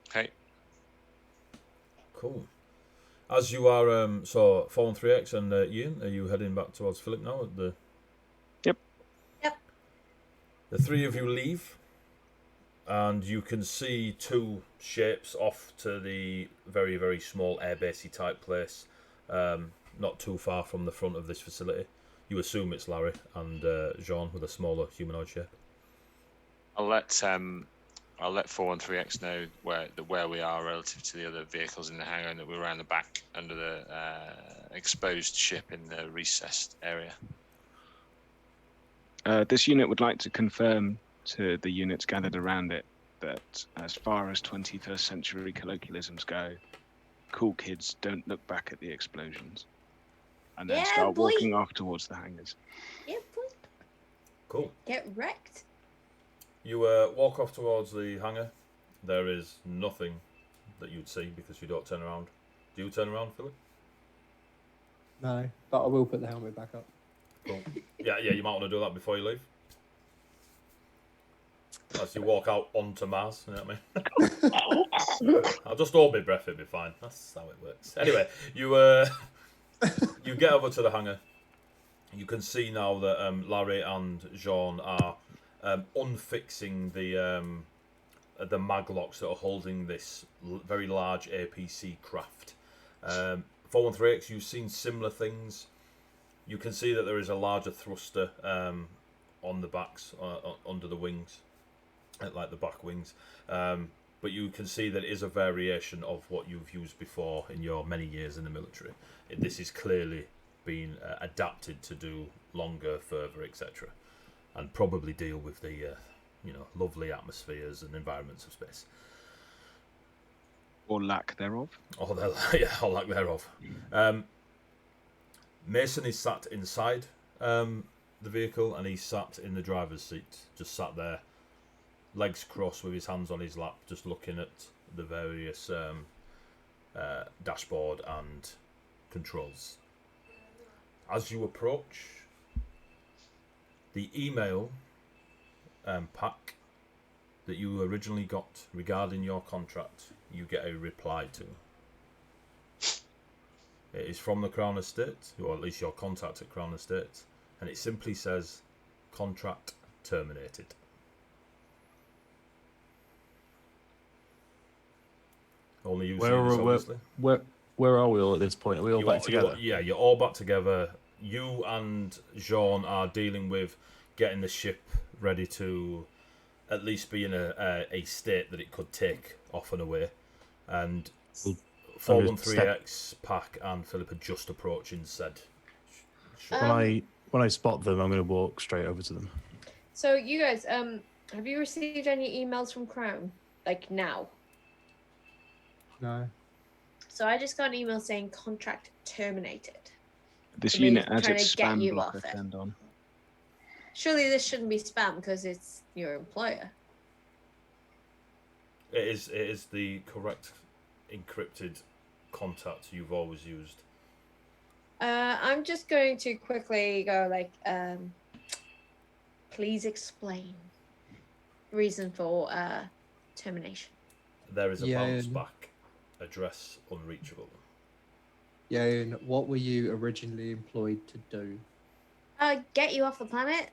Okay. Cool. As you are, so 413X and Ian, are you heading back towards Philip now? At the... Yep. Yep. The three of you leave, and you can see two shapes off to the very, very small airbasey type place, not too far from the front of this facility. You assume it's Larry and Jean with a smaller humanoid shape. I'll let 413X know where we are relative to the other vehicles in the hangar, and that we're around the back under the exposed ship in the recessed area. This unit would like to confirm to the units gathered around it that as far as 21st century colloquialisms go, cool kids don't look back at the explosions. And then Yeah, start boy. walking off towards the hangars. Yeah, boy. Cool. Get wrecked. You walk off towards the hangar. There is nothing that you'd see because you don't turn around. Do you turn around, Philip? No, but I will put the helmet back up. Cool. Yeah, you might want to do that before you leave. As you walk out onto Mars, you know what I mean? I'll just hold my breath, it'll be fine. That's how it works. Anyway, you get over to the hangar. You can see now that Larry and Jean are unfixing the maglocks that are holding this very large APC craft. 413X, you've seen similar things. You can see that there is a larger thruster on the backs, under the wings, like the back wings. But you can see that it is a variation of what you've used before in your many years in the military. This is clearly been adapted to do longer, further, etc., and probably deal with the lovely atmospheres and environments of space, Or lack thereof. or lack thereof. Mason is sat inside the vehicle, and he's sat in the driver's seat, just sat there, legs crossed with his hands on his lap, just looking at the various dashboard and controls. As you approach, the email pack that you originally got regarding your contract, you get a reply to. It is from the Crown Estate, or at least your contact at Crown Estate, and it simply says, contract terminated. Only you see this, obviously. Where are we all at this point? Are we all back together? You're all back together. You and Jean are dealing with getting the ship ready to at least be in a state that it could take off and away. And 413X, Pack, and Philip are just approaching said. When I spot them, I'm going to walk straight over to them. So you guys, have you received any emails from Crown? Like now? No. So I just got an email saying contract terminated. This So they're unit just has trying its to get spam you blocker off it. turned on. Surely this shouldn't be spam because it's your employer. It is the correct encrypted contact you've always used. I'm just going to quickly go like, please explain reason for termination. There is a Yeah. bounce back. Address unreachable. Yeah, and what were you originally employed to do? Get you off the planet.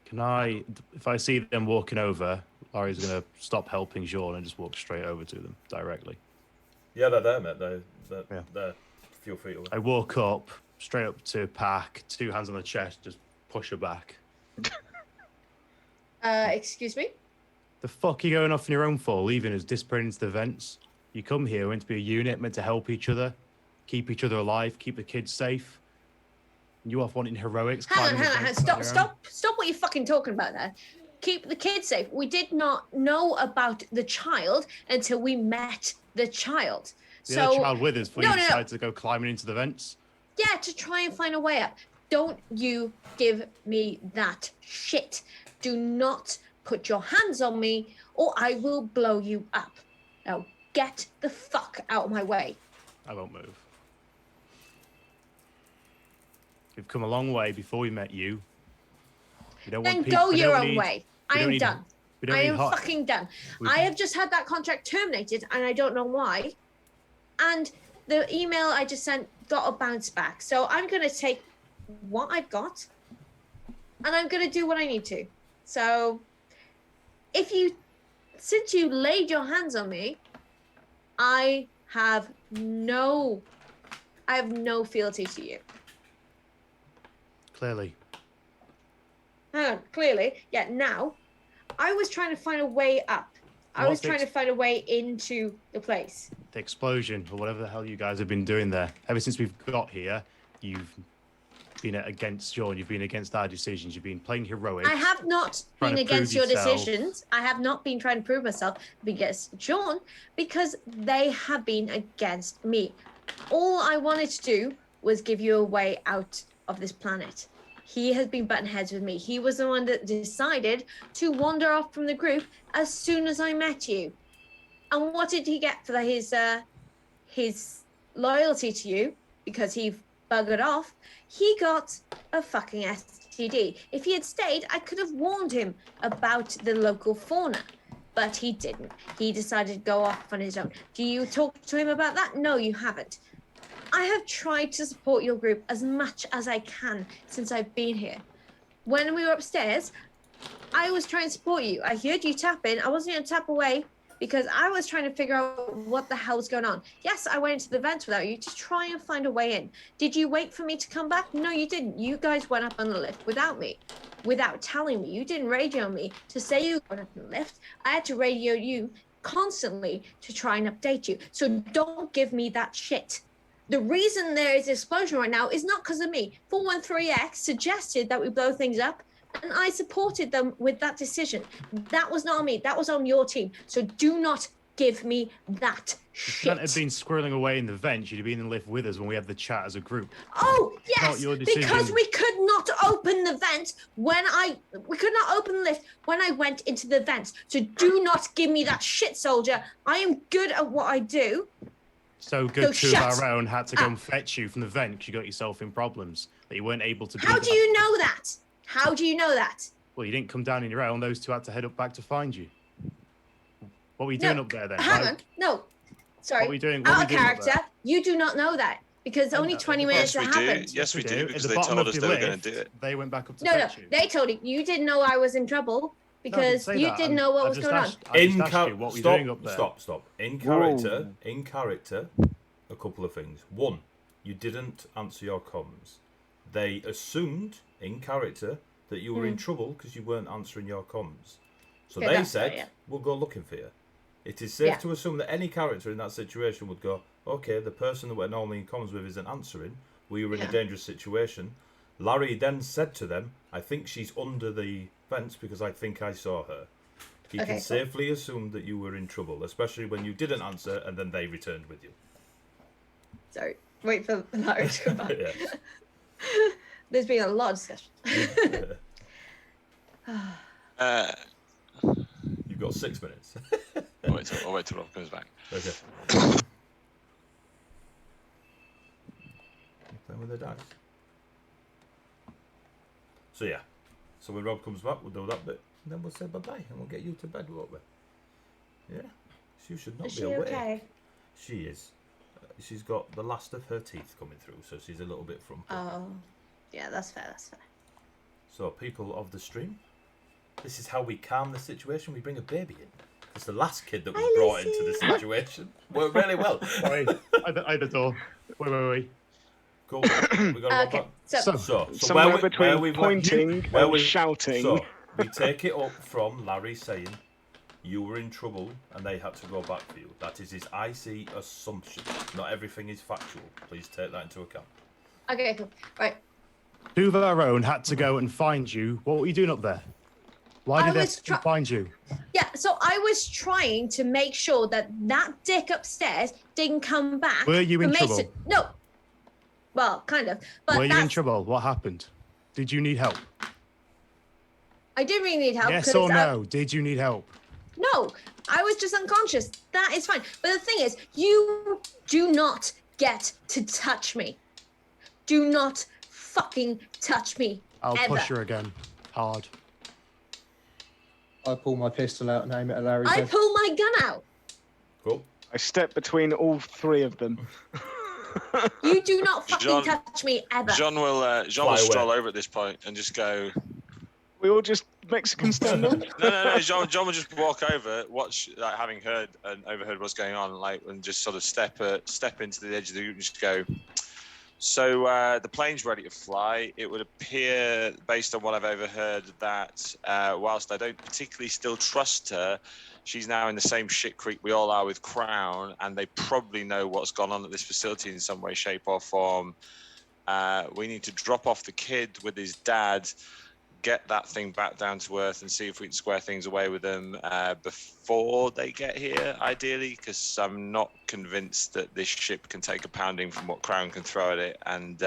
Can I, if I see them walking over, Ari's going to stop helping Sean and just walk straight over to them directly. Yeah, they're there, mate. They're Yeah. a few feet away. I walk up, straight up to Pack, 2 hands on the chest, just push her back. Excuse me? The fuck are you going off on your own for, leaving us disparate into the vents? You come here, meant to be a unit, meant to help each other, keep each other alive, keep the kids safe. You off wanting heroics. Hang climbing the on. vents on your own? Stop what you're fucking talking about there. Keep the kids safe. We did not know about the child until we met the child. The other child with us before No, you no, no. decided to go climbing into the vents. Yeah, to try and find a way up. Don't you give me that shit. Do not put your hands on me or I will blow you up. Now get the fuck out of my way. I won't move. We've come a long way before we met you. We don't Then want people, go we your don't own need- way. we I don't am need- done. we don't I need am hot- fucking done. We've- I have just had that contract terminated and I don't know why. And the email I just sent got a bounce back. So I'm going to take what I've got and I'm going to do what I need to. So since you laid your hands on me, I have no fealty to you. Clearly. Hang on, clearly. Yeah, now, I was trying to find a way up. I was What's the trying to find a way into the place. The explosion, or whatever the hell you guys have been doing there. Ever since we've got here, you've been against Sean, you've been against our decisions, you've been playing heroics. I have not trying been to prove against your yourself. decisions. I have not been trying to prove myself against John because they have been against me. All I wanted to do was give you a way out of this planet. He has been butting heads with me. He was the one that decided to wander off from the group as soon as I met you. And what did he get for his loyalty to you? Because he buggered off. He got a fucking STD. If he had stayed, I could have warned him about the local fauna. But he didn't. He decided to go off on his own. Do you talk to him about that? No, you haven't. I have tried to support your group as much as I can since I've been here. When we were upstairs, I was trying to support you. I heard you tap in. I wasn't going to tap away because I was trying to figure out what the hell's going on. Yes, I went into the vents without you to try and find a way in. Did you wait for me to come back? No, you didn't. You guys went up on the lift without me, without telling me. You didn't radio me to say you went up on the lift. I had to radio you constantly to try and update you. So don't give me that shit. The reason there is an explosion right now is not because of me. 413X suggested that we blow things up, and I supported them with that decision. That was not on me. That was on your team. So do not give me that You shit. can't have been squirreling away in the vents. You'd have been in the lift with us when we had the chat as a group. Oh, Not yes, your because decision. we could not open the vent we could not open the lift when I went into the vents. So do not give me that shit, soldier. I am good at what I do. So good, So two of shut our own had to go up. and fetch you from the vent because you got yourself in problems that you weren't able to be How there. do you know that? How do you know that? Well, you didn't come down on your own. Those two had to head up back to find you. What were you doing No, up there then? Hang Why- on. No. Sorry. What were you doing? What Out were of you doing up character. You do not know that because only 20 minutes Yes, we have do. happened. Yes, we do, At because the they bottom told of us the they were going lift, to do it. They went back up to No, fetch you. they told you. You didn't know I was in trouble because say you that. didn't know what I was just going on. asked- I just asked you, what were you doing up there? Stop. In character, a couple of things. One, you didn't answer your comms. They assumed, in character, that you were in trouble because you weren't answering your comms. So Yeah, they that's said, right, yeah. we'll go looking for you. It is safe Yeah. to assume that any character in that situation would go, okay, the person that we're normally in comms with isn't answering. We were in Yeah. a dangerous situation. Larry then said to them, I think she's under the fence because I think I saw her. He Okay, can cool. safely assume that you were in trouble, especially when you didn't answer and then they returned with you. Sorry. Wait for Larry to come back. Yeah. There's been a lot of discussion. You've got 6 minutes. I'll wait till Rob comes back. Okay. Playing with the dice. So yeah. So when Rob comes back, we'll do that bit, and then we'll say bye bye, and we'll get you to bed, won't we? Yeah. She should not Is be she awake. okay? She is. She's got the last of her teeth coming through, so she's a little bit frumpy. Oh, yeah, that's fair. That's fair. So people of the stream, This is how we calm the situation. We bring a baby in. It's the last kid that was brought into this situation. Worked really well. Sorry, either door. Wait. Cool. We got Okay, so somewhere where between we've pointing where and we shouting. So we take it up from Larry saying you were in trouble and they had to go back for you. That is his IC assumption. Not everything is factual. Please take that into account. Okay, cool. Right. Two of our own had to go and find you. What were you doing up there? Why did they find you? Yeah, so I was trying to make sure that dick upstairs didn't come back. Were you in trouble? No. Well, kind of. But were you in trouble? What happened? Did you need help? I did really need help. Yes or no? Did you need help? No, I was just unconscious. That is fine. But the thing is, you do not get to touch me. Do not fucking touch me. I'll ever. push her again. Hard. I pull my pistol out and aim it at Larry's I head. pull my gun out. Cool. I step between all three of them. You do not fucking touch me ever. John will stroll over at this point and just go. We all just Mexican stand up. No. John will just walk over, watch, like, having heard and overheard what's going on, like, and just sort of step into the edge of the group and just go. So the plane's ready to fly. It would appear, based on what I've overheard, that whilst I don't particularly still trust her, she's now in the same shit creek we all are with Crown, and they probably know what's gone on at this facility in some way, shape, or form. We need to drop off the kid with his dad, get that thing back down to earth, and see if we can square things away with them before they get here, ideally, because I'm not convinced that this ship can take a pounding from what Crown can throw at it, and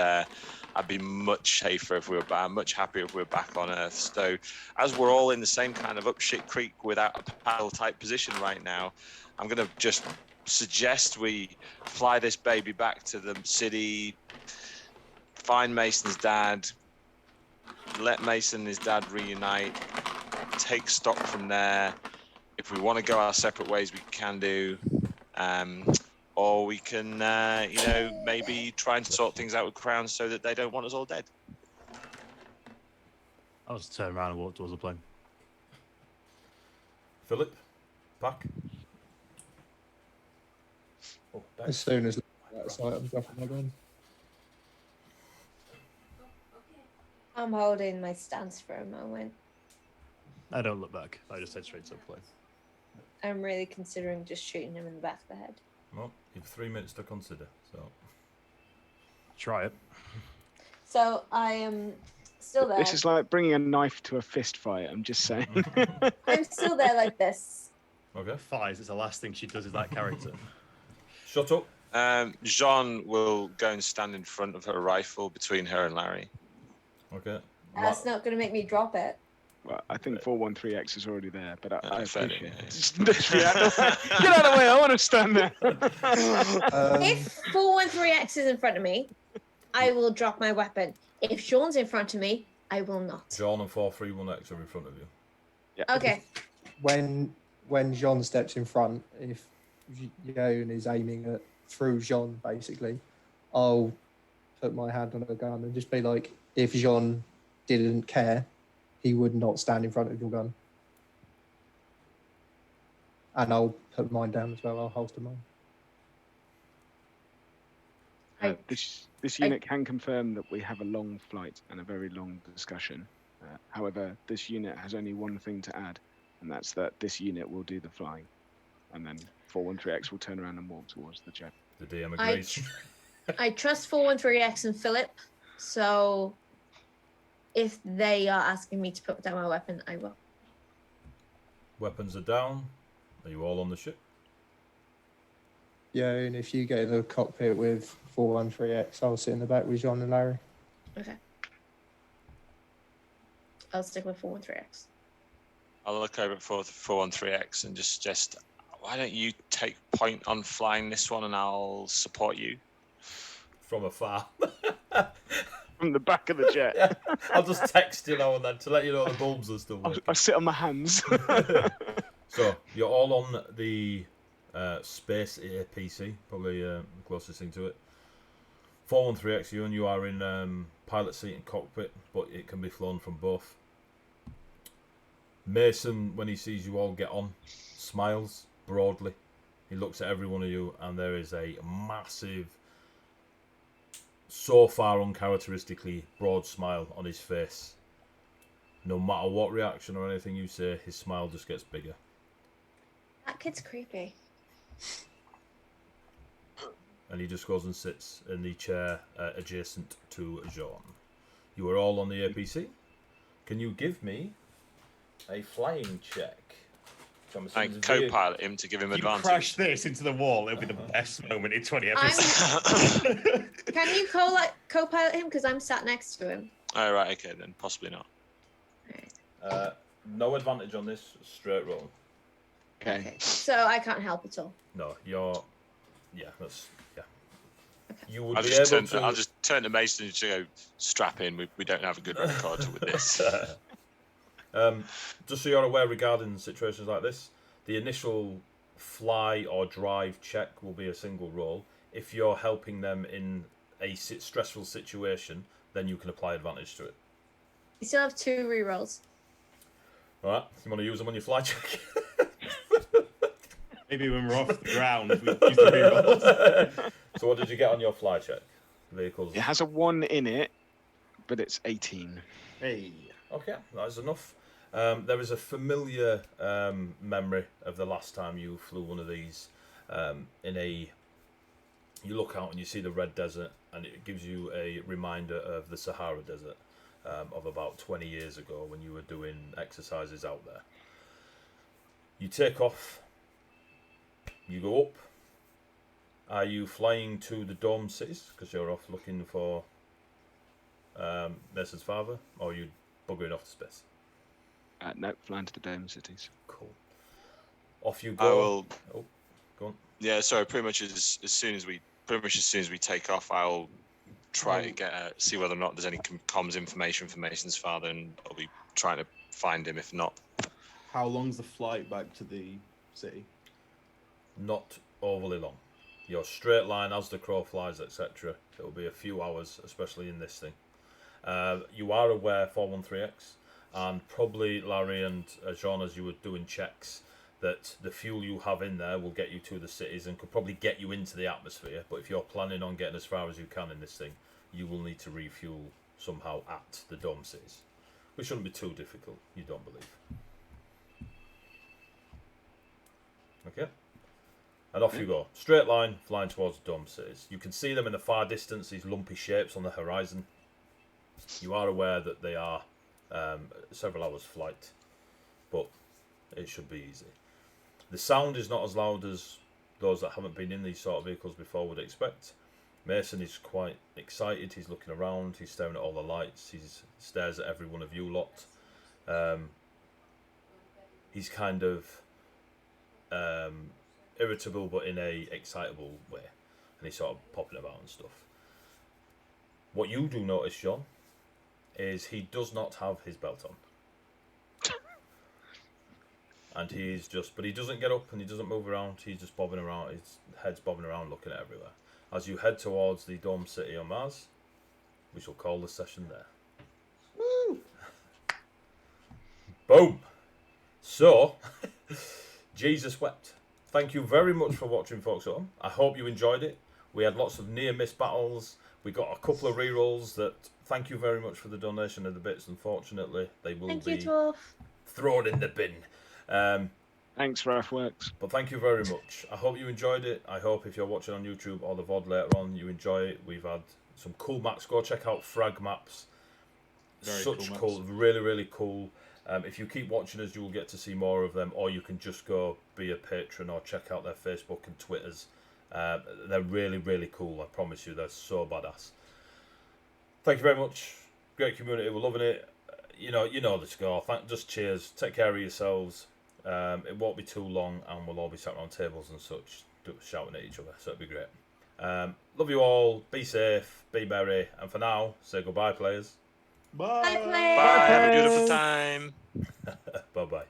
I'd be much safer if we were back, much happier if we were back on Earth. So, as we're all in the same kind of up shit creek without a paddle type position right now, I'm gonna just suggest we fly this baby back to the city, find Mason's dad, let Mason and his dad reunite, take stock from there. If we want to go our separate ways, we can do. Or we can, maybe try and sort things out with Crown so that they don't want us all dead. I'll just turn around and walk towards the plane. Philip, back. Oh, As soon as that sight, I'm dropping my gun. I'm holding my stance for a moment. I don't look back. I just head straight to the plane. I'm really considering just shooting him in the back of the head. Well, you have 3 minutes to consider, so. Try it. So I am still there. This is like bringing a knife to a fist fight, I'm just saying. I'm still there like this. Okay. Fies, it's the last thing she does is that character. Shut up. Jean will go and stand in front of her rifle between her and Larry. Okay. That's not going to make me drop it. Well, I think 413X is already there, but I fair appreciate enough. it. Get out of the way, I want to stand there. If 413X is in front of me, I will drop my weapon. If Sean's in front of me, I will not. John and 431X are in front of you. Yeah. Okay. When Jean steps in front, if Yoon is aiming at through Jean, basically, I'll put my hand on a gun and just be like, if Jean didn't care, he would not stand in front of your gun. And I'll put mine down as well. I'll holster mine. This unit can confirm that we have a long flight and a very long discussion. However, this unit has only one thing to add, and that's that this unit will do the flying. And then 413X will turn around and walk towards the jet. The DM agrees. I trust 413X and Philip, so if they are asking me to put down my weapon, I will. Weapons are down. Are you all on the ship? Yeah, and if you get in the cockpit with 413X, I'll sit in the back with Jean and Larry. Okay. I'll stick with 413X. I'll look over at 413X and just suggest, why don't you take point on flying this one and I'll support you? From afar. From the back of the jet. Yeah. I'll just text you now and then to let you know the bulbs are still working. I sit on my hands. So, you're all on the Space Air PC, probably the closest thing to it. 413X, you are in pilot seat and cockpit, but it can be flown from both. Mason, when he sees you all get on, smiles broadly. He looks at every one of you, and there is a massive, so far uncharacteristically broad smile on his face. No matter what reaction or anything you say, his smile just gets bigger. That kid's creepy. And he just goes and sits in the chair adjacent to Jean. You are all on the APC. Can you give me a flying check? I co-pilot him to give him You advantage. crash this into the wall, it'll be the best moment in 20 episodes. Can you co-pilot him? Because I'm sat next to him. Oh, right, okay, then possibly not. No advantage on this, straight roll. Okay. So I can't help at all. No, you're... Yeah, that's... Yeah. You would I'll be just, able turn, to... I'll just turn to Mason and just go, strap in, we don't have a good record with this. Just so you're aware regarding situations like this, the initial fly or drive check will be a single roll. If you're helping them in a stressful situation, then you can apply advantage to it. You still have 2 rerolls. Alright, you want to use them on your fly check? Maybe when we're off the ground, we use the rerolls. So what did you get on your fly check? Vehicles? It has a 1 in it, but it's 18. Hey. Okay, that is enough. There is a familiar memory of the last time you flew one of these you look out and you see the red desert, and it gives you a reminder of the Sahara Desert of about 20 years ago when you were doing exercises out there. You take off, you go up. Are you flying to the dome cities because you're off looking for Mason's father, or are you buggering off to space? No, flying to the dome cities. Cool. Off you go. I will. Oh, go on. Yeah, sorry. Pretty much as soon as we take off, I'll try to get see whether or not there's any comms information for Mason's father, and I'll be trying to find him. If not, How long's the flight back to the city? Not overly long. Your straight line as the crow flies, etc. It will be a few hours, especially in this thing. You are aware, 413X, and probably Larry and Jean, as you were doing checks, that the fuel you have in there will get you to the cities and could probably get you into the atmosphere. But if you're planning on getting as far as you can in this thing, you will need to refuel somehow at the dome cities, which shouldn't be too difficult, you don't believe. Okay. And off you go. Straight line, flying towards the dome cities. You can see them in the far distance, these lumpy shapes on the horizon. You are aware that they are several hours flight, but it should be easy. The sound is not as loud as those that haven't been in these sort of vehicles before would expect. Mason is quite excited. He's looking around. He's staring at all the lights. He stares at every one of you lot. He's kind of irritable, but in a excitable way, and he's sort of popping about and stuff. What you do notice, John, is he does not have his belt on. And but he doesn't get up and he doesn't move around, he's just bobbing around, his head's bobbing around looking at everywhere. As you head towards the Dome City on Mars, we shall call the session there. Woo! Boom! So, Jesus wept. Thank you very much for watching, folks at home. I hope you enjoyed it. We had lots of near-miss battles. We got a couple of rerolls that, thank you very much for the donation of the bits. Unfortunately, they will be thrown in the bin. Thanks, Ruffworx. But thank you very much. I hope you enjoyed it. I hope if you're watching on YouTube or the VOD later on, you enjoy it. We've had some cool maps. Go check out Frag Maps. Such cool, really, really cool. If you keep watching us, you will get to see more of them, or you can just go be a patron or check out their Facebook and Twitters. They're really, really cool. I promise you, they're so badass. Thank you very much. Great community. We're loving it. You know the score. Just cheers. Take care of yourselves. It won't be too long, and we'll all be sat around tables and such, shouting at each other. So it'll be great. Love you all. Be safe. Be merry. And for now, say goodbye, players. Bye. Bye, players. bye. Have a beautiful time. Bye bye.